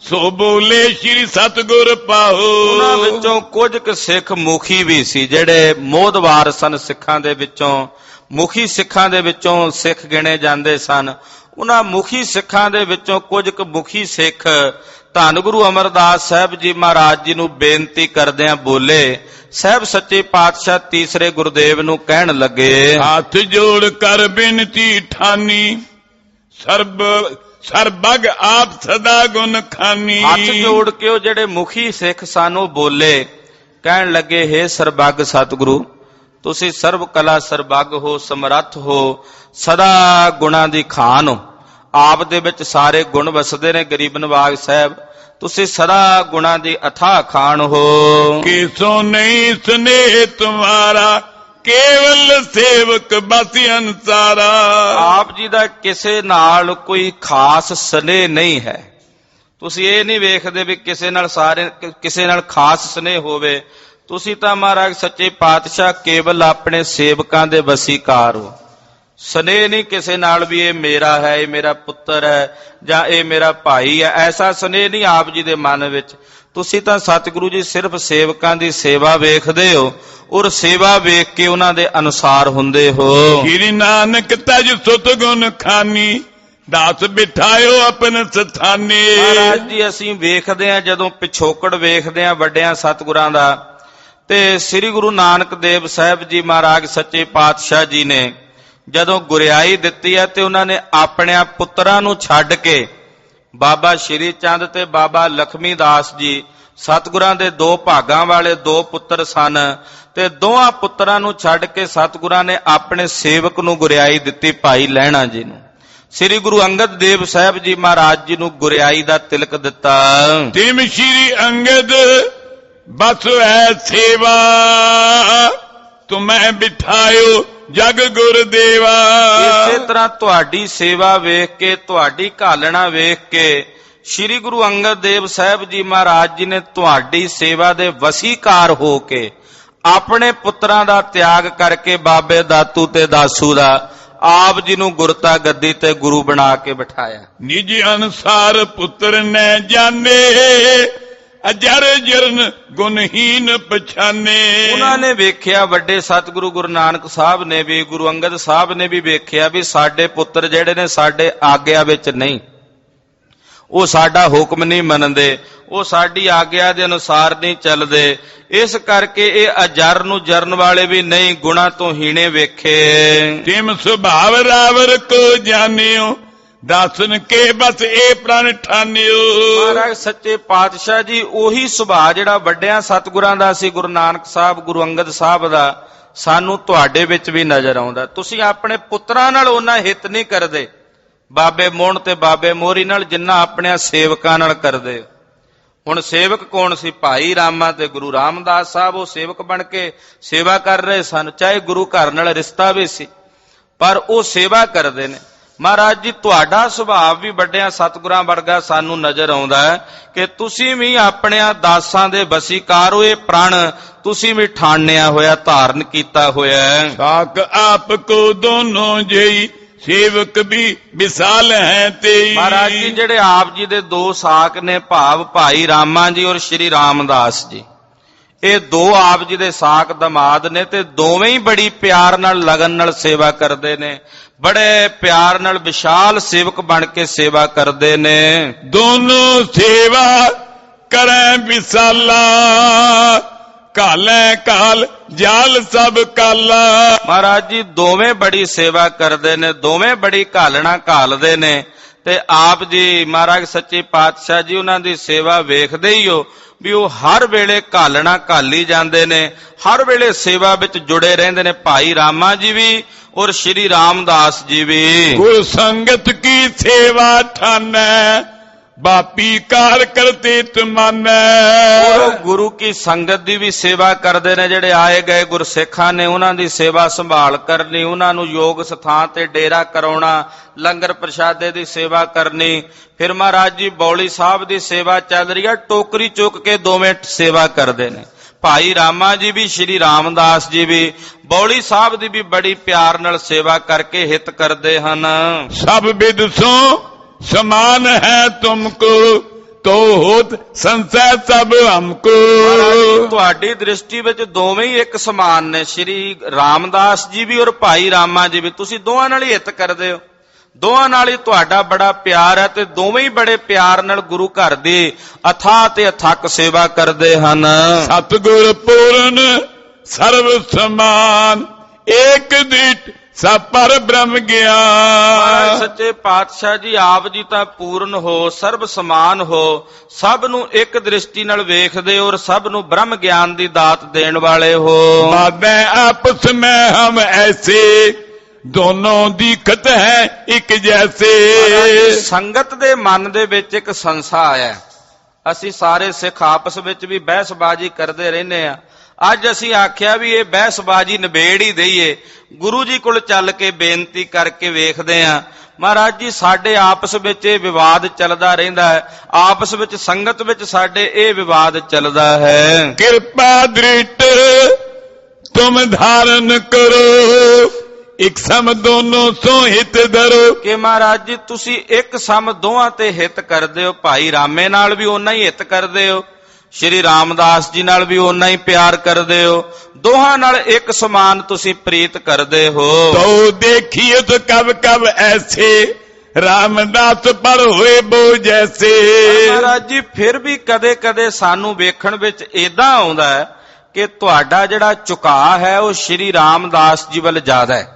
ਸੋ ਬੋਲੇ ਸ਼੍ਰੀ ਸਤਿਗੁਰ ਪਾਓ। ਉਹਨਾਂ ਵਿੱਚੋਂ ਕੁਝ ਕੁ ਸਿੱਖ ਮੁਖੀ ਵੀ ਸੀ, ਜਿਹੜੇ ਮੋਹਦਵਾਰ ਸਨ ਸਿੱਖਾਂ ਦੇ ਵਿੱਚੋਂ, ਮੁਖੀ ਸਿੱਖਾਂ ਦੇ ਵਿੱਚੋਂ ਸਿੱਖ ਗਿਣੇ ਜਾਂਦੇ ਸਨ। ਉਹਨਾਂ ਮੁਖੀ ਸਿੱਖਾਂ ਦੇ ਵਿੱਚੋਂ ਕੁਝ ਕੁ ਮੁਖੀ ਸਿੱਖ ਧੰਨ ਗੁਰੂ ਅਮਰਦਾਸ ਸਾਹਿਬ ਜੀ ਮਹਾਰਾਜ ਜੀ ਨੂੰ ਬੇਨਤੀ ਕਰਦਿਆਂ ਬੋਲੇ। ਸਾਹਿਬ ਸੱਚੇ ਪਾਤਸ਼ਾਹ ਤੀਸਰੇ ਗੁਰਦੇਵ ਨੂੰ ਕਹਿਣ ਲੱਗੇ, ਹੱਥ ਜੋੜ ਕਰ ਬੇਨਤੀ ਠਾਨੀ ਸਰਬਗ ਆਪ ਸਦਾ ਗੁਣ ਖਾਨੀ। ਹੱਥ ਜੋੜ ਕੇ ਉਹ ਜਿਹੜੇ ਮੁਖੀ ਸਿੱਖ ਸਾਨੂੰ ਬੋਲੇ, ਕਹਿਣ ਲੱਗੇ, ਹੇ ਸਰਬੱਗ ਸਤਿਗੁਰੂ, ਤੁਸੀਂ ਸਰਬ ਕਲਾ ਸਰਬੱਗ ਹੋ, ਸਮਰੱਥ ਹੋ, ਸਦਾ ਗੁਣਾਂ ਦੀ ਖਾਨ ਹੋ। ਆਪ ਦੇ ਵਿੱਚ ਸਾਰੇ ਗੁਣ ਵਸਦੇ ਨੇ। ਗਰੀਬ ਨਵਾਜ ਸਾਹਿਬ, ਤੁਸੀਂ ਸਦਾ ਗੁਣਾਂ ਦੀ ਅਥਾਹ ਖਾਨ ਹੋ। ਕਿਸੋ ਨਹੀਂ ਸਨੇਹ ਤੁਮਾਰਾ ਕੇਵਲ ਸੇਵਕ ਬਸ ਅਨਸਾਰਾ। ਆਪ ਜੀ ਦਾ ਕਿਸੇ ਨਾਲ ਕੋਈ ਖਾਸ ਸਨੇਹ ਨਹੀਂ ਹੈ। ਤੁਸੀਂ ਇਹ ਨਹੀਂ ਵੇਖਦੇ ਵੀ ਕਿਸੇ ਨਾਲ ਖਾਸ ਸਨੇਹ ਹੋਵੇ। ਤੁਸੀਂ ਤਾਂ ਮਹਾਰਾਜ ਸੱਚੇ ਪਾਤਸ਼ਾਹ ਕੇਵਲ ਆਪਣੇ ਸੇਵਕਾਂ ਦੇ ਵਸੀਕਾਰ ਹੋ। ਸਨੇਹ ਨਹੀਂ ਕਿਸੇ ਨਾਲ ਵੀ ਇਹ ਮੇਰਾ ਹੈ, ਇਹ ਮੇਰਾ ਪੁੱਤਰ ਹੈ ਜਾਂ ਇਹ ਮੇਰਾ ਭਾਈ ਹੈ, ਐਸਾ ਸਨੇਹ ਨਹੀਂ ਆਪ ਜੀ ਦੇ ਮਨ ਵਿੱਚ। ਤੁਸੀਂ ਤਾਂ ਸਤਿਗੁਰੂ ਜੀ ਸਿਰਫ ਸੇਵਕਾਂ ਦੀ ਸੇਵਾ ਵੇਖਦੇ ਹੋ ਔਰ ਸੇਵਾ ਵੇਖ ਕੇ ਉਹਨਾਂ ਦੇ ਅਨੁਸਾਰ ਹੁੰਦੇ ਹੋ। ਸ੍ਰੀ ਨਾਨਕ ਤਜ ਸੁਤ ਗੁਣ ਖਾਨੀ ਦਾਸ ਬਿਠਾਇਓ ਆਪਣੇ ਸਥਾਨੇ। ਮਹਾਰਾਜ ਜੀ ਅਸੀਂ ਵੇਖਦੇ ਹਾਂ, ਜਦੋਂ ਪਿਛੋਕੜ ਵੇਖਦੇ ਹਾਂ ਵੱਡਿਆਂ ਸਤਿਗੁਰਾਂ ਦਾ, ਤੇ ਸ੍ਰੀ ਗੁਰੂ ਨਾਨਕ ਦੇਵ ਸਾਹਿਬ ਜੀ ਮਹਾਰਾਜ ਸੱਚੇ ਪਾਤਸ਼ਾਹ ਜੀ ਨੇ ਜਦੋਂ ਗੁਰਿਆਈ ਦਿੱਤੀ ਹੈ ਤੇ ਉਹਨਾਂ ਨੇ ਆਪਣੇ ਪੁੱਤਰਾਂ ਨੂੰ ਛੱਡ ਕੇ, ਬਾਬਾ ਸ਼੍ਰੀ ਚੰਦ ਤੇ ਬਾਬਾ ਲਖਮੀ ਦਾਸ ਜੀ ਸਤਿਗੁਰਾਂ ਦੇ ਦੋ ਭਾਗਾਂ ਵਾਲੇ ਦੋ ਪੁੱਤਰ ਸਨ, ਤੇ ਦੋਹਾਂ ਪੁੱਤਰਾਂ ਨੂੰ ਛੱਡ ਕੇ ਸਤਿਗੁਰਾਂ ਨੇ ਆਪਣੇ ਸੇਵਕ ਨੂੰ ਗੁਰਿਆਈ ਦਿੱਤੀ, ਭਾਈ ਲਹਿਣਾ ਜੀ ਨੂੰ। ਸ੍ਰੀ ਗੁਰੂ ਅੰਗਦ ਦੇਵ ਸਾਹਿਬ ਜੀ ਮਹਾਰਾਜ ਜੀ ਨੂੰ ਗੁਰਿਆਈ ਦਾ ਤਿਲਕ ਦਿੱਤਾ। ਤਿਮ ਸ਼੍ਰੀ ਅੰਗਦ ਬਸ ਹੈ ਸੇਵਾ, ਤੁਮੈ ਬਿਠਾਇਓ ਜਗ ਗੁਰਦੇਵਾ। ਇਸੇ ਤਰ੍ਹਾਂ ਤੁਹਾਡੀ ਸੇਵਾ ਵੇਖ ਕੇ, ਤੁਹਾਡੀ ਘਾਲਣਾ ਵੇਖ ਕੇ ਸ੍ਰੀ ਗੁਰੂ ਅੰਗਦ ਦੇਵ ਸਾਹਿਬ ਜੀ ਮਹਾਰਾਜ ਜੀ ਨੇ ਤੁਹਾਡੀ ਸੇਵਾ ਦੇ ਵਸੀਕਾਰ ਹੋ ਕੇ ਆਪਣੇ ਪੁੱਤਰਾਂ ਦਾ ਤਿਆਗ ਕਰਕੇ ਬਾਬੇ ਦਾਤੂ ਤੇ ਦਾਸੂ ਦਾ ਆਪ ਜੀ ਨੂੰ ਗੁਰਤਾ ਗੱਦੀ ਤੇ ਗੁਰੂ ਬਣਾ ਕੇ ਬਿਠਾਇਆ। ਨਿਜ ਅਨਸਾਰ ਪੁੱਤਰ ਨੇ ਜਾਣੇ, ਅਜਰ ਜਰਨ ਗੁਣਹੀਨ ਪਛਾਨੇ। ਉਹਨਾਂ ਨੇ ਵੇਖਿਆ, ਵੱਡੇ ਸਤਿਗੁਰੂ ਗੁਰੂ ਨਾਨਕ ਸਾਹਿਬ ਨੇ ਵੀ, ਗੁਰੂ ਅੰਗਦ ਸਾਹਿਬ ਨੇ ਵੀ ਵੇਖਿਆ ਵੀ ਸਾਡੇ ਪੁੱਤਰ ਜਿਹੜੇ ਨੇ ਸਾਡੇ ਆਗਿਆ ਵਿੱਚ ਨਹੀਂ, ਉਹ ਸਾਡਾ ਹੁਕਮ ਨਹੀਂ ਮੰਨਦੇ, ਉਹ ਸਾਡੀ ਆਗਿਆ ਦੇ ਅਨੁਸਾਰ ਨਹੀਂ ਚੱਲਦੇ, ਇਸ ਕਰਕੇ ਇਹ ਅਜਰ ਨੂੰ ਜਰਨ ਵਾਲੇ ਵੀ ਨਹੀਂ, ਗੁਣਾ ਤੋਂ ਹੀਣੇ ਵੇਖੇ। ਤਿਮ ਸੁਭਾਵ ਰਾਵਰ ਕੋ ਜਾਣਿਓ, ਦਾਸਨ ਕੇ ਬਸ ਇਹ ਪ੍ਰਣ ਠਾਨਿਓ। ਮਹਾਰਾਜ ਸੱਚੇ ਪਾਤਸ਼ਾਹ ਜੀ ਉਹੀ ਸੁਭਾਅ ਜਿਹੜਾ ਵੱਡਿਆਂ ਸਤਿਗੁਰਾਂ ਦਾ ਸੀ, ਗੁਰੂ ਨਾਨਕ ਸਾਹਿਬ, ਗੁਰੂ ਅੰਗਦ ਸਾਹਿਬ ਦਾ, ਸਾਨੂੰ ਤੁਹਾਡੇ ਵਿੱਚ ਵੀ ਨਜ਼ਰ ਆਉਂਦਾ। ਤੁਸੀਂ ਆਪਣੇ ਪੁੱਤਰਾਂ ਨਾਲ ਉਹਨਾਂ ਹਿੱਤ ਨਹੀਂ ਕਰਦੇ ਬਾਬੇ ਮੋਹਣ ਤੇ ਬਾਬੇ ਮੋਹਰੀ ਨਾਲ, ਜਿੰਨਾ ਆਪਣੇ ਸੇਵਕਾਂ ਨਾਲ ਕਰਦੇ। ਹੁਣ ਸੇਵਕ ਕੌਣ ਸੀ? ਭਾਈ ਰਾਮਾ ਤੇ ਗੁਰੂ ਰਾਮਦਾਸ ਸਾਹਿਬ, ਉਹ ਸੇਵਕ ਬਣ ਕੇ ਸੇਵਾ ਕਰ ਰਹੇ ਸਨ, ਚਾਹੇ ਗੁਰੂ ਘਰ ਨਾਲ ਰਿਸ਼ਤਾ ਵੀ ਸੀ, ਪਰ ਉਹ ਸੇਵਾ ਕਰਦੇ ਨੇ। ਮਹਾਰਾਜ ਜੀ ਤੁਹਾਡਾ ਸੁਭਾਅ ਵੀ ਵੱਡਿਆਂ ਸਤਿਗੁਰਾਂ ਵਰਗਾ ਸਾਨੂੰ ਨਜ਼ਰ ਆਉਂਦਾ ਹੈ ਕਿ ਤੁਸੀਂ ਵੀ ਆਪਣਿਆਂ ਦਾਸਾਂ ਦੇ ਵਸੀਕਾਰ ਹੋ, ਇਹ ਪ੍ਰਣ ਤੁਸੀਂ ਵੀ ਠਾਣਿਆ ਹੋਇਆ, ਧਾਰਨ ਕੀਤਾ ਹੋਇਆ ਹੈ। ਸਾਕ ਆਪ ਕੋ ਦੋਨੋਂ ਜਈ, ਸੇਵਕ ਵੀ ਵਿਸਾਲ ਹੈ ਤੇਈ। ਮਹਾਰਾਜ ਜੀ ਜਿਹੜੇ ਆਪ ਜੀ ਦੇ ਦੋ ਸਾਕ ਨੇ, ਭਾਵ ਭਾਈ ਰਾਮਾ ਜੀ ਔਰ ਸ਼੍ਰੀ ਰਾਮਦਾਸ ਜੀ, ਇਹ ਦੋ ਆਪ ਜੀ ਦੇ ਸਾਕ ਦਮਾਦ ਨੇ, ਤੇ ਦੋਵੇਂ ਹੀ ਬੜੀ ਪਿਆਰ ਨਾਲ ਲਗਨ ਨਾਲ ਸੇਵਾ ਕਰਦੇ ਨੇ, ਬੜੇ ਪਿਆਰ ਨਾਲ ਵਿਸ਼ਾਲ ਸੇਵਕ ਬਣ ਕੇ ਸੇਵਾ ਕਰਦੇ ਨੇ। ਦੋਨੋਂ ਸੇਵਾ ਕਰੈ ਵਿਸਾਲਾ, ਕਾਲੇ ਕਾਲ ਜਾਲ ਸਭ ਕਾਲਾ। ਮਹਾਰਾਜ ਜੀ ਦੋਵੇਂ ਬੜੀ ਸੇਵਾ ਕਰਦੇ ਨੇ, ਦੋਵੇਂ ਬੜੀ ਘਾਲਣਾ ਘਾਲਦੇ ਨੇ, ਤੇ ਆਪ ਜੀ ਮਹਾਰਾਜ ਸੱਚੇ ਪਾਤਸ਼ਾਹ ਜੀ ਉਹਨਾਂ ਦੀ ਸੇਵਾ ਵੇਖਦੇ ਹੀ ਹੋ ਵੀ ਉਹ ਹਰ ਵੇਲੇ ਘਾਲਣਾ ਘਾਲੀ ਜਾਂਦੇ ਨੇ, ਹਰ ਵੇਲੇ ਸੇਵਾ ਵਿੱਚ ਜੁੜੇ ਰਹਿੰਦੇ ਨੇ, ਭਾਈ ਰਾਮਾ ਜੀ ਵੀ ਔਰ ਸ਼੍ਰੀ ਰਾਮਦਾਸ ਜੀ ਵੀ। ਗੁਰ ਸੰਗਤ ਕੀ ਸੇਵਾ ਠਾਨੈ, ਬਾਪੀ ਕਾਰ ਕਰਤੇ ਤੁਮਾਨੈ। ਉਹ ਗੁਰੂ ਕੀ ਸੰਗਤ ਦੀ ਵੀ ਸੇਵਾ ਕਰਦੇ ਨੇ, ਜਿਹੜੇ ਆਏ ਗਏ ਗੁਰਸਿੱਖਾਂ ਨੇ ਉਹਨਾਂ ਦੀ ਸੇਵਾ ਸੰਭਾਲ ਕਰਨੀ, ਉਹਨਾਂ ਨੂੰ ਯੋਗ ਸਥਾਨ ਤੇ ਡੇਰਾ ਕਰਾਉਣਾ, ਲੰਗਰ ਪ੍ਰਸ਼ਾਦੇ ਦੀ ਸੇਵਾ ਕਰਨੀ। ਫਿਰ ਮਹਾਰਾਜ ਜੀ ਬੌਲੀ ਸਾਹਿਬ ਦੀ ਸੇਵਾ ਚੱਲ ਰਹੀ ਹੈ, ਟੋਕਰੀ ਚੁੱਕ ਕੇ ਦੋਵੇਂ ਸੇਵਾ ਕਰਦੇ ਨੇ, ਭਾਈ ਰਾਮਾ ਜੀ ਵੀ ਸ਼੍ਰੀ ਰਾਮਦਾਸ ਜੀ ਵੀ। ਬੌਲੀ ਸਾਹਿਬ ਦੀ ਵੀ ਬੜੀ ਪਿਆਰ ਨਾਲ ਸੇਵਾ ਕਰਕੇ ਹਿੱਤ ਕਰਦੇ ਹਨ। ਸਭ ਵਿਦਸੋਂ ਸਮਾਨ ਹੈ ਤੁਮਕੋ, ਤੋ ਹੋਤ ਸੰਸੈ ਸਭ ਹਮਕੋ। ਤੁਹਾਡੀ ਦ੍ਰਿਸ਼ਟੀ ਵਿੱਚ ਦੋਵੇਂ ਹੀ ਇੱਕ ਸਮਾਨ ਨੇ, ਸ਼੍ਰੀ ਰਾਮਦਾਸ ਜੀ ਵੀ ਔਰ ਭਾਈ ਰਾਮਾ ਜੀ ਵੀ। ਤੁਸੀਂ ਦੋਵਾਂ ਨਾਲ ਹੀ ਹਿੱਤ ਕਰਦੇ ਹੋ, ਦੋਵਾਂ ਨਾਲ ਹੀ ਤੁਹਾਡਾ ਬੜਾ ਪਿਆਰ ਹੈ, ਤੇ ਦੋਵੇਂ ਹੀ ਬੜੇ ਪਿਆਰ ਨਾਲ ਗੁਰੂ ਘਰ ਦੀ ਅਥਾਹ ਤੇ ਅਥੱਕ ਸੇਵਾ ਕਰਦੇ ਹਨ। ਸਤਿਗੁਰ ਪੂਰਨ ਸਰਬ ਸਮਾਨ, ਏਕ ਦੀਟ ਸਭ ਪਰ ਬ੍ਰਹਮ ਗਿਆਨ। ਸੱਚੇ ਪਾਤਸ਼ਾਹ ਜੀ ਆਪ ਜੀ ਤਾਂ ਪੂਰਨ ਹੋ, ਸਰਬ ਸਮਾਨ ਹੋ, ਸਭ ਨੂੰ ਇੱਕ ਦ੍ਰਿਸ਼ਟੀ ਨਾਲ ਵੇਖਦੇ ਹੋ, ਔਰ ਸਭ ਨੂੰ ਬ੍ਰਹਮ ਗਿਆਨ ਦੀ ਦਾਤ ਦੇਣ ਵਾਲੇ ਹੋ। ਬਾਬੇ ਆਪਸ ਮੈਂ ਹਮ ਐਸੇ, ਦੋਨੋਂ ਦੀਖਤ ਹੈ ਇੱਕ ਜੈਸੇ। ਸੰਗਤ ਦੇ ਮਨ ਦੇ ਵਿੱਚ ਇੱਕ ਸੰਸਾ ਆਇਆ, ਅਸੀਂ ਸਾਰੇ ਸਿੱਖ ਆਪਸ ਵਿੱਚ ਵੀ ਬਹਿਸਬਾਜ਼ੀ ਕਰਦੇ ਰਹਿੰਦੇ ਆ। ਅੱਜ ਅਸੀਂ ਆਖਿਆ ਵੀ ਇਹ ਬਹਿਸਬਾਜ਼ੀ ਨਿਬੇੜ ਹੀ ਦਈਏ, ਗੁਰੂ ਜੀ ਕੋਲ ਚੱਲ ਕੇ ਬੇਨਤੀ ਕਰਕੇ ਵੇਖਦੇ ਆ। ਮਹਾਰਾਜ ਜੀ ਸਾਡੇ ਆਪਸ ਵਿੱਚ ਇਹ ਵਿਵਾਦ ਚੱਲਦਾ ਰਹਿੰਦਾ ਹੈ, ਆਪਸ ਵਿੱਚ ਸੰਗਤ ਵਿੱਚ ਸਾਡੇ ਇਹ ਵਿਵਾਦ ਚੱਲਦਾ ਹੈ। ਕਿਰਪਾ ਦ੍ਰਿਟ ਤੁਮ ਧਾਰਨ ਕਰੋ, ਇੱਕ ਸਮ ਦੋਨੋਂ ਸੋ ਹਿਤ ਧਰੋ। ਕਿ ਮਹਾਰਾਜ ਜੀ ਤੁਸੀਂ ਇੱਕ ਸਮ ਦੋਹਾਂ ਤੇ ਹਿੱਤ ਕਰਦੇ ਹੋ, ਭਾਈ ਰਾਮੇ ਨਾਲ ਵੀ ਓਨਾ ਹੀ ਹਿੱਤ ਕਰਦੇ ਹੋ, ਸ਼੍ਰੀ ਰਾਮਦਾਸ ਜੀ ਨਾਲ ਵੀ ਓਨਾ ਹੀ ਪਿਆਰ ਕਰਦੇ ਹੋ, ਦੋਹਾਂ ਨਾਲ ਇੱਕ ਸਮਾਨ ਤੁਸੀਂ ਪ੍ਰੀਤ ਕਰਦੇ ਹੋ। ਤੋ ਦੇਖੀਏ ਤੋ ਕਬ ਕਬ ਐਸੇ, ਰਾਮਦਾਸ ਪਰ ਹੋਏ ਬੋ ਜੈਸੇ। ਮਹਾਰਾਜ ਜੀ ਫਿਰ ਵੀ ਕਦੇ ਕਦੇ ਸਾਨੂੰ ਵੇਖਣ ਵਿੱਚ ਏਦਾਂ ਆਉਂਦਾ ਹੈ ਕਿ ਤੁਹਾਡਾ ਜਿਹੜਾ ਝੁਕਾਅ ਹੈ ਉਹ ਸ਼੍ਰੀ ਰਾਮਦਾਸ ਜੀ ਵੱਲ ਜ਼ਿਆਦਾ ਹੈ।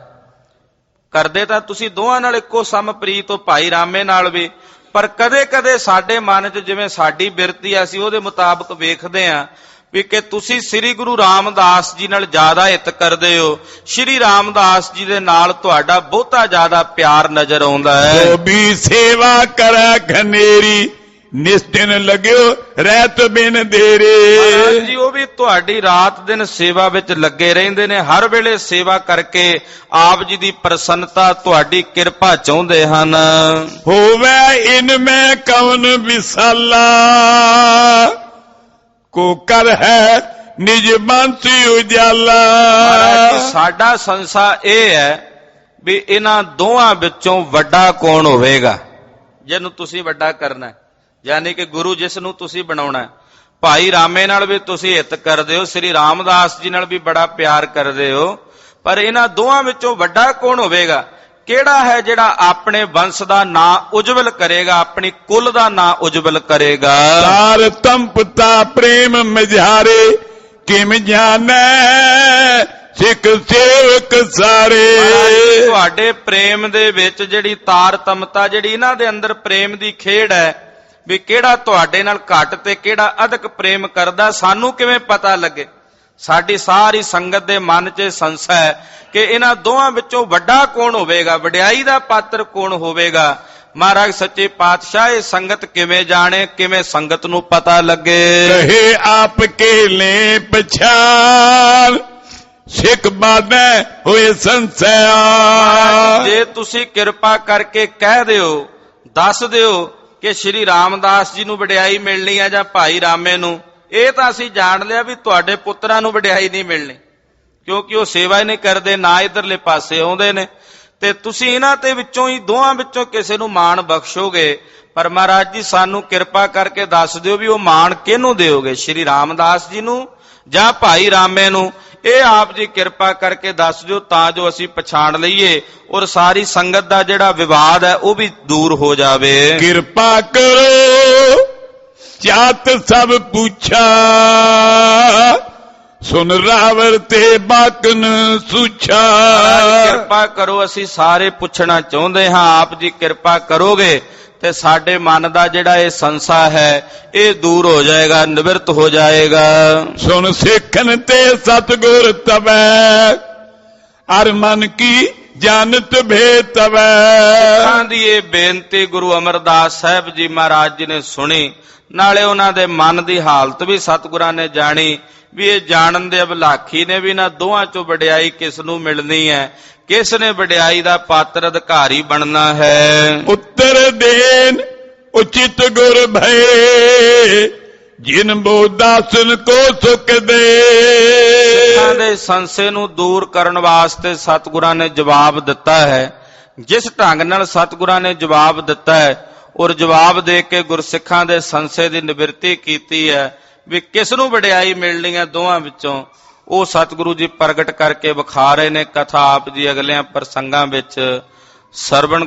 ਕਰਦੇ ਤਾਂ ਤੁਸੀਂ ਦੋਹਾਂ ਨਾਲ ਇੱਕੋ ਸਮਪ੍ਰੀਤ ਹੋ, ਭਾਈ ਰਾਮੇ ਨਾਲ ਵੀ, ਪਰ ਕਦੇ ਕਦੇ ਸਾਡੇ ਮਨ 'ਚ ਜਿਵੇਂ ਸਾਡੀ ਬਿਰਤੀ ਆ, ਅਸੀਂ ਉਹਦੇ ਮੁਤਾਬਕ ਵੇਖਦੇ ਹਾਂ ਵੀ ਕਿ ਤੁਸੀਂ ਸ੍ਰੀ ਗੁਰੂ ਰਾਮਦਾਸ ਜੀ ਨਾਲ ਜ਼ਿਆਦਾ ਹਿੱਤ ਕਰਦੇ ਹੋ, ਸ਼੍ਰੀ ਰਾਮਦਾਸ ਜੀ ਦੇ ਨਾਲ ਤੁਹਾਡਾ ਬਹੁਤਾ ਜ਼ਿਆਦਾ ਪਿਆਰ ਨਜ਼ਰ ਆਉਂਦਾ ਹੈ। ਉਹ ਵੀ ਸੇਵਾ ਕਰੈ ਖਨੇਰੀ ਨਿਸਤਿਨ ਲਗਿਓ ਰਹਿਤ ਬਿਨ ਦੇਰੇ। ਮਹਾਰਾਜ ਜੀ ਉਹ ਵੀ ਤੁਹਾਡੀ ਰਾਤ ਦਿਨ ਸੇਵਾ ਵਿੱਚ ਲੱਗੇ ਰਹਿੰਦੇ ਨੇ, ਹਰ ਵੇਲੇ ਸੇਵਾ ਕਰਕੇ ਆਪ ਜੀ ਦੀ ਪ੍ਰਸੰਨਤਾ, ਤੁਹਾਡੀ ਕਿਰਪਾ ਚਾਹੁੰਦੇ ਹਨ। ਹੋਵੇ ਇਨ ਮੈਂ ਕਵਨ ਵਿਸਾਲਾ ਕੋ ਕਰ ਹੈ ਨਿਜ ਬੰਸੀ ਉਜਾਲਾ। ਮਹਾਰਾਜ ਜੀ ਸਾਡਾ ਸੰਸਾ ਇਹ ਹੈ ਵੀ ਇਹਨਾਂ ਦੋਹਾਂ ਵਿੱਚੋਂ ਵੱਡਾ ਕੌਣ ਹੋਵੇਗਾ, ਜਿਹਨੂੰ ਤੁਸੀਂ ਵੱਡਾ ਕਰਨਾ ਹੈ, ਯਾਨੀ ਕਿ ਗੁਰੂ ਜਿਸ ਨੂੰ ਤੁਸੀਂ ਬਣਾਉਣਾ ਹੈ। ਭਾਈ ਰਾਮੇ ਨਾਲ ਵੀ ਤੁਸੀਂ ਹਿੱਤ ਕਰਦੇ ਹੋ, ਸ੍ਰੀ ਰਾਮਦਾਸ ਜੀ ਨਾਲ ਵੀ ਬੜਾ ਪਿਆਰ ਕਰਦੇ ਹੋ, ਪਰ ਇਹਨਾਂ ਦੋਹਾਂ ਵਿੱਚੋਂ ਵੱਡਾ ਕੌਣ ਹੋਵੇਗਾ? ਕਿਹੜਾ ਹੈ ਜਿਹੜਾ ਆਪਣੇ ਵੰਸ਼ ਦਾ ਨਾਂ ਉਜਵਲ ਕਰੇਗਾ, ਆਪਣੀ ਕੁਲ ਦਾ ਨਾਂ ਉਜਵਲ ਕਰੇਗਾ? ਤਾਰ ਤੰਪਤਾ ਪ੍ਰੇਮ ਮਝਾਰੇ ਕਿਮ ਜਾਣੈ ਸਿੱਖ ਸੇਵਕ ਸਾਰੇ। ਤੁਹਾਡੇ ਪ੍ਰੇਮ ਦੇ ਵਿੱਚ ਜਿਹੜੀ ਤਾਰ ਤਮਤਾ, ਜਿਹੜੀ ਇਹਨਾਂ ਦੇ ਅੰਦਰ ਪ੍ਰੇਮ ਦੀ ਖੇਡ ਹੈ ਵੀ ਕਿਹੜਾ ਤੁਹਾਡੇ ਨਾਲ ਘੱਟ ਤੇ ਕਿਹੜਾ ਅਧਿਕ ਪ੍ਰੇਮ ਕਰਦਾ, ਸਾਨੂੰ ਕਿਵੇਂ ਪਤਾ ਲੱਗੇ? ਸਾਡੀ ਸਾਰੀ ਸੰਗਤ ਦੇ ਮਨ 'ਚ ਸੰਸ਼ਾ ਹੈ ਕਿ ਇਹਨਾਂ ਦੋਹਾਂ ਵਿੱਚੋਂ ਵੱਡਾ ਕੌਣ ਹੋਵੇਗਾ, ਵਡਿਆਈ ਦਾ ਪਾਤਰ ਕੌਣ ਹੋਵੇਗਾ? ਮਹਾਰਾਜ ਸੱਚੇ ਪਾਤਸ਼ਾਹ ਇਹ ਸੰਗਤ ਕਿਵੇਂ ਜਾਣੇ, ਕਿਵੇਂ ਸੰਗਤ ਨੂੰ ਪਤਾ ਲੱਗੇ? ਕਹੇ ਆਪ ਕੇ ਲੈ ਪਛਾਣ ਸਿੱਖ ਬਾਦੈ ਹੋਏ ਸੰਸਾਰ। ਜੇ ਤੁਸੀਂ ਕਿਰਪਾ ਕਰਕੇ ਕਹਿ ਦਿਓ, ਦੱਸ ਦਿਓ ਕਿ ਸ਼੍ਰੀ ਰਾਮਦਾਸ ਜੀ ਨੂੰ ਵਡਿਆਈ ਮਿਲਣੀ ਹੈ ਜਾਂ ਭਾਈ ਰਾਮੇ ਨੂੰ, ਇਹ ਤਾਂ ਅਸੀਂ ਜਾਣ ਲਿਆ ਵੀ ਤੁਹਾਡੇ ਪੁੱਤਰਾਂ ਨੂੰ ਵਡਿਆਈ ਨਹੀਂ ਮਿਲਣੀ, ਕਿਉਂਕਿ ਉਹ ਸੇਵਾ ਹੀ ਨਹੀਂ ਕਰਦੇ, ਨਾ ਇਧਰਲੇ ਪਾਸੇ ਆਉਂਦੇ ਨੇ, ਤੇ ਤੁਸੀਂ ਇਹਨਾਂ ਤੇ ਵਿੱਚੋਂ ਹੀ ਦੋਹਾਂ ਵਿੱਚੋਂ ਕਿਸੇ ਨੂੰ ਮਾਣ ਬਖਸ਼ੋਗੇ। ਪਰ ਮਹਾਰਾਜ ਜੀ ਸਾਨੂੰ ਕਿਰਪਾ ਕਰਕੇ ਦੱਸ ਦਿਓ ਵੀ ਉਹ ਮਾਣ ਕਿਹਨੂੰ ਦਿਓਗੇ, ਸ਼੍ਰੀ ਰਾਮਦਾਸ ਜੀ ਨੂੰ ਜਾਂ ਭਾਈ ਰਾਮੇ ਨੂੰ? ਇਹ ਆਪ ਜੀ ਕਿਰਪਾ ਕਰਕੇ ਦੱਸ ਦਿਓ ਤਾਂ ਜੋ ਅਸੀਂ ਪਛਾਣ ਲਈਏ ਔਰ ਸਾਰੀ ਸੰਗਤ ਦਾ ਜਿਹੜਾ ਵਿਵਾਦ ਹੈ ਉਹ ਵੀ ਦੂਰ ਹੋ ਜਾਵੇ। ਕਿਰਪਾ ਕਰੋ ਜਾਤ ਸਭ ਪੁੱਛਾ ਸੁਨ ਰਾਵਰ ਤੇ ਬਾਕਨ ਸੁਛਾ। ਕਿਰਪਾ ਕਰੋ, ਅਸੀਂ ਸਾਰੇ ਪੁੱਛਣਾ ਚਾਹੁੰਦੇ ਹਾਂ, ਆਪ ਜੀ ਕਿਰਪਾ ਕਰੋਗੇ ਤੇ ਸਾਡੇ ਮਨ ਦਾ ਜਿਹੜਾ ਇਹ ਸੰਸਾ ਹੈ ਇਹ ਦੂਰ ਹੋ ਜਾਏਗਾ, ਨਿਵਰਤ ਹੋ ਜਾਏਗਾ। ਸੁਨ ਸਿੱਖਨ ਤੇ ਸਤਿਗੁਰ ਤਵੈ ਅਰ ਮਨ ਕੀ ਜਾਣਤ ਭੇਦ ਤਵੈ। ਸਿੱਖਾਂ ਦੀ ਇਹ ਬੇਨਤੀ ਗੁਰੂ ਅਮਰਦਾਸ ਸਾਹਿਬ ਜੀ ਮਹਾਰਾਜ ਜੀ ਨੇ ਸੁਣੀ, ਨਾਲੇ ਉਹਨਾਂ ਦੇ ਮਨ ਦੀ ਹਾਲਤ ਵੀ ਸਤਿਗੁਰਾਂ ਨੇ ਜਾਣੀ ਵੀ ਇਹ ਜਾਣਨ ਦੇ ਅਭਿਲਾਖੀ ਨੇ ਵੀ ਇਹਨਾਂ ਦੋਹਾਂ ਚੋਂ ਵਡਿਆਈ ਕਿਸ ਨੂੰ ਮਿਲਣੀ ਹੈ, ਕਿਸ ਨੇ ਵਡਿਆਈ ਦਾ ਪਾਤਰ ਅਧਿਕਾਰੀ ਬਣਨਾ ਹੈ। ਉੱਤਰ ਦੇਨ ਉਚਿਤ ਗੁਰ ਭਏ ਜਿਨ ਬੋਦਾਸਨ ਕੋ ਸੁਖ ਦੇ। ਸਿੱਖਾਂ ਦੇ ਸੰਸੇ ਨੂੰ ਦੂਰ ਕਰਨ ਵਾਸਤੇ ਸਤਿਗੁਰਾਂ ਨੇ ਜਵਾਬ ਦਿੱਤਾ ਹੈ। ਜਿਸ ਢੰਗ ਨਾਲ ਸਤਿਗੁਰਾਂ ਨੇ ਜਵਾਬ ਦਿੱਤਾ ਹੈ ਔਰ ਜਵਾਬ ਦੇ ਕੇ ਗੁਰਸਿੱਖਾਂ ਦੇ ਸੰਸੇ ਦੀ ਨਿਵਰਤੀ ਕੀਤੀ ਹੈ ਵੀ ਕਿਸ ਨੂੰ ਵਡਿਆਈ ਮਿਲਣੀ ਹੈ ਦੋਹਾਂ ਵਿੱਚੋਂ, ਉਹ ਸਤਿਗੁਰੂ ਜੀ ਪ੍ਰਗਟ ਕਰਕੇ ਵਿਖਾ ਰਹੇ ਨੇ। ਕਥਾ ਆਪ ਜੀ ਅਗਲਿਆਂ ਪ੍ਰਸੰਗਾਂ ਵਿੱਚ ਸਰਵਣ